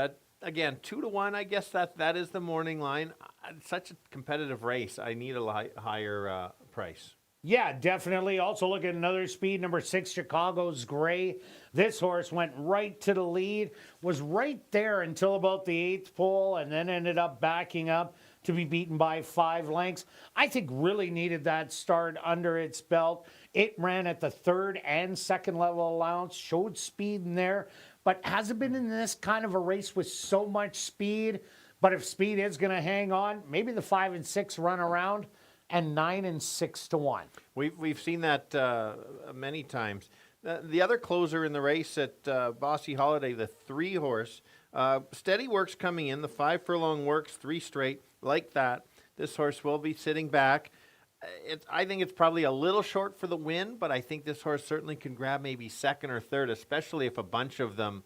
again, 2-1, I guess that is the morning line. It's such a competitive race. I need a higher price. Yeah, definitely. Also look at another speed, number 6, Chicago's Gray. This horse went right to the lead, was right there until about the 8th pole, and then ended up backing up to be beaten by 5 lengths. I think really needed that start under its belt. It ran at the 3rd and 2nd level allowance, showed speed in there, but hasn't been in this kind of a race with so much speed. But if speed is going to hang on, maybe the 5 and 6 run around, and 9 and 6-1. We've seen that many times. The other closer in the race at Bossy Holiday, the 3 horse, steady works coming in. The 5 furlong works, 3 straight, like that. This horse will be sitting back. I think it's probably a little short for the win, but I think this horse certainly can grab maybe 2nd or 3rd, especially if a bunch of them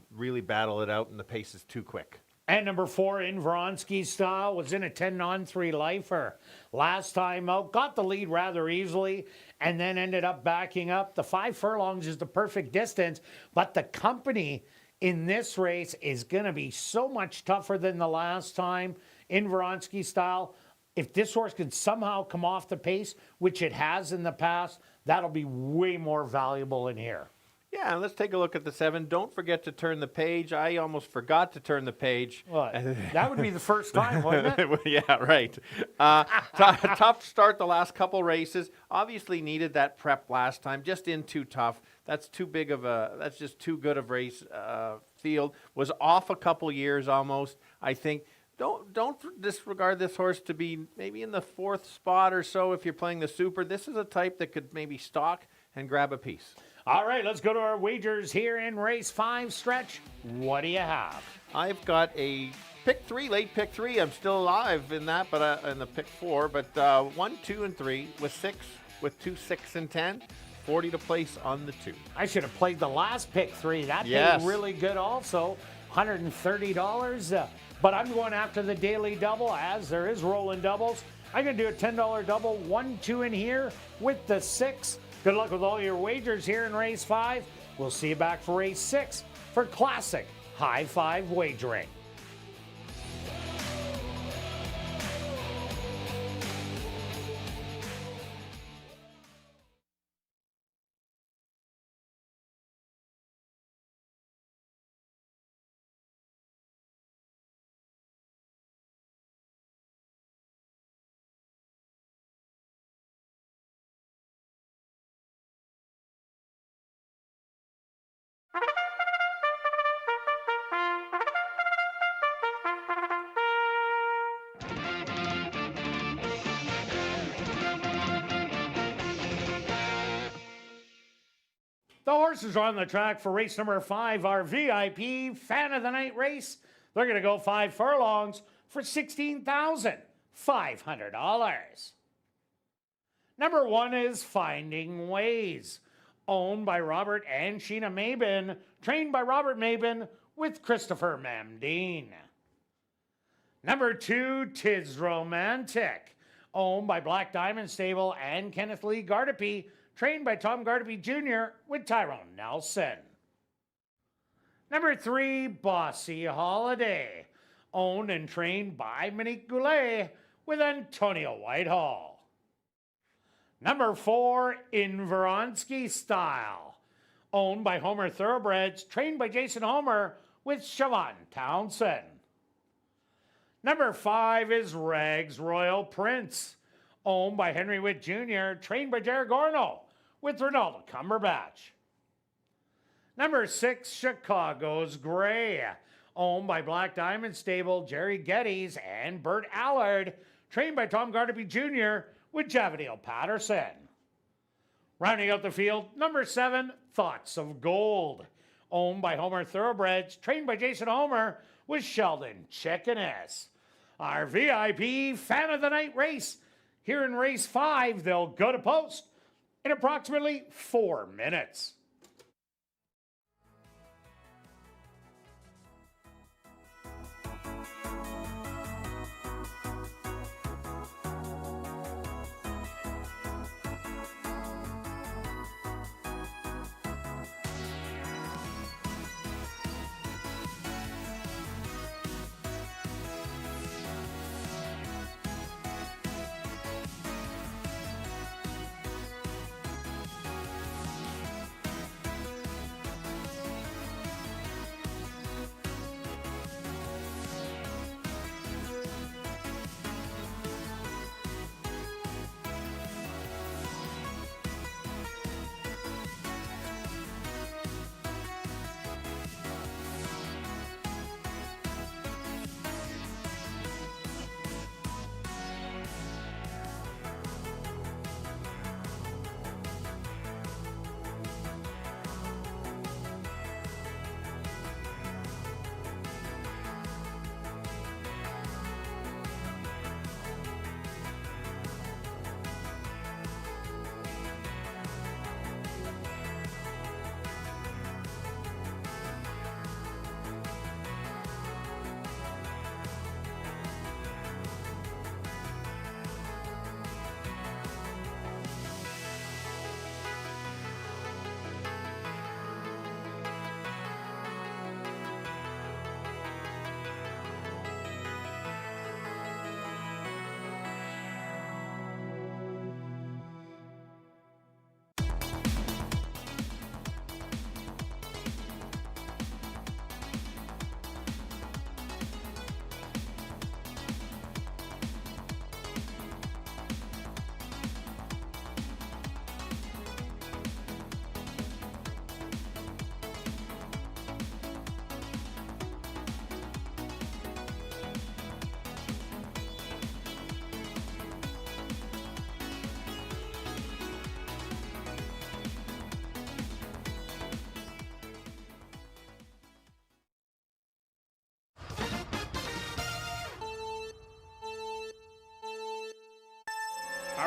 really battle it out and the pace is too quick. And number 4, in Vronsky style, was in a 10-on-3 lifer. Last time out, got the lead rather easily, and then ended up backing up. The 5 furlongs is the perfect distance, but the company in this race is going to be so much tougher than the last time in Vronsky style. If this horse can somehow come off the pace, which it has in the past, that'll be way more valuable in here. Yeah, let's take a look at the 7. Don't forget to turn the page. I almost forgot to turn the page. What? That would be the first time, wouldn't it? Yeah, right. Tough start the last couple races. Obviously needed that prep last time. Just in too tough. That's just too good of race field. Was off a couple years almost. I think don't disregard this horse to be maybe in the 4th spot or so if you're playing the Super. This is a type that could maybe stalk and grab a piece. All right, let's go to our wagers here in race 5 stretch. What do you have? I've got a pick 3, late pick 3. I'm still alive in that, but in the pick 4. But 1, 2, and 3 with 6, with 2, 6, and 10. 40 to place on the 2. I should have played the last pick 3. That Yes. paid really good also, $130. But I'm going after the daily double as there is rolling doubles. I'm going to do a $10 double, 1, 2 in here with the 6. Good luck with all your wagers here in race 5. We'll see you back for race 6 for classic high 5 wagering. The horses are on the track for race number 5, our VIP Fan of the Night race. They're going to go 5 furlongs for $16,500. Number 1 is Finding Ways, owned by Robert and Sheena Mabin, trained by Robert Mabin with Christopher Mamdine. Number 2, Tis Romantic, owned by Black Diamond Stable and Kenneth Lee Gardepy, trained by Tom Gardepy Jr. with Tyrone Nelson. Number 3, Bossy Holiday, owned and trained by Monique Goulet with Antonio Whitehall. Number 4, Inveronsky Style, owned by Homer Thoroughbreds, trained by Jason Homer with Siobhan Townsend. Number 5 is Rags Royal Prince, owned by Henry Witt Jr., trained by Jared Gorno with Ronaldo Cumberbatch. Number 6, Chicago's Gray, owned by Black Diamond Stable, Jerry Geddes and Bert Allard, trained by Tom Gardepy Jr. with Javadil Patterson. Rounding out the field, number 7, Thoughts of Gold, owned by Homer Thoroughbreds, trained by Jason Homer with Sheldon Chickeness. Our VIP Fan of the Night race. Here in race 5, they'll go to post in approximately 4 minutes.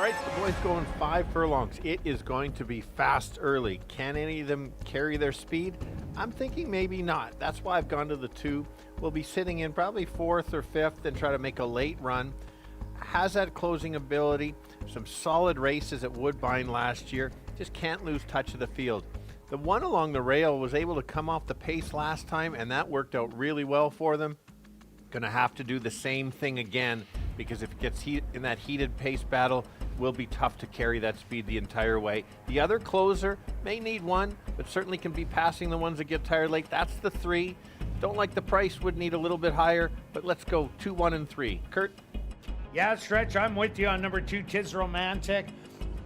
right, the boys going 5 furlongs. It is going to be fast early. Can any of them carry their speed? I'm thinking maybe not. That's why I've gone to the 2. We'll be sitting in probably 4th or 5th and try to make a late run. Has that closing ability. Some solid races at Woodbine last year. Just can't lose touch of the field. The one along the rail was able to come off the pace last time, and that worked out really well for them. Gonna have to do the same thing again, because if it gets in that heated pace battle, will be tough to carry that speed the entire way. The other closer may need one, but certainly can be passing the ones that get tired late. That's the 3. Don't like the price, would need a little bit higher, but let's go 2, 1, and 3. Kirt? Yeah, Stretch, I'm with you on number 2, Tis Romantic.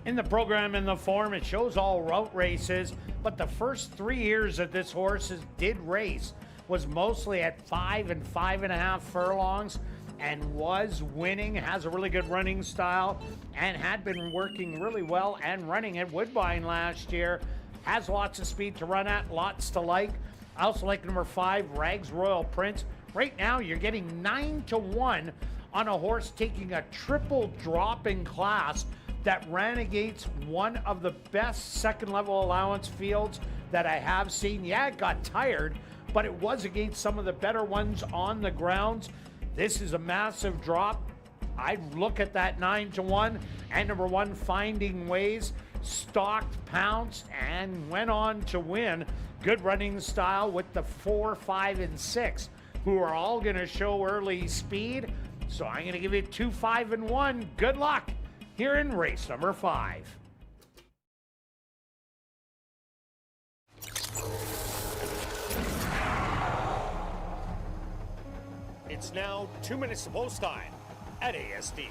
In the program, in the form, it shows all route races, but the first 3 years that this horse did race was mostly at 5 and 5.5 furlongs and was winning, has a really good running style, and had been working really well and running at Woodbine last year. Has lots of speed to run at, lots to like. I also like number 5, Rags Royal Prince. Right now, you're getting 9 to 1 on a horse taking a triple drop in class that ran against one of the best second level allowance fields that I have seen. Yeah, it got tired, but it was against some of the better ones on the grounds. This is a massive drop. I'd look at that 9 to 1 and number 1, Finding Ways, stalked, pounced, and went on to win. Good running style with the 4, 5, and 6, who are all going to show early speed. So I'm going to give you 2, 5, and 1. Good luck here in race number 5. It's now 2 minutes to post time at ASD.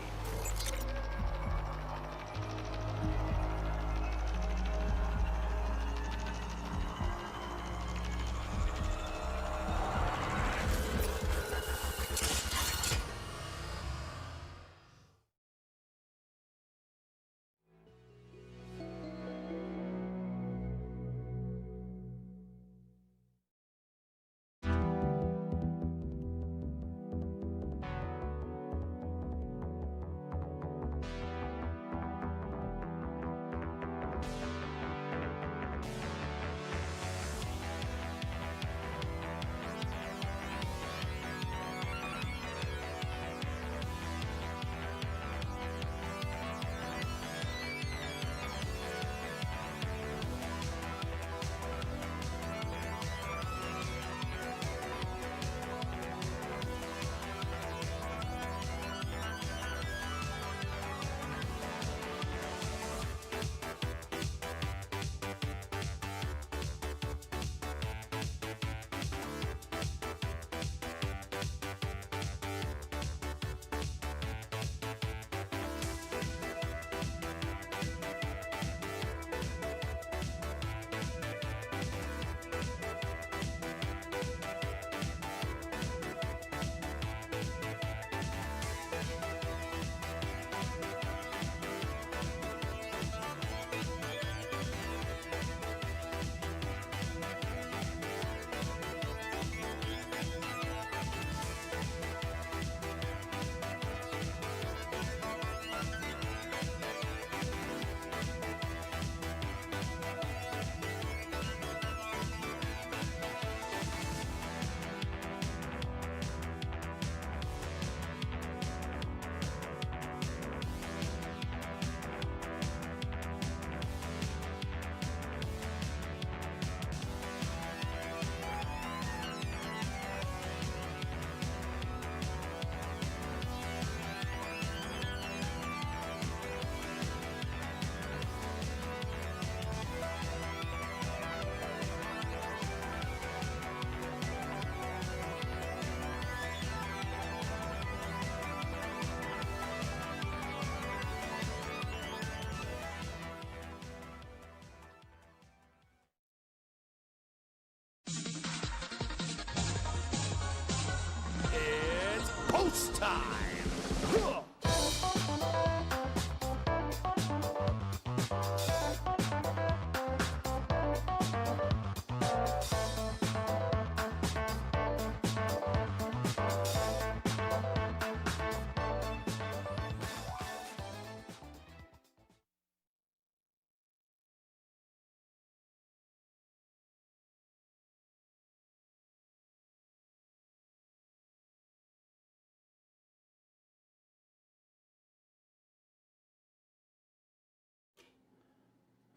It's post time.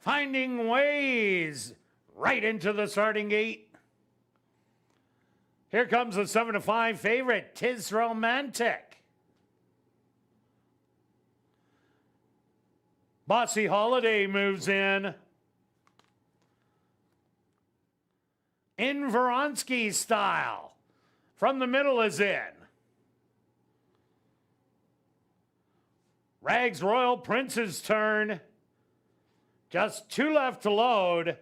Finding Ways right into the starting gate. Here comes the 7-5 favorite, Tis Romantic. Bossy Holiday moves in. In Vronsky style. From the middle is in. Rags Royal Prince's turn. Just 2 left to load.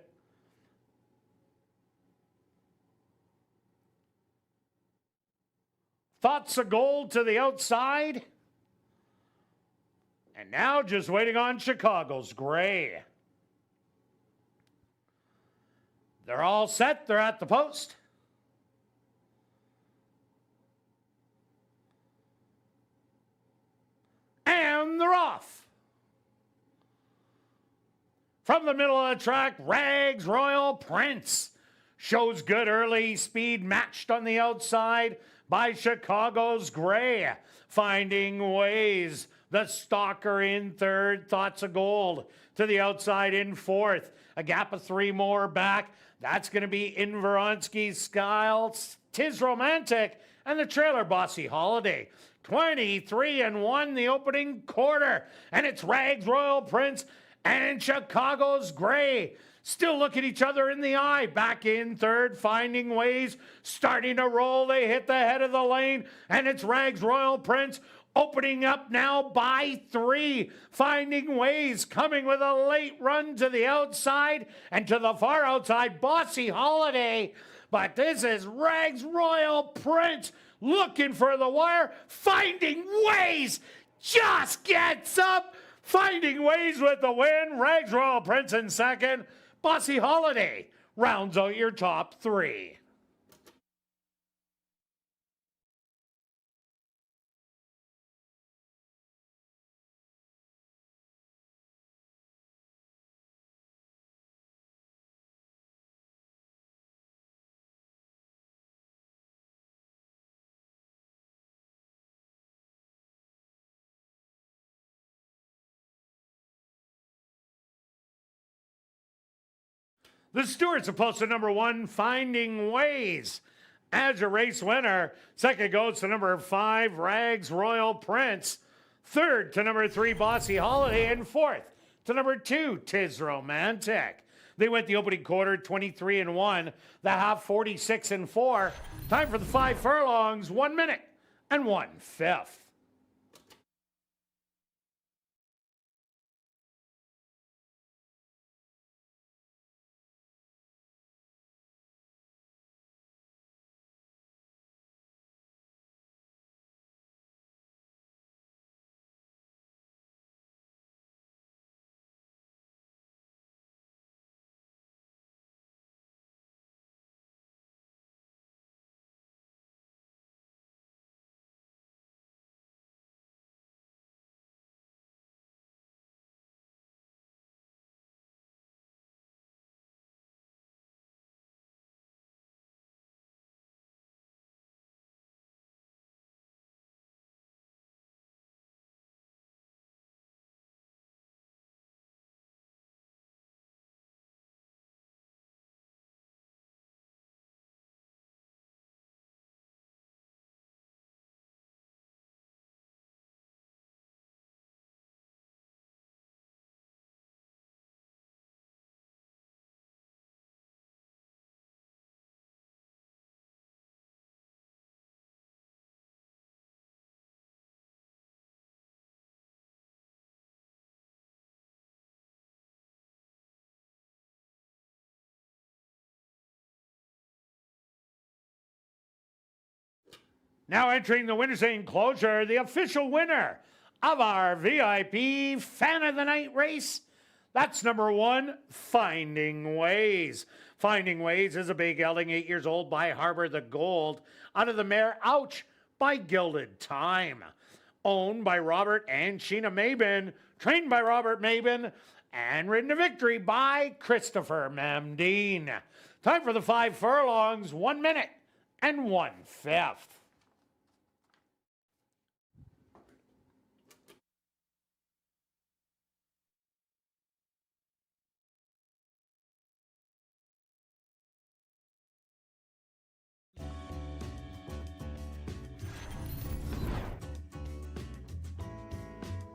Thoughts of Gold to the outside. And now just waiting on Chicago's Gray. They're all set. They're at the post. And they're off. From the middle of the track, Rags Royal Prince shows good early speed, matched on the outside by Chicago's Gray. Finding Ways, the stalker in third. Thoughts of Gold to the outside in fourth. A gap of 3 more back. That's going to be in Vronsky's style. Tis Romantic and the trailer Bossy Holiday. 23-1 the opening quarter. And it's Rags Royal Prince and Chicago's Gray still look at each other in the eye. Back in third, Finding Ways, starting to roll. They hit the head of the lane, and it's Rags Royal Prince opening up now by 3. Finding Ways coming with a late run to the outside and to the far outside, Bossy Holiday. But this is Rags Royal Prince looking for the wire. Finding Ways just gets up. Finding Ways with the win. Rags Royal Prince in second. Bossy Holiday rounds out your top 3. The Stewarts are posted number 1, Finding Ways as your race winner. Second goes to number 5, Rags Royal Prince. Third to number 3, Bossy Holiday. And fourth to number 2, Tis Romantic. They went the opening quarter 23-1, the half 46-4. Time for the 5 furlongs, 1 minute and 1/5. Now entering the winner's enclosure, the official winner of our VIP Fan of the Night race. That's number 1, Finding Ways. Finding Ways is a big gelding, 8 years old, by Harbor the Gold. Out of the mare, Ouch, by Gilded Time. Owned by Robert and Sheena Mabin. Trained by Robert Mabin. And ridden to victory by Christopher Mamdine. Time for the 5 furlongs, 1 minute and 1/5.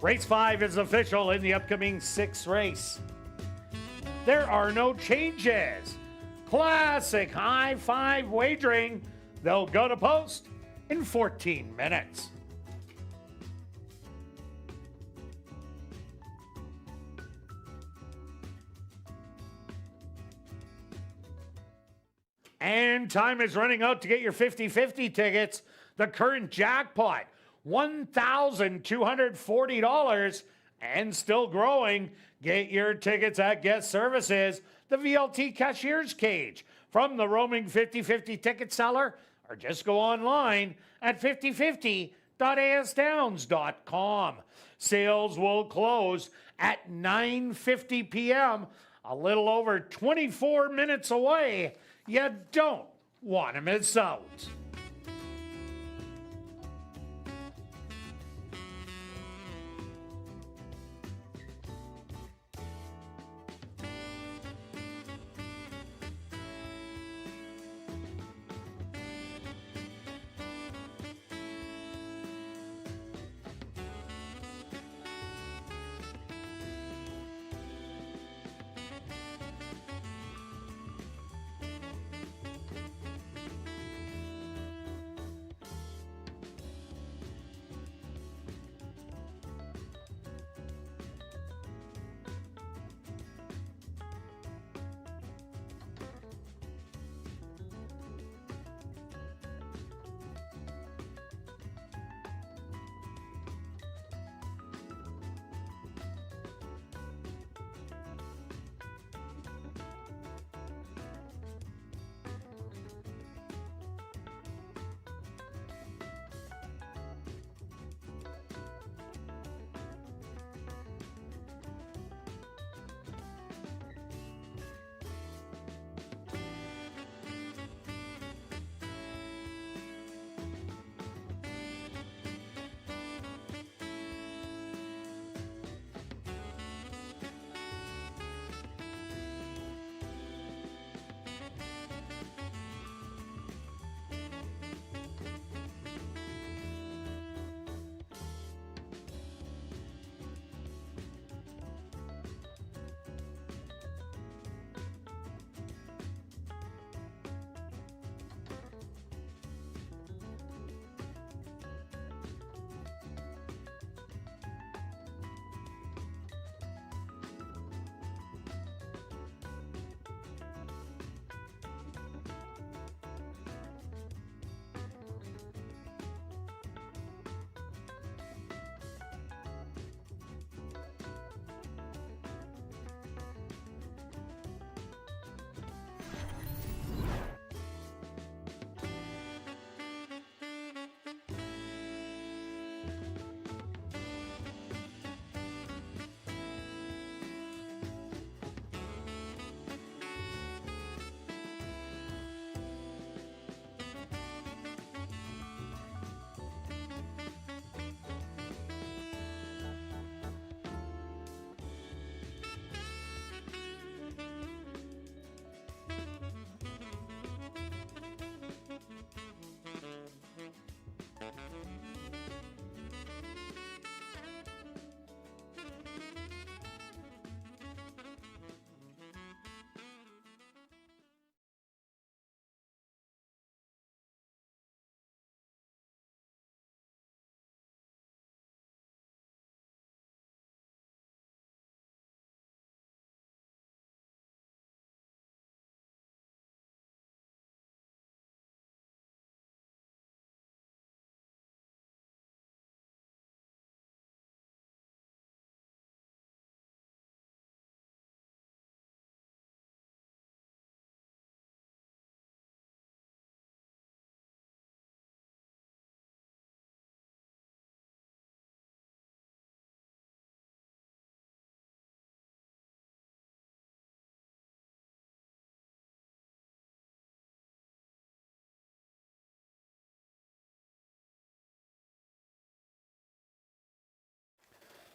Race 5 is official in the upcoming 6th race. There are no changes. Classic high five wagering. They'll go to post in 14 minutes. And time is running out to get your 50-50 tickets. The current jackpot, $1,240 and still growing. Get your tickets at Guest Services, the VLT Cashier's Cage, from the roaming 50-50 ticket seller, or just go online at 5050.asdowns.com. Sales will close at 9:50 p.m., a little over 24 minutes away. You don't want to miss out.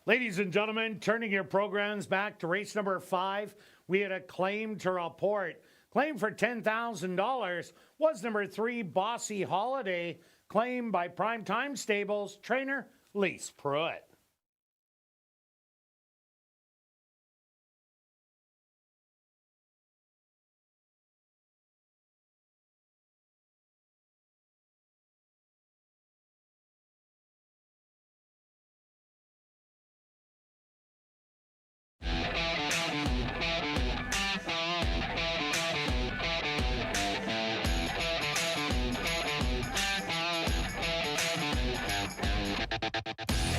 Ladies and gentlemen, turning your programs back to race number 5, we had a claim to report. Claim for $10,000 was number 3, Bossy Holiday, claimed by Primetime Stables trainer Lise Pruitt.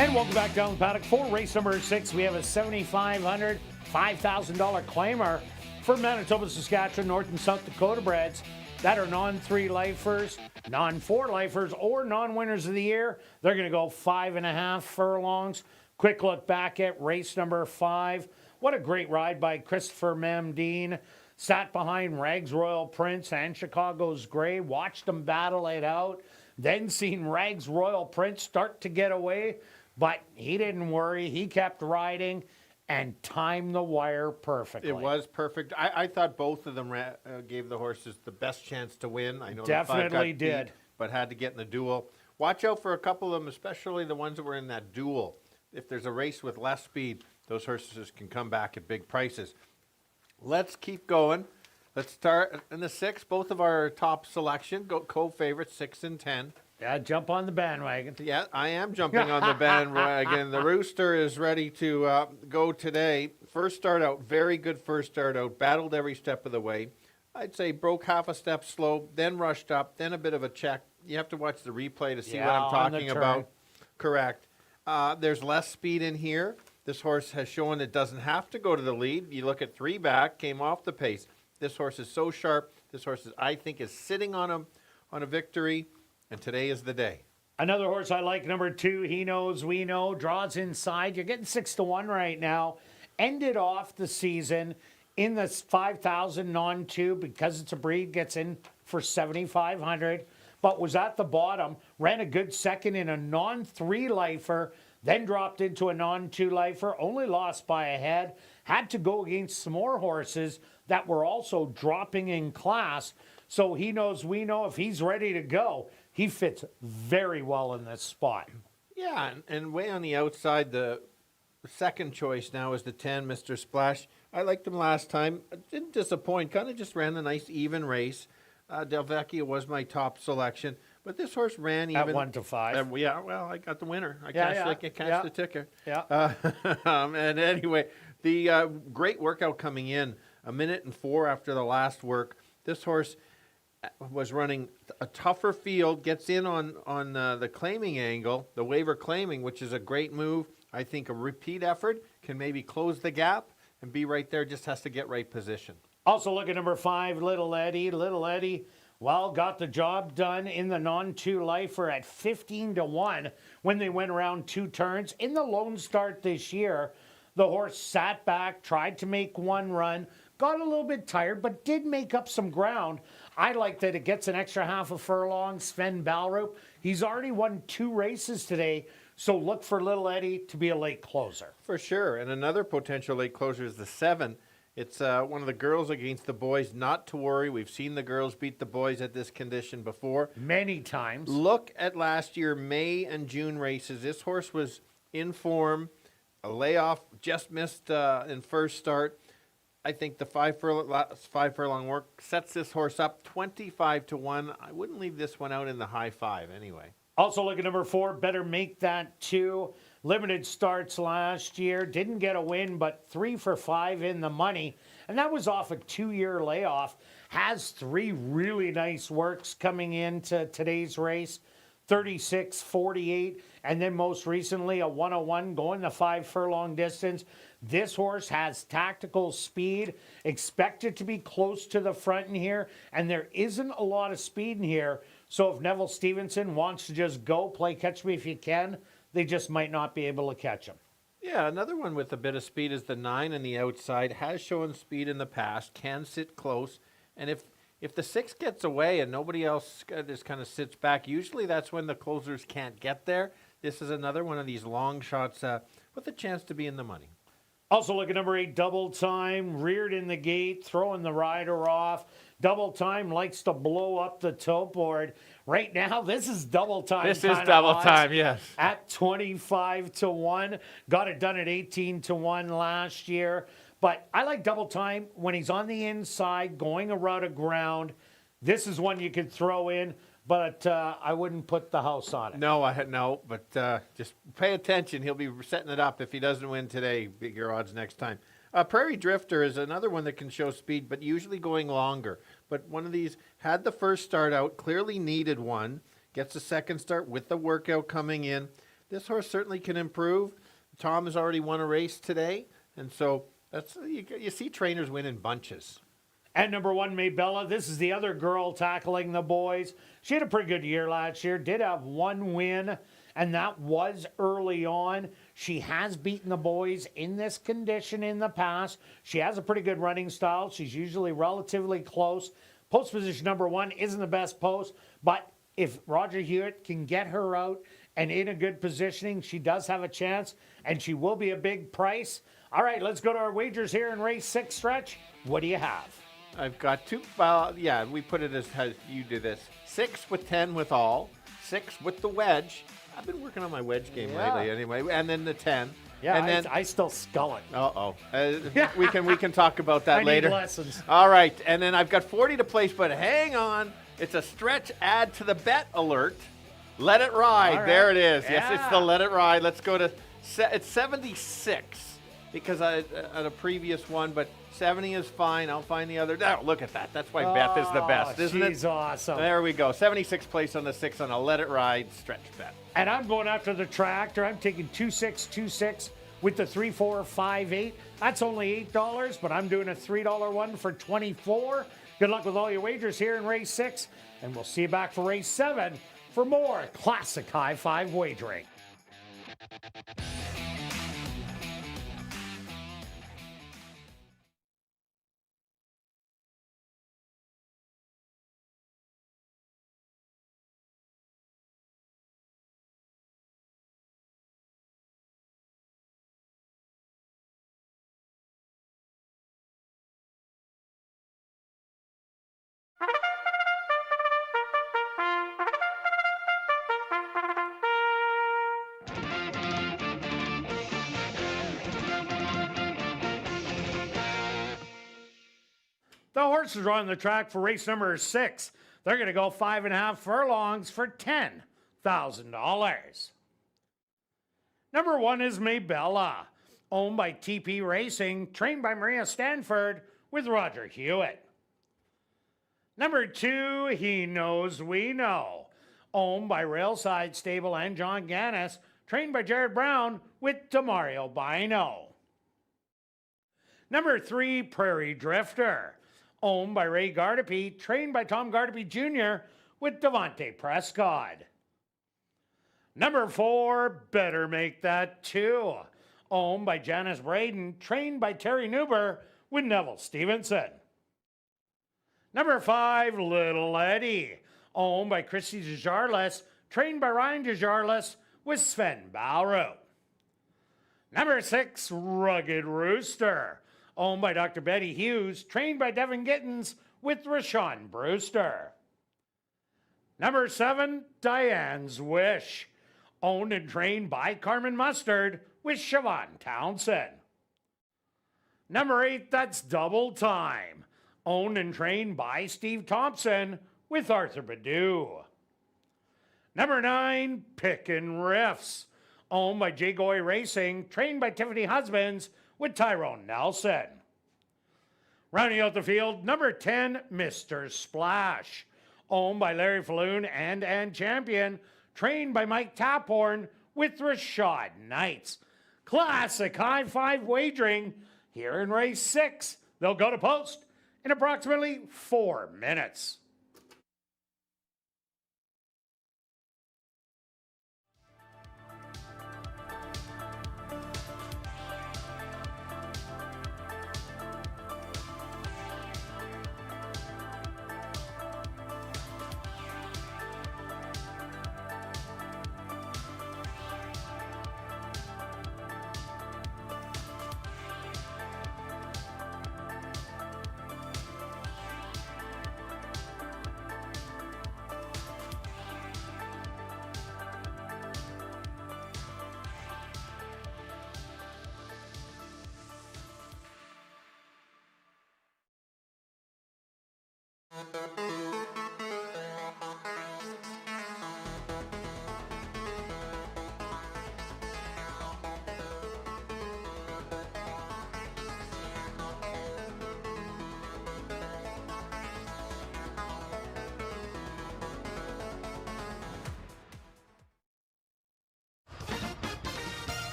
And welcome back down the paddock for race number 6. We have a $7,500, $5,000 claimer for Manitoba, Saskatchewan, North and South Dakota breds that are non-3 lifers, non-4 lifers, or non-winners of the year. They're going to go 5.5 furlongs. Quick look back at race number 5. What a great ride by Christopher Mamdine. Sat behind Rags Royal Prince and Chicago's Gray. Watched them battle it out. Then seen Rags Royal Prince start to get away. But he didn't worry. He kept riding and timed the wire perfectly. It was perfect. I thought both of them gave the horses the best chance to win. I know Definitely did. Beat, but had to get in the duel. Watch out for a couple of them, especially the ones that were in that duel. If there's a race with less speed, those horses can come back at big prices. Let's keep going. Let's start in the 6. Both of our top selection, co-favorites, 6 and 10. Yeah, jump on the bandwagon. Yeah, I am jumping on the bandwagon. The Rooster is ready to go today. First start out, very good first start out. Battled every step of the way. I'd say broke half a step slow, then rushed up, then a bit of a check. You have to watch the replay to see what I'm talking about. Correct. There's less speed in here. This horse has shown it doesn't have to go to the lead. You look at 3 back, came off the pace. This horse is so sharp. This horse, I think, is sitting on a victory. And today is the day. Another horse I like, number 2, He Knows, We Know, draws inside. You're getting 6-1 right now. Ended off the season in the 5,000 non-2 because it's a breed, gets in for 7,500. But was at the bottom, ran a good second in a non-3 lifer, then dropped into a non-2 lifer, only lost by a head. Had to go against some more horses that were also dropping in class. So He Knows, We Know, if he's ready to go, he fits very well in this spot. Yeah, and way on the outside, the second choice now is the 10, Mr. Splash. I liked him last time. Didn't disappoint. Kind of just ran a nice even race. Del Vecchio was my top selection. But this horse ran even. At 1 to 5. Yeah, well, I got the winner. I cashed the ticket. Yeah. And anyway, the great workout coming in. 1 minute and 4 after the last work. This horse was running a tougher field, gets in on the claiming angle, the waiver claiming, which is a great move. I think a repeat effort can maybe close the gap and be right there, just has to get right position. Also look at number 5, Little Eddie. Little Eddie, well, got the job done in the non-2 lifer at 15-1 when they went around 2 turns. In the lone start this year, the horse sat back, tried to make one run, got a little bit tired, but did make up some ground. I like that it gets an extra half a furlong. Sven Balrup, he's already won 2 races today, so look for Little Eddie to be a late closer. For sure, and another potential late closer is the 7. It's one of the girls against the boys. Not to worry, we've seen the girls beat the boys at this condition before. Many times. Look at last year, May and June races. This horse was in form, a layoff, just missed in first start. I think the 5 furlong work sets this horse up 25-1. I wouldn't leave this one out in the high 5 anyway. Also look at number 4, Better Make That 2. Limited starts last year. Didn't get a win, but 3 for 5 in the money. And that was off a 2-year layoff. Has 3 really nice works coming into today's race. 36, 48, and then most recently a 101 going the 5 furlong distance. This horse has tactical speed, expected to be close to the front in here, and there isn't a lot of speed in here. So if Neville Stevenson wants to just go play catch me if you can, they just might not be able to catch him. Yeah, another one with a bit of speed is the 9 on the outside. Has shown speed in the past, can sit close, and if the 6 gets away and nobody else just kind of sits back, usually that's when the closers can't get there. This is another one of these long shots with a chance to be in the money. Also look at number 8, Double Time, reared in the gate, throwing the rider off. Double Time likes to blow up the tote board. Right now, this is Double Time. This is Double Time, yes. At 25-1. Got it done at 18-1 last year. But I like Double Time when he's on the inside, going a route of ground. This is one you could throw in, but I wouldn't put the house on it. No, but just pay attention. He'll be setting it up if he doesn't win today. Bigger odds next time. Prairie Drifter is another one that can show speed, but usually going longer. But one of these had the first start out, clearly needed one. Gets a second start with the workout coming in. this horse certainly can improve. Tom has already won a race today, and so that's you see trainers win in bunches. And number 1, Maybella. This is the other girl tackling the boys. She had a pretty good year last year. Did have 1 win, and that was early on. She has beaten the boys in this condition in the past. She has a pretty good running style. She's usually relatively close. Post position number 1 isn't the best post, but if Roger Hewitt can get her out and in a good positioning, she does have a chance, and she will be a big price. All right, let's go to our wagers here in race 6 stretch. What do you have? I've got 2. Yeah, we put it as how you do this: 6 with 10 with all, 6 with the wedge. I've been working on my wedge game lately, anyway, and then the 10. Yeah, and then I still skull it. we can talk about that I later. need lessons. All right, and then I've got 40 to place, but hang on, it's a stretch add to the bet alert. Let it ride. Right. There it is. Yeah. Yes, it's the let it ride. Let's go to it's 76 because I at a previous one, but 70 is fine. I'll find the other. Oh, look at that. That's why Beth is the best, isn't it? She's awesome. There we go. 76th place on the 6 on a let it ride stretch bet. And I'm going after the tractor. I'm taking 2626 with the 3458. That's only $8, but I'm doing a $3 one for 24. Good luck with all your wagers here in race 6, and we'll see you back for race 7 for more classic high five wagering. The horses are on the track for race number 6. They're going to go 5.5 furlongs for $10,000. Number 1 is Maybella, owned by TP Racing, trained by Maria Stanford with Roger Hewitt. Number 2, He Knows We Know, owned by Railside Stable and John Gannis, trained by Jared Brown with Demario Bino. Number 3, Prairie Drifter, owned by Ray Gardepy, trained by Tom Gardepy Jr. with Devontae Prescott. Number 4, Better Make That 2, owned by Janice Braden, trained by Terry Newber with Neville Stevenson. Number 5, Little Eddie, owned by Christy Desjarlais, trained by Ryan Desjarlais with Sven Bowrow. Number 6, Rugged Rooster, owned by Dr. Betty Hughes, trained by Devin Gittins with Rashawn Brewster. Number 7, Diane's Wish, owned and trained by Carmen Mustard with Siobhan Townsend. Number 8, That's Double Time, owned and trained by Steve Thompson with Arthur Badu. Number 9, Pickin' Riffs, owned by Jay Goy Racing, trained by Tiffany Husbands with Tyrone Nelson. Rounding out the field, number 10, Mr. Splash, owned by Larry Falloon and Ann Champion, trained by Mike Taphorn with Rashad Knights. Classic high five wagering here in race 6. They'll go to post in approximately 4 minutes.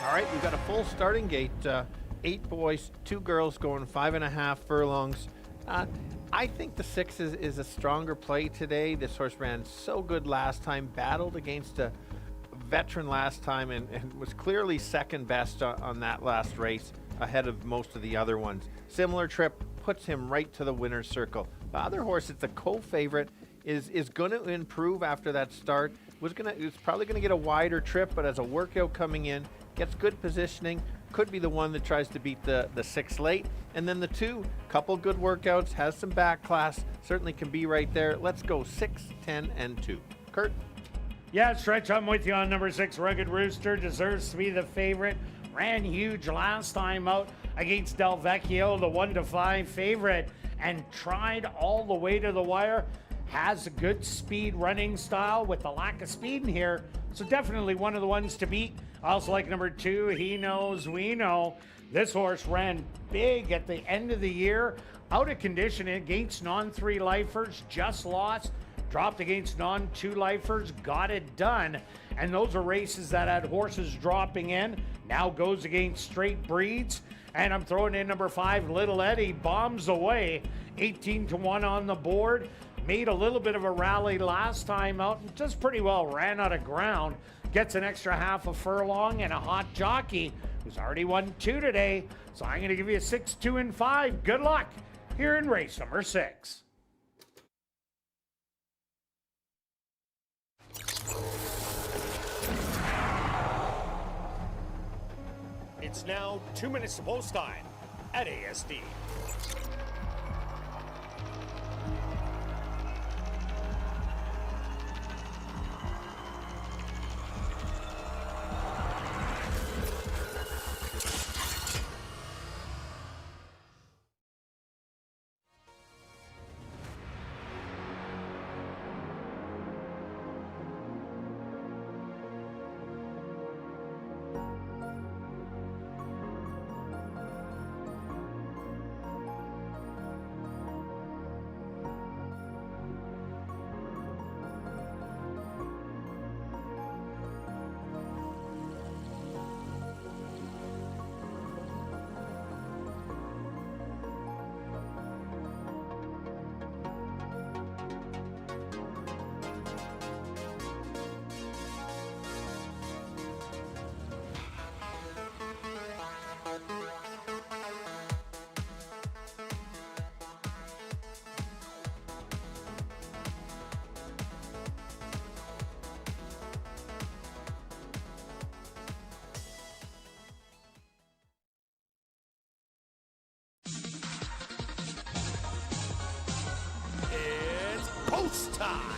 All right, we've got a full starting gate. 8 boys, 2 girls going 5.5 furlongs. I think the 6 is a stronger play today. This horse ran so good last time, battled against a veteran last time, and was clearly second best on that last race, ahead of most of the other ones. Similar trip puts him right to the winner's circle. The other horse, it's a co-favorite, is going to improve after that start. It's probably going to get a wider trip, but as a workout coming in, gets good positioning, could be the one that tries to beat the 6 late. And then the 2, couple good workouts, has some back class, certainly can be right there. Let's go 6, 10, and 2. Kirt? Yeah, Stretch, I'm with you on number 6. Rugged Rooster deserves to be the favorite. Ran huge last time out against Del Vecchio, the 1-5 favorite, and tried all the way to the wire. Has a good speed running style with the lack of speed in here. So definitely one of the ones to beat. I also like number 2, He Knows We Know. This horse ran big at the end of the year. Out of condition against non-3 lifers, just lost. Dropped against non-2 lifers, got it done. And those are races that had horses dropping in. Now goes against straight breeds. And I'm throwing in number 5, Little Eddie, bombs away. 18-1 on the board. Made a little bit of a rally last time out and just pretty well ran out of ground. Gets an extra half a furlong and a hot jockey who's already won 2 today. So I'm going to give you a 6, 2, and 5. Good luck here in race number 6. It's now 2 minutes to post time at ASD. It's post time.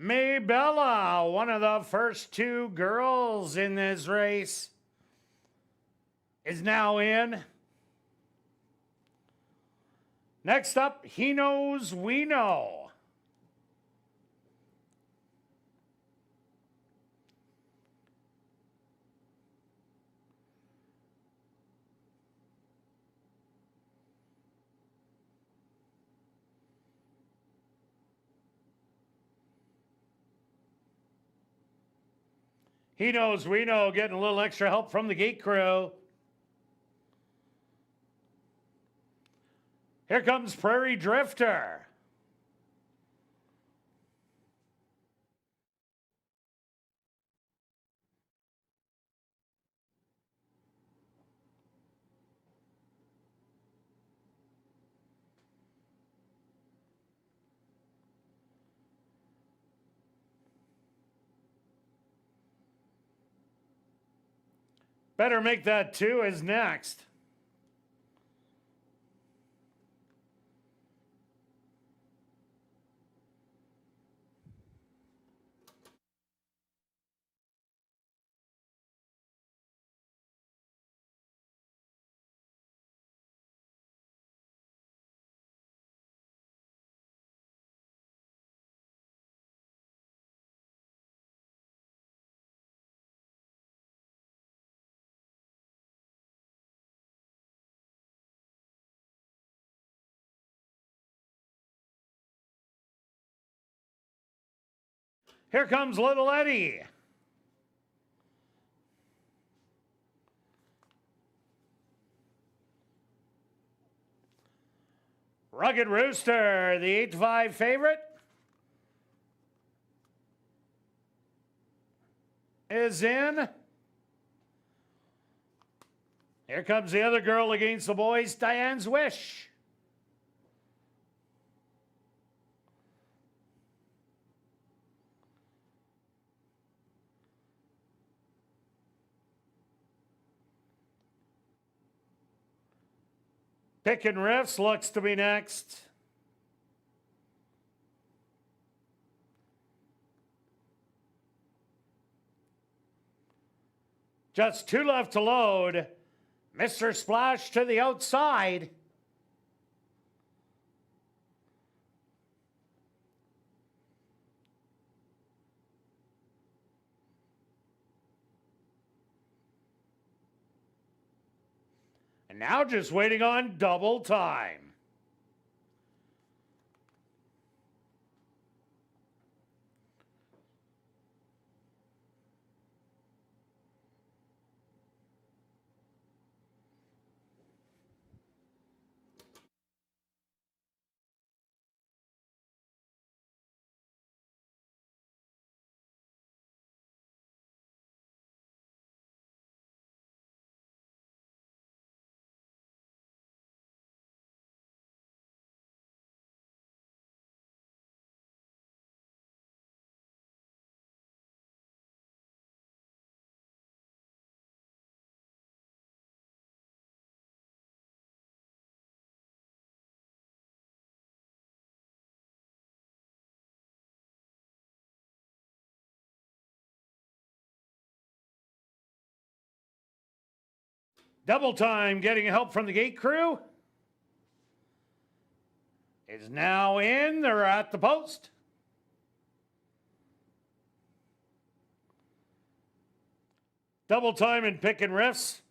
Maybella, one of the first 2 girls in this race, is now in. Next up, He Knows We Know. He Knows We Know, getting a little extra help from the gate crew. Here comes Prairie Drifter. Better Make That 2 is next. Here comes Little Eddie. Rugged Rooster, the 8-5 favorite, is in. Here comes the other girl against the boys, Diane's Wish. Pickin' Riffs looks to be next. Just 2 left to load. Mr. Splash to the outside. And now just waiting on double time. Double time getting help from the gate crew. Is now in. They're at the post. Double time and Pickin' Riffs.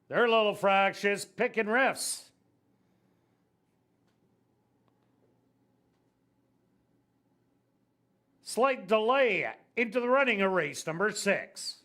They're a little fractious. Pickin' Riffs. Slight delay into the running of race number 6.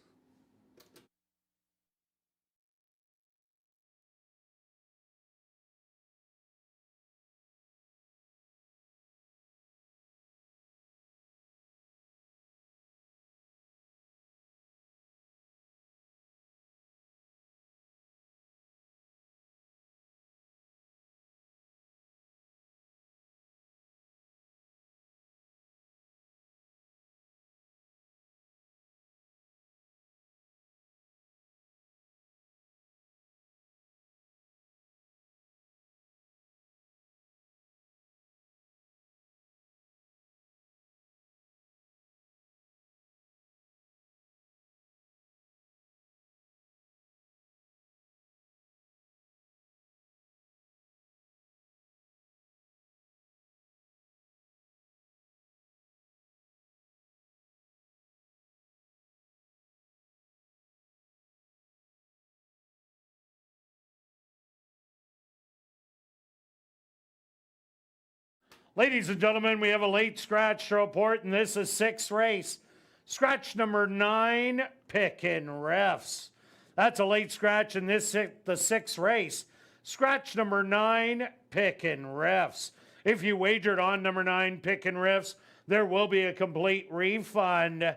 Ladies and gentlemen, we have a late scratch to report, and this is 6th race. Scratch number 9, Pickin' Riffs. That's a late scratch in this the 6th race. Scratch number 9, Pickin' Riffs. If you wagered on number 9, Pickin' Riffs, there will be a complete refund.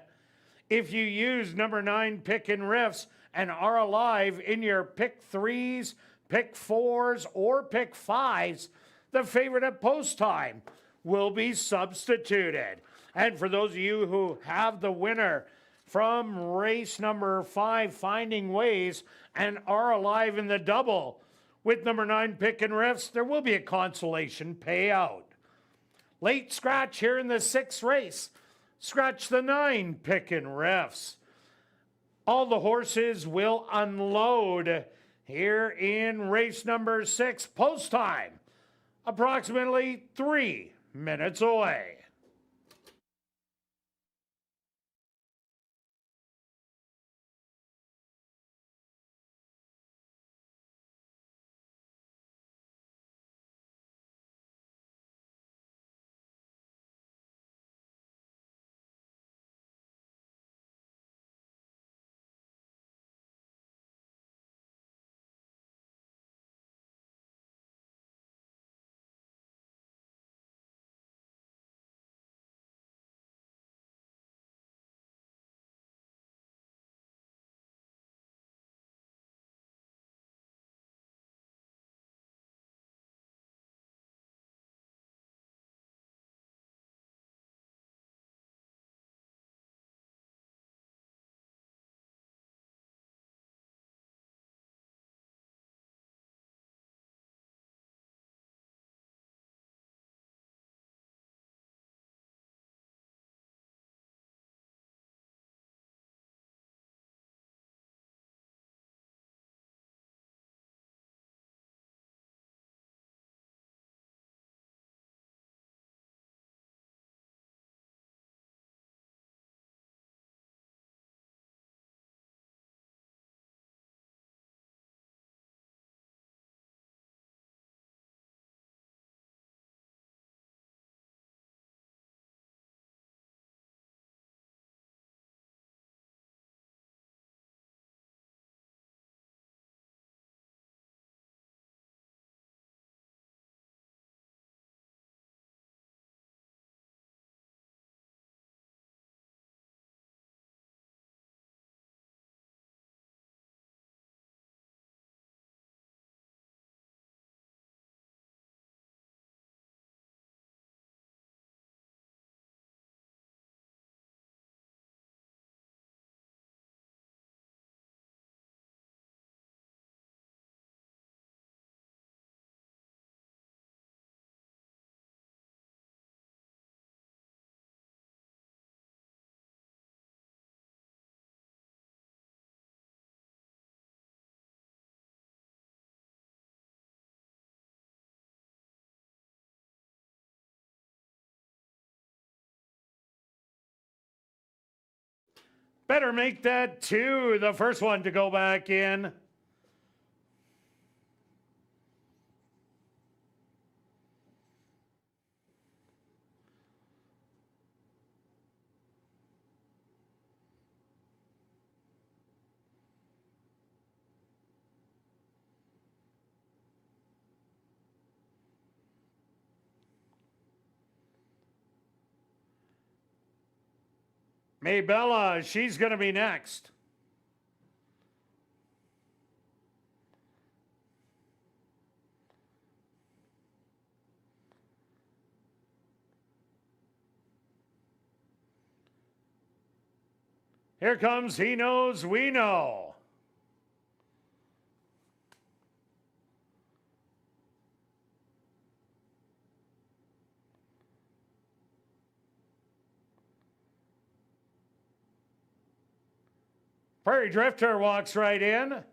If you use number 9, Pickin' Riffs, and are alive in your pick 3s, pick 4s, or pick 5s, the favorite at post time will be substituted. And for those of you who have the winner from race number 5, Finding Ways, and are alive in the double with number 9, Pickin' Riffs, there will be a consolation payout. Late scratch here in the 6th race. Scratch the 9, Pickin' Riffs. All the horses will unload here in race number 6, post time. Approximately 3 minutes away. Better make that 2. The first one to go back in. Maybella, she's going to be next. Here comes He Knows We Know. Prairie Drifter walks right in.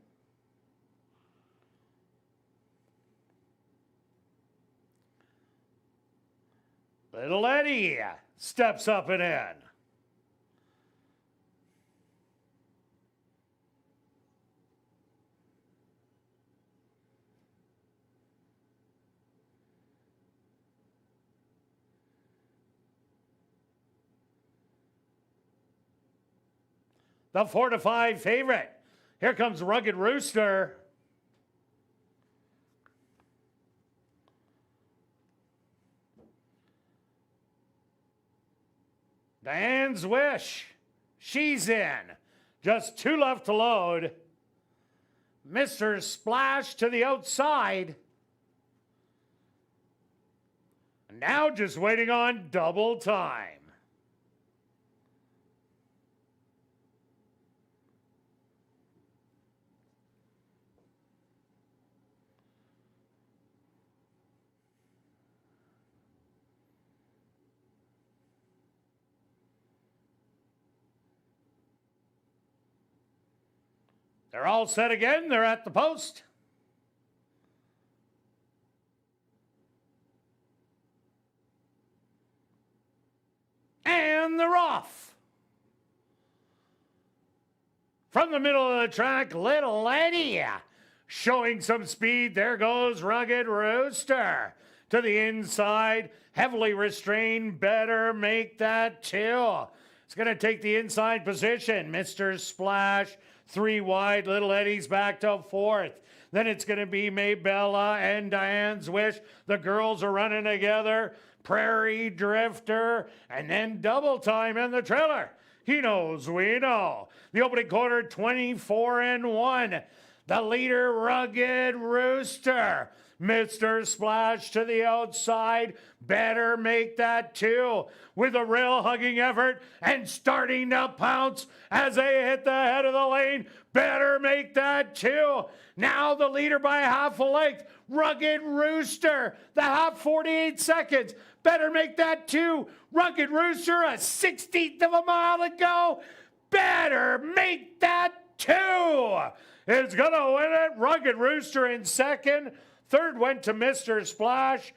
Little Eddie steps up and in. The 4 to 5 favorite. Here comes Rugged Rooster. Diane's Wish. She's in. Just 2 left to load. Mr. Splash to the outside. Now just waiting on double time. They're all set again. They're at the post. And they're off. From the middle of the track, Little Eddie showing some speed. There goes Rugged Rooster. To the inside, heavily restrained. Better make that 2. It's going to take the inside position. Mr. Splash. 3 wide, Little Eddie's back to 4th. Then it's going to be Maybella and Diane's Wish. The girls are running together. Prairie Drifter, and then double time in the trailer. He Knows We Know. The opening quarter, 24-1. The leader, Rugged Rooster. Mr. Splash to the outside. Better make that 2 with a real hugging effort and starting to pounce as they hit the head of the lane. Better make that 2. Now the leader by half a length. Rugged Rooster, the half 48 seconds. Better make that 2. Rugged Rooster, a 16th of a mile to go. Better make that 2. Is going to win it. Rugged Rooster in second. Third went to Mr. Splash.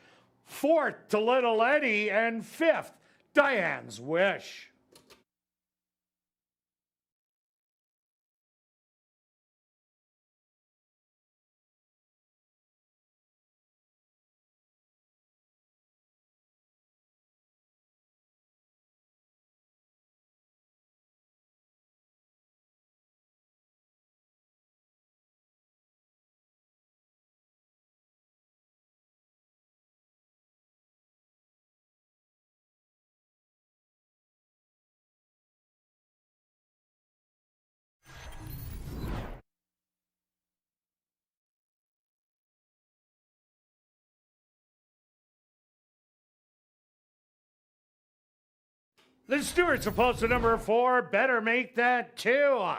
4th to Little Eddie. And 5th, Diane's Wish. The Stewart's opposed to number 4. Better make that 2.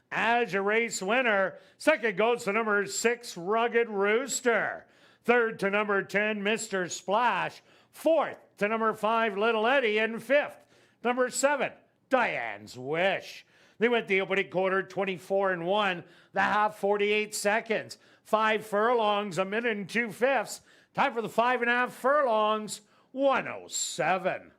As your race winner. Second goes to number 6, Rugged Rooster. Third to number 10, Mr. Splash. 4th to number 5, Little Eddie. And 5th, number 7, Diane's Wish. They went the opening quarter 24-1. The half 48 seconds. 5 furlongs, 1 minute and 2/5. Time for the 5.5 furlongs, 1:07.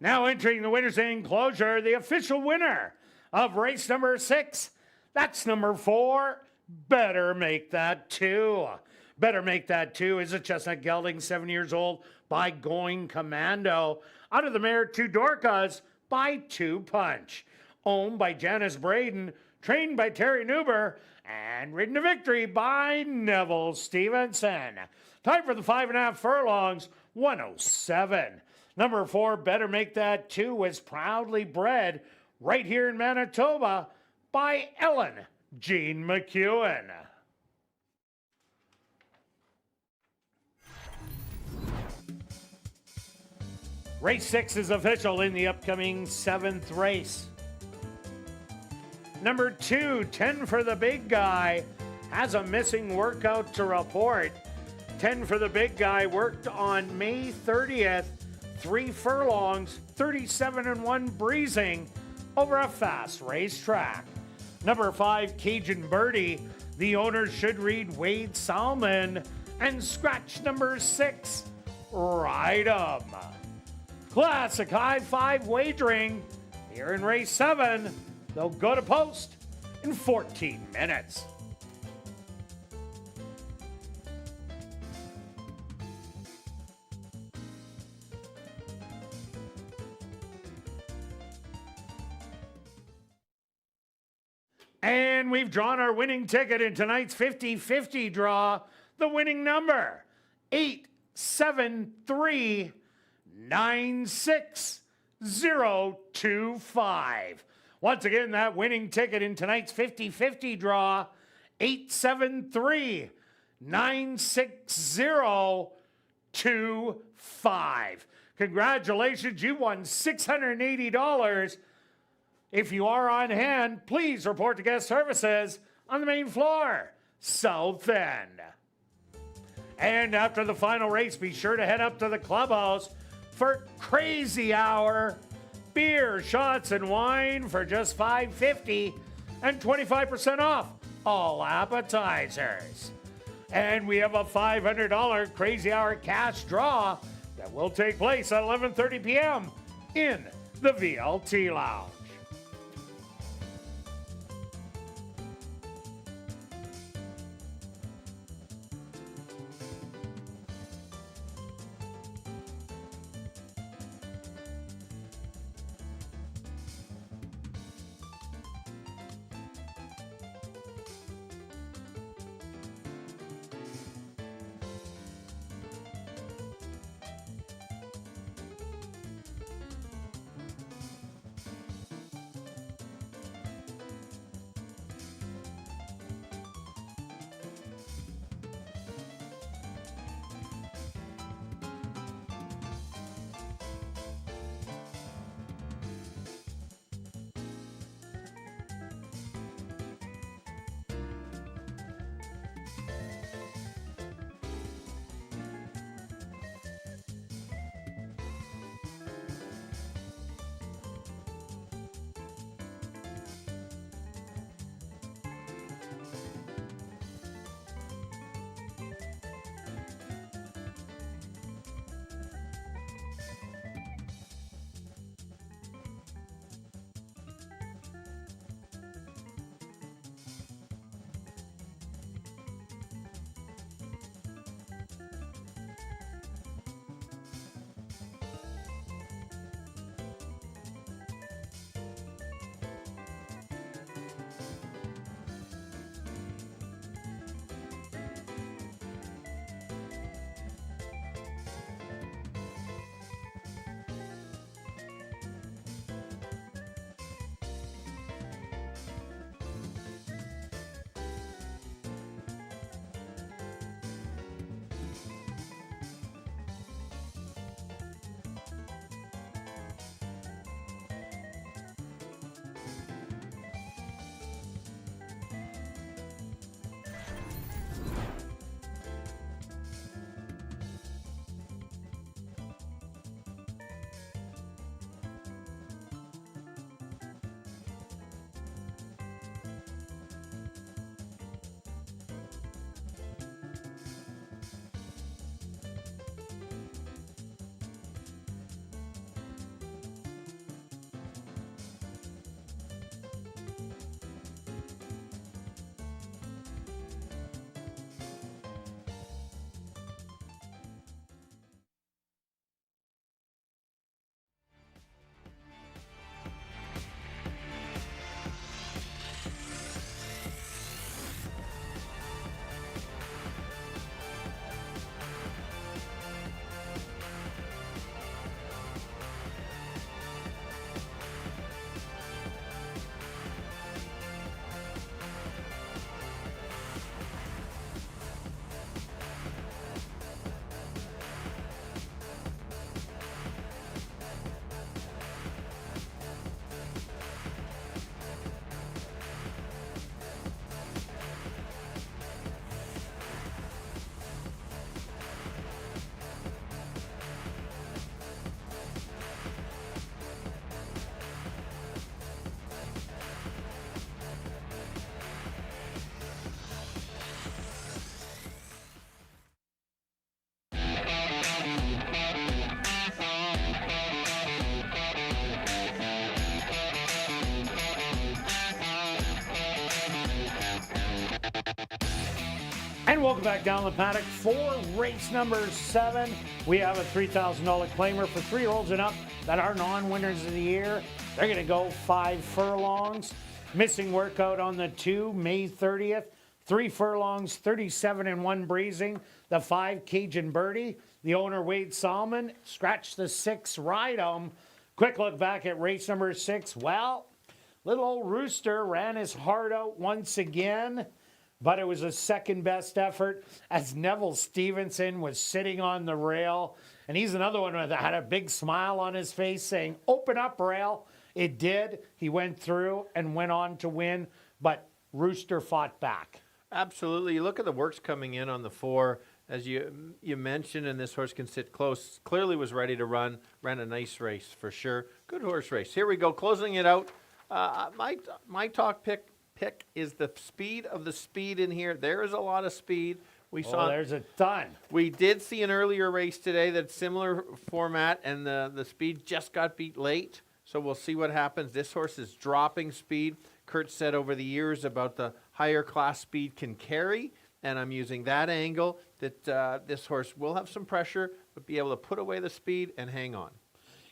Now entering the winner's enclosure, the official winner of race number 6. That's number 4, Better Make That 2. Better Make That 2 is a chestnut gelding, 7 years old, by Going Commando. Out of the mare, 2 Dorcas by 2 Punch. Owned by Janice Braden, trained by Terry Newber, and ridden to victory by Neville Stevenson. Time for the 5.5 furlongs, 107. Number 4, Better Make That 2, was proudly bred right here in Manitoba by Ellen Jean McEwen. Race 6 is official in the upcoming 7th race. Number 2, 10 for the Big Guy, has a missing workout to report. 10 for the Big Guy worked on May 30th, 3 furlongs, 37-1 breezing over a fast racetrack. Number 5, Cajun Birdie, the owners should read Wade Salmon, and scratch number 6, Ride 'em. Classic high 5 wagering here in race 7. They'll go to post in 14 minutes. And we've drawn our winning ticket in tonight's 50-50 draw. The winning number, 873-96025. Once again, that winning ticket in tonight's 50-50 draw, 873-96025. Congratulations, you won $680. If you are on hand, please report to guest services on the main floor, south end. And after the final race, be sure to head up to the clubhouse for Crazy Hour. Beer, shots, and wine for just $5.50 and 25% off all appetizers. And we have a $500 Crazy Hour cash draw that will take place at 11:30 p.m. in the VLT Lounge. And welcome back down the paddock for race number 7. We have a $3,000 claimer for 3-year-olds and up that are non-winners of the year. They're going to go 5 furlongs. Missing workout on the 2, May 30th. 3 furlongs, 37 and 1 breezing. The 5, Cajun Birdie. The owner, Wade Salmon. Scratch the 6, Ride 'em. Quick look back at race number 6. Well, little old Rooster ran his heart out once again, but it was a second best effort as Neville Stevenson was sitting on the rail. And he's another one that had a big smile on his face saying, "Open up, rail." It did. He went through and went on to win, but Rooster fought back. Absolutely. You look at the works coming in on the 4, as you mentioned, and this horse can sit close. Clearly was ready to run. Ran a nice race for sure. Good horse race. Here we go, closing it out. My talk pick is the speed of the speed in here. There is a lot of speed. We saw. There's a ton. We did see an earlier race today that's similar format, and the speed just got beat late. So we'll see what happens. This horse is dropping speed. Kirt said over the years about the higher class speed can carry, and I'm using that angle that this horse will have some pressure, but be able to put away the speed and hang on.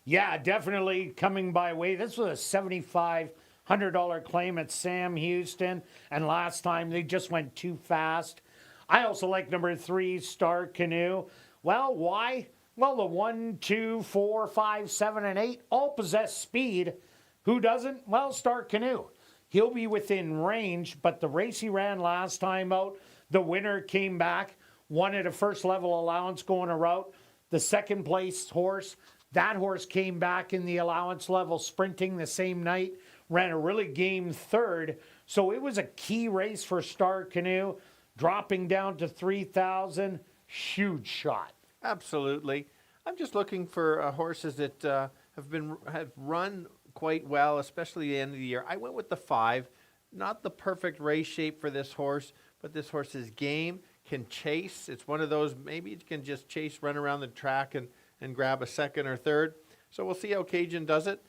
Yeah, definitely coming by way. This was a $7,500 claim at Sam Houston, and last time they just went too fast. I also like number 3, Star Canoe. Well, why? Well, the 1, 2, 4, 5, 7, and 8 all possess speed. Who doesn't? Well, Star Canoe. He'll be within range, but the race he ran last time out, the winner came back, won at a first level allowance going a route. The second place horse, that horse came back in the allowance level sprinting the same night, ran a really game 3rd. So it was a key race for Star Canoe, dropping down to 3,000. Huge shot. Absolutely. I'm just looking for horses that have run quite well, especially the end of the year. I went with the 5. Not the perfect race shape for this horse, but this horse's game can chase. It's one of those, maybe it can just chase, run around the track and grab a 2nd or 3rd. So we'll see how Cajun does it.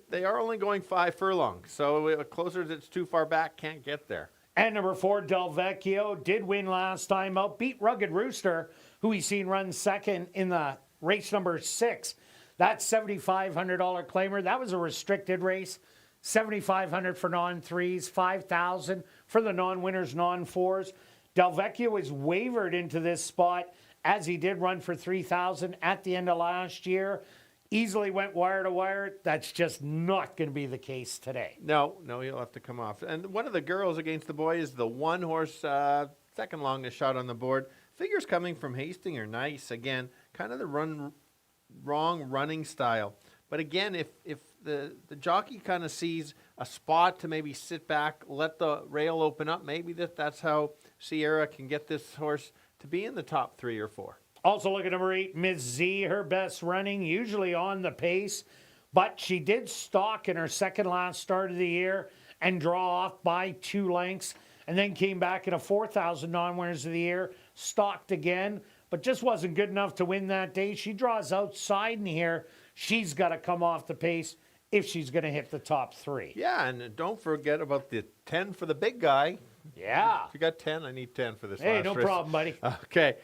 They are only going 5 furlongs, so a closer that's too far back can't get there. And number 4, Del Vecchio, did win last time out, beat Rugged Rooster, who we seen run 2nd in the race number 6. That $7,500 claimer, that was a restricted race. $7,500 for non-3s, $5,000 for the non-winners, non-4s. Del Vecchio is wavered into this spot as he did run for $3,000 at the end of last year. Easily went wire to wire. That's just not going to be the case today. No, he'll have to come off. And one of the girls against the boys, the 1 horse, second longest shot on the board. Figures coming from Hastings are nice. Again, kind of the wrong running style. But again, if the jockey kind of sees a spot to maybe sit back, let the rail open up, maybe that's how Sierra can get this horse to be in the top 3 or 4. Also look at number 8, Miss Z, her best running, usually on the pace, but she did stalk in her second last start of the year and draw off by 2 lengths, and then came back in a 4,000 non-winners of the year, stalked again, but just wasn't good enough to win that day. She draws outside in here. She's got to come off the pace if she's going to hit the top 3. Yeah, and don't forget about the 10 for the big guy. Yeah. If you got 10, I need 10 for this Hey, last no race. problem, buddy. Okay.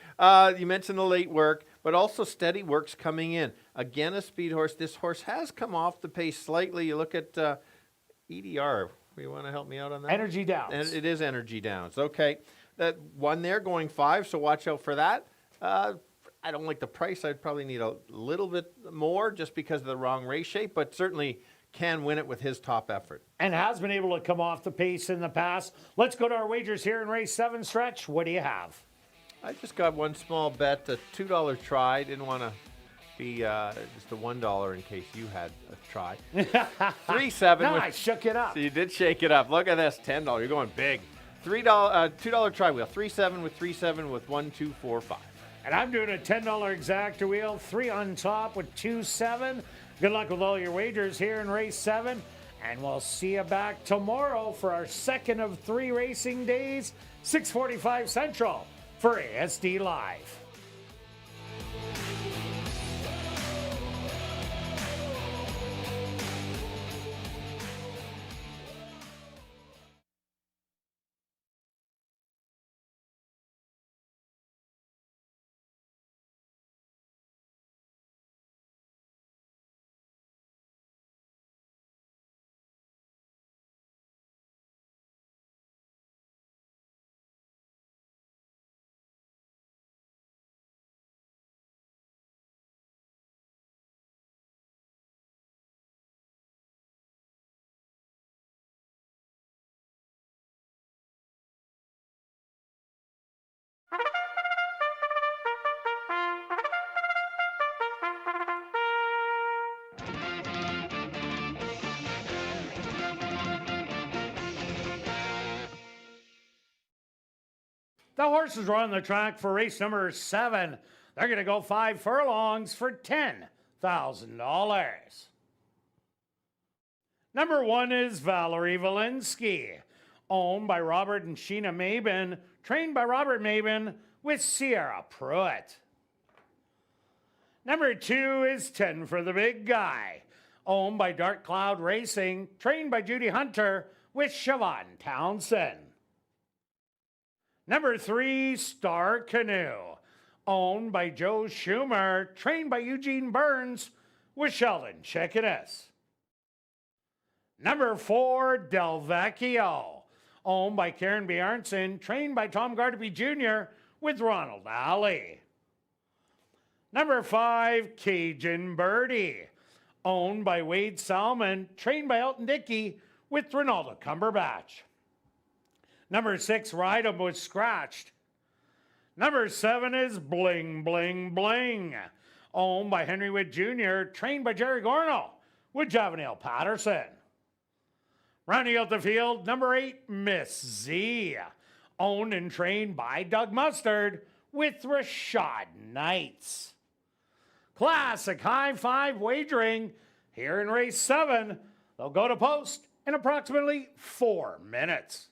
You mentioned the late work, but also steady works coming in. Again, a speed horse. This horse has come off the pace slightly. You look at EDR. You want to help me out on that? Energy Downs. And it is Energy Downs. Okay. That one there going 5, so watch out for that. I don't like the price. I'd probably need a little bit more just because of the wrong race shape, but certainly can win it with his top effort. And has been able to come off the pace in the past. Let's go to our wagers here in race 7, Stretch. What do you have? I just got one small bet, a $2 try. Didn't want to be just a $1 in case you had a try. 3-7. No, I shook it up. So you did shake it up. Look at this, $10. You're going big. $2 try wheel. 3-7 with 3-7 with 1, 2, 4, 5. And I'm doing a $10 exactor wheel, 3 on top with 2-7. Good luck with all your wagers here in race 7. And we'll see you back tomorrow for our second of 3 racing days, 6:45 Central for ASD Live. The horses are on the track for race number 7. They're going to go 5 furlongs for $10,000. Number 1 is Valerie Valinsky, owned by Robert and Sheena Mabin, trained by Robert Mabin with Sierra Pruitt. Number 2 is 10 for the Big Guy, owned by Dark Cloud Racing, trained by Judy Hunter with Siobhan Townsend. Number 3, Star Canoe, owned by Joe Schumer, trained by Eugene Burns with Sheldon Chickanis. Number 4, Del Vecchio, owned by Karen Bjarnson, trained by Tom Gardaby Jr. with Ronald Alley. Number 5, Cajun Birdie, owned by Wade Salmon, trained by Elton Dickey with Ronaldo Cumberbatch. Number 6, Ride 'em was scratched. Number 7 is Bling Bling Bling, owned by Henry Witt Jr., trained by Jerry Gorno with Javanale Patterson. Rounding out the field, number 8, Miss Z, owned and trained by Doug Mustard with Rashad Knights. Classic high five wagering here in race 7. They'll go to post in approximately 4 minutes.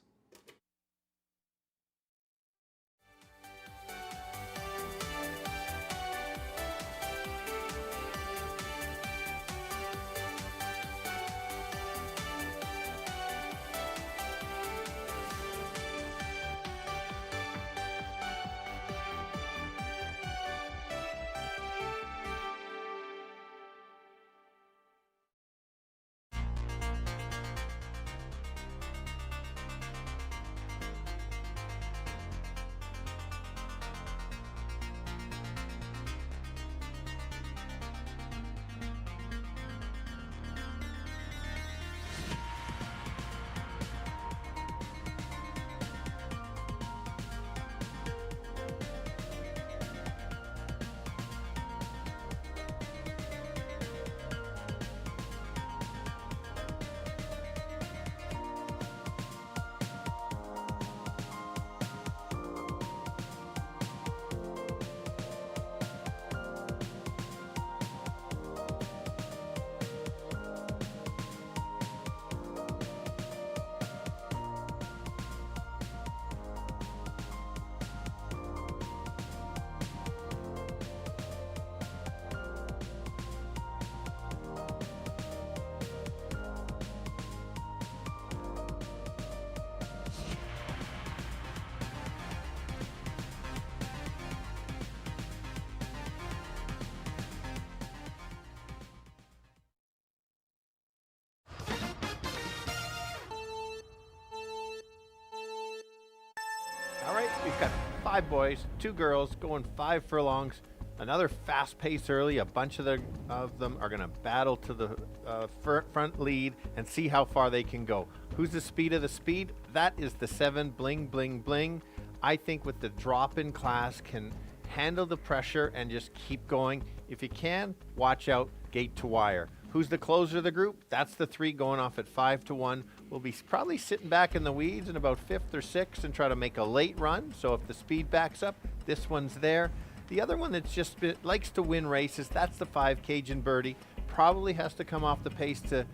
All right, we've got 5 boys, 2 girls, going 5 furlongs. Another fast pace early. A bunch of them are going to battle to the front lead and see how far they can go. Who's the speed of the speed? That is the 7, Bling Bling Bling. I think with the drop in class can handle the pressure and just keep going. If you can, watch out, gate to wire. Who's the closer of the group? That's the 3 going off at 5-1. We'll be probably sitting back in the weeds in about 5th or 6th and try to make a late run. So if the speed backs up, this one's there. The other one that's just likes to win races, that's the 5, Cajun Birdie. Probably has to come off the pace to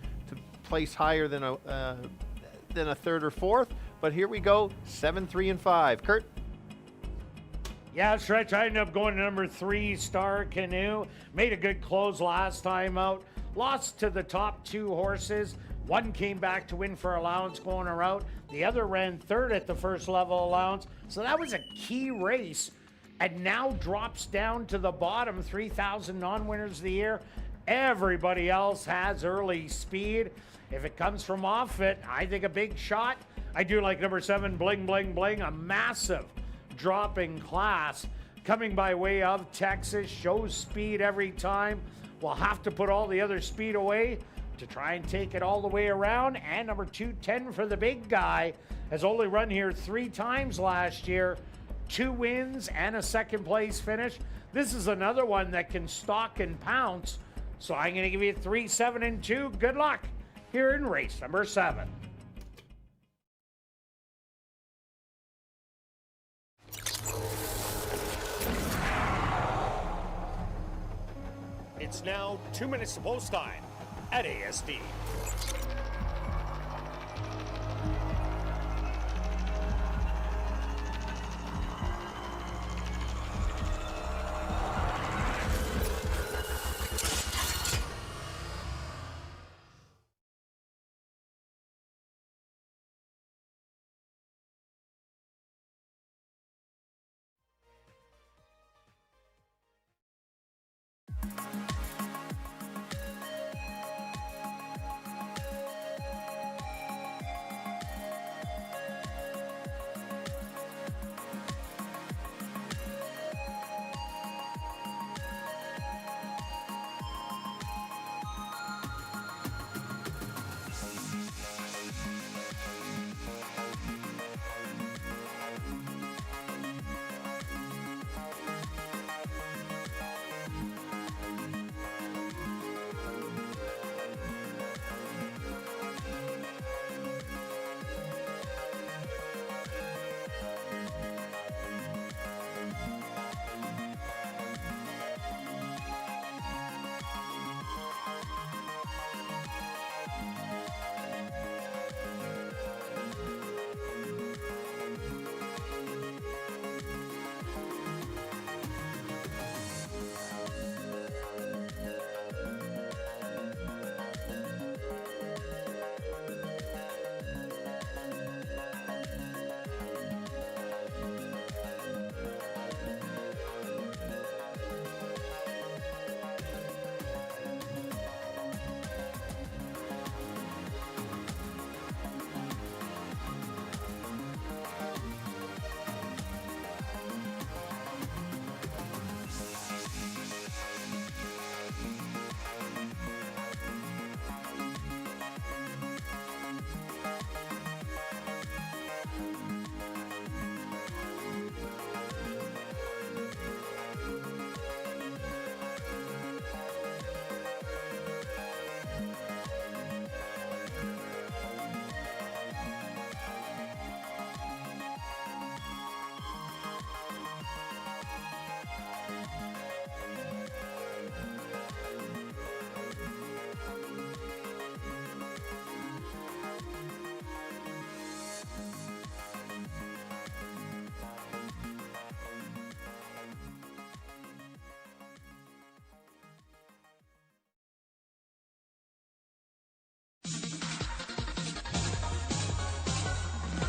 place higher than a 3rd or 4th. But here we go, 7, 3, and 5. Kirt? Yeah, Stretch, I ended up going to number 3, Star Canoe. Made a good close last time out. Lost to the top 2 horses. One came back to win for allowance going a route. The other ran 3rd at the first level allowance. So that was a key race. And now drops down to the bottom, 3,000 non-winners of the year. Everybody else has early speed. If it comes from off it, I think a big shot. I do like number 7, Bling Bling Bling, a massive drop in class. Coming by way of Texas, shows speed every time. We'll have to put all the other speed away to try and take it all the way around. And number 2, 10 for the Big Guy, has only run here 3 times last year. 2 wins and a 2nd place finish. This is another one that can stalk and pounce. So I'm going to give you 3, 7, and 2. Good luck here in race number 7. It's now 2 minutes to post time at ASD.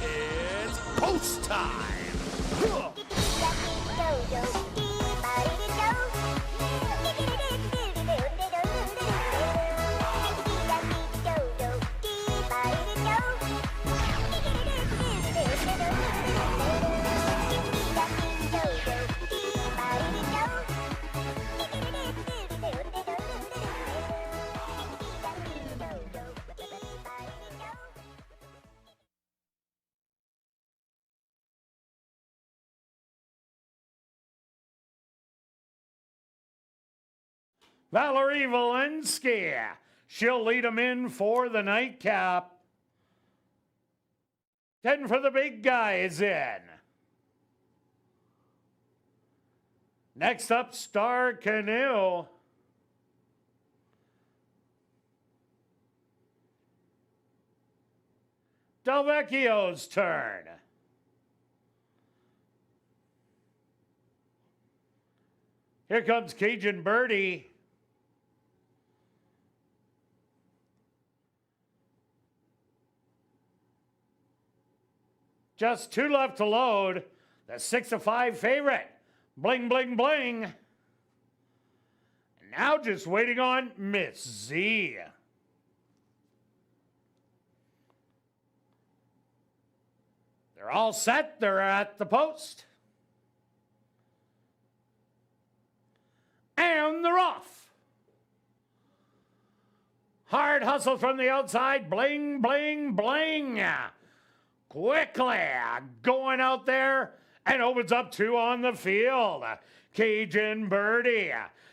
It's post time. Valerie Walensky. She'll lead them in for the nightcap. 10 for the big guy is in. Next up, Star Canoe. Delvecchio's turn. Here comes Cajun Birdie. Just 2 left to load. The 6-5 favorite. Bling, bling, bling. And now just waiting on Miss Z. They're all set. They're at the post. And they're off. Hard hustle from the outside. Bling, bling, bling. Quickly going out there and opens up 2 on the field. Cajun Birdie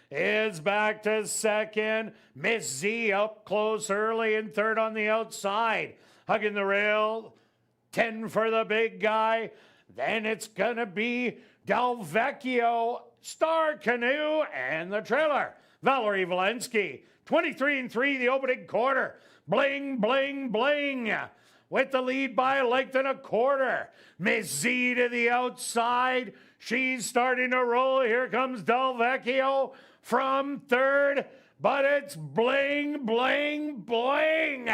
is back to second. Miss Z up close early in third on the outside. Hugging the rail. 10 for the big guy. Then it's going to be Delvecchio, Star Canoe, and the trailer. Valerie Valensky. 23-3 the opening quarter. Bling, bling, bling. With the lead by a length and a quarter. Miss Z to the outside. She's starting to roll. Here comes Del Vecchio from third. But it's bling, bling, bling.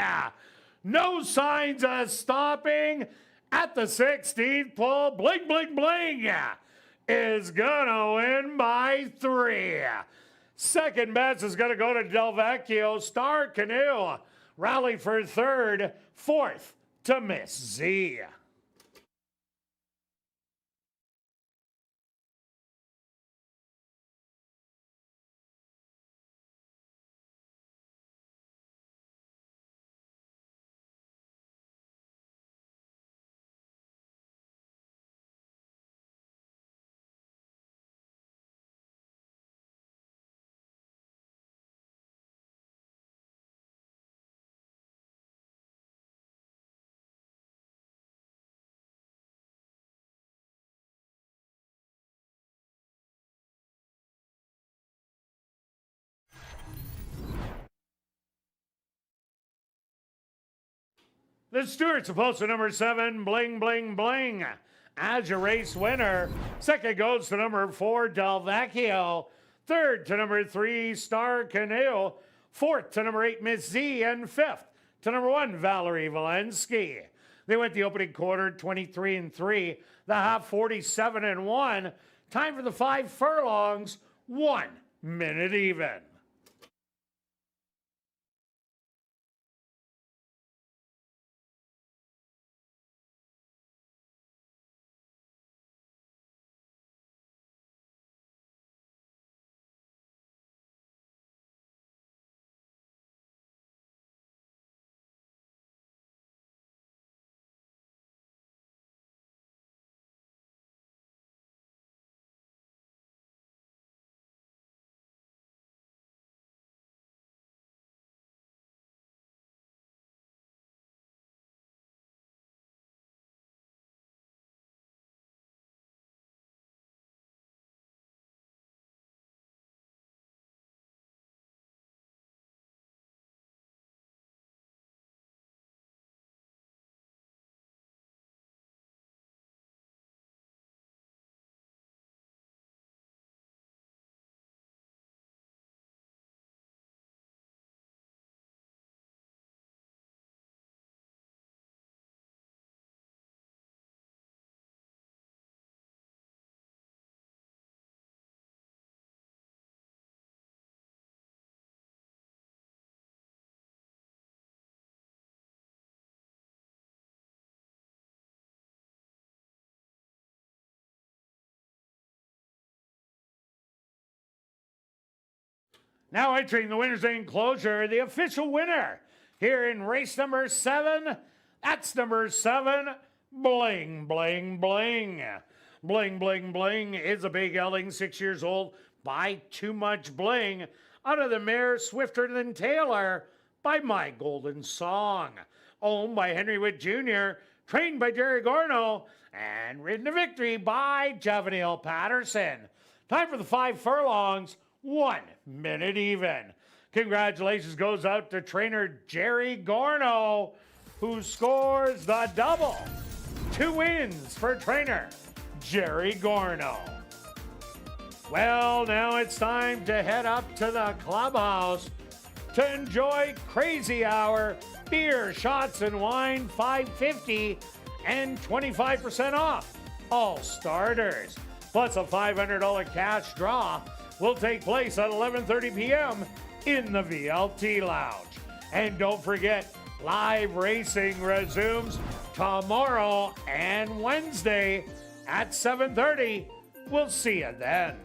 No signs of stopping. At the 16th pull, bling, bling, bling is gonna win by 3. Second best is gonna go to Del Vecchio. Star Canoe rally for third. Fourth to Miss Z. The Stewart's supposed to number 7, Bling, Bling, Bling, as your race winner. Second goes to number 4, Del Vecchio. Third to number 3, Star Canoe. Fourth to number 8, Miss Z. And fifth to number 1, Valerie Valensky. They went the opening quarter 23-3, the half 47-1. Time for the 5 furlongs, 1 minute even. Now entering the winner's enclosure, the official winner here in race number 7. That's number 7, Bling, Bling, Bling. Bling, Bling, Bling is a big gelding, 6 years old, by Too Much Bling. Out of the mare, Swifter Than Taylor, by My Golden Song. Owned by Henry Witt Jr., trained by Jerry Gorno, and ridden to victory by Javanil Patterson. Time for the 5 furlongs, 1 minute even. Congratulations goes out to trainer Jerry Gorno, who scores the double. 2 wins for trainer Jerry Gorno. Well, now it's time to head up to the clubhouse to enjoy Crazy Hour, beer, shots, and wine, $5.50 and 25% off all starters. Plus a $500 cash draw will take place at 11:30 p.m. in the VLT Lounge. And don't forget, live racing resumes tomorrow and Wednesday at 7:30. We'll see you then.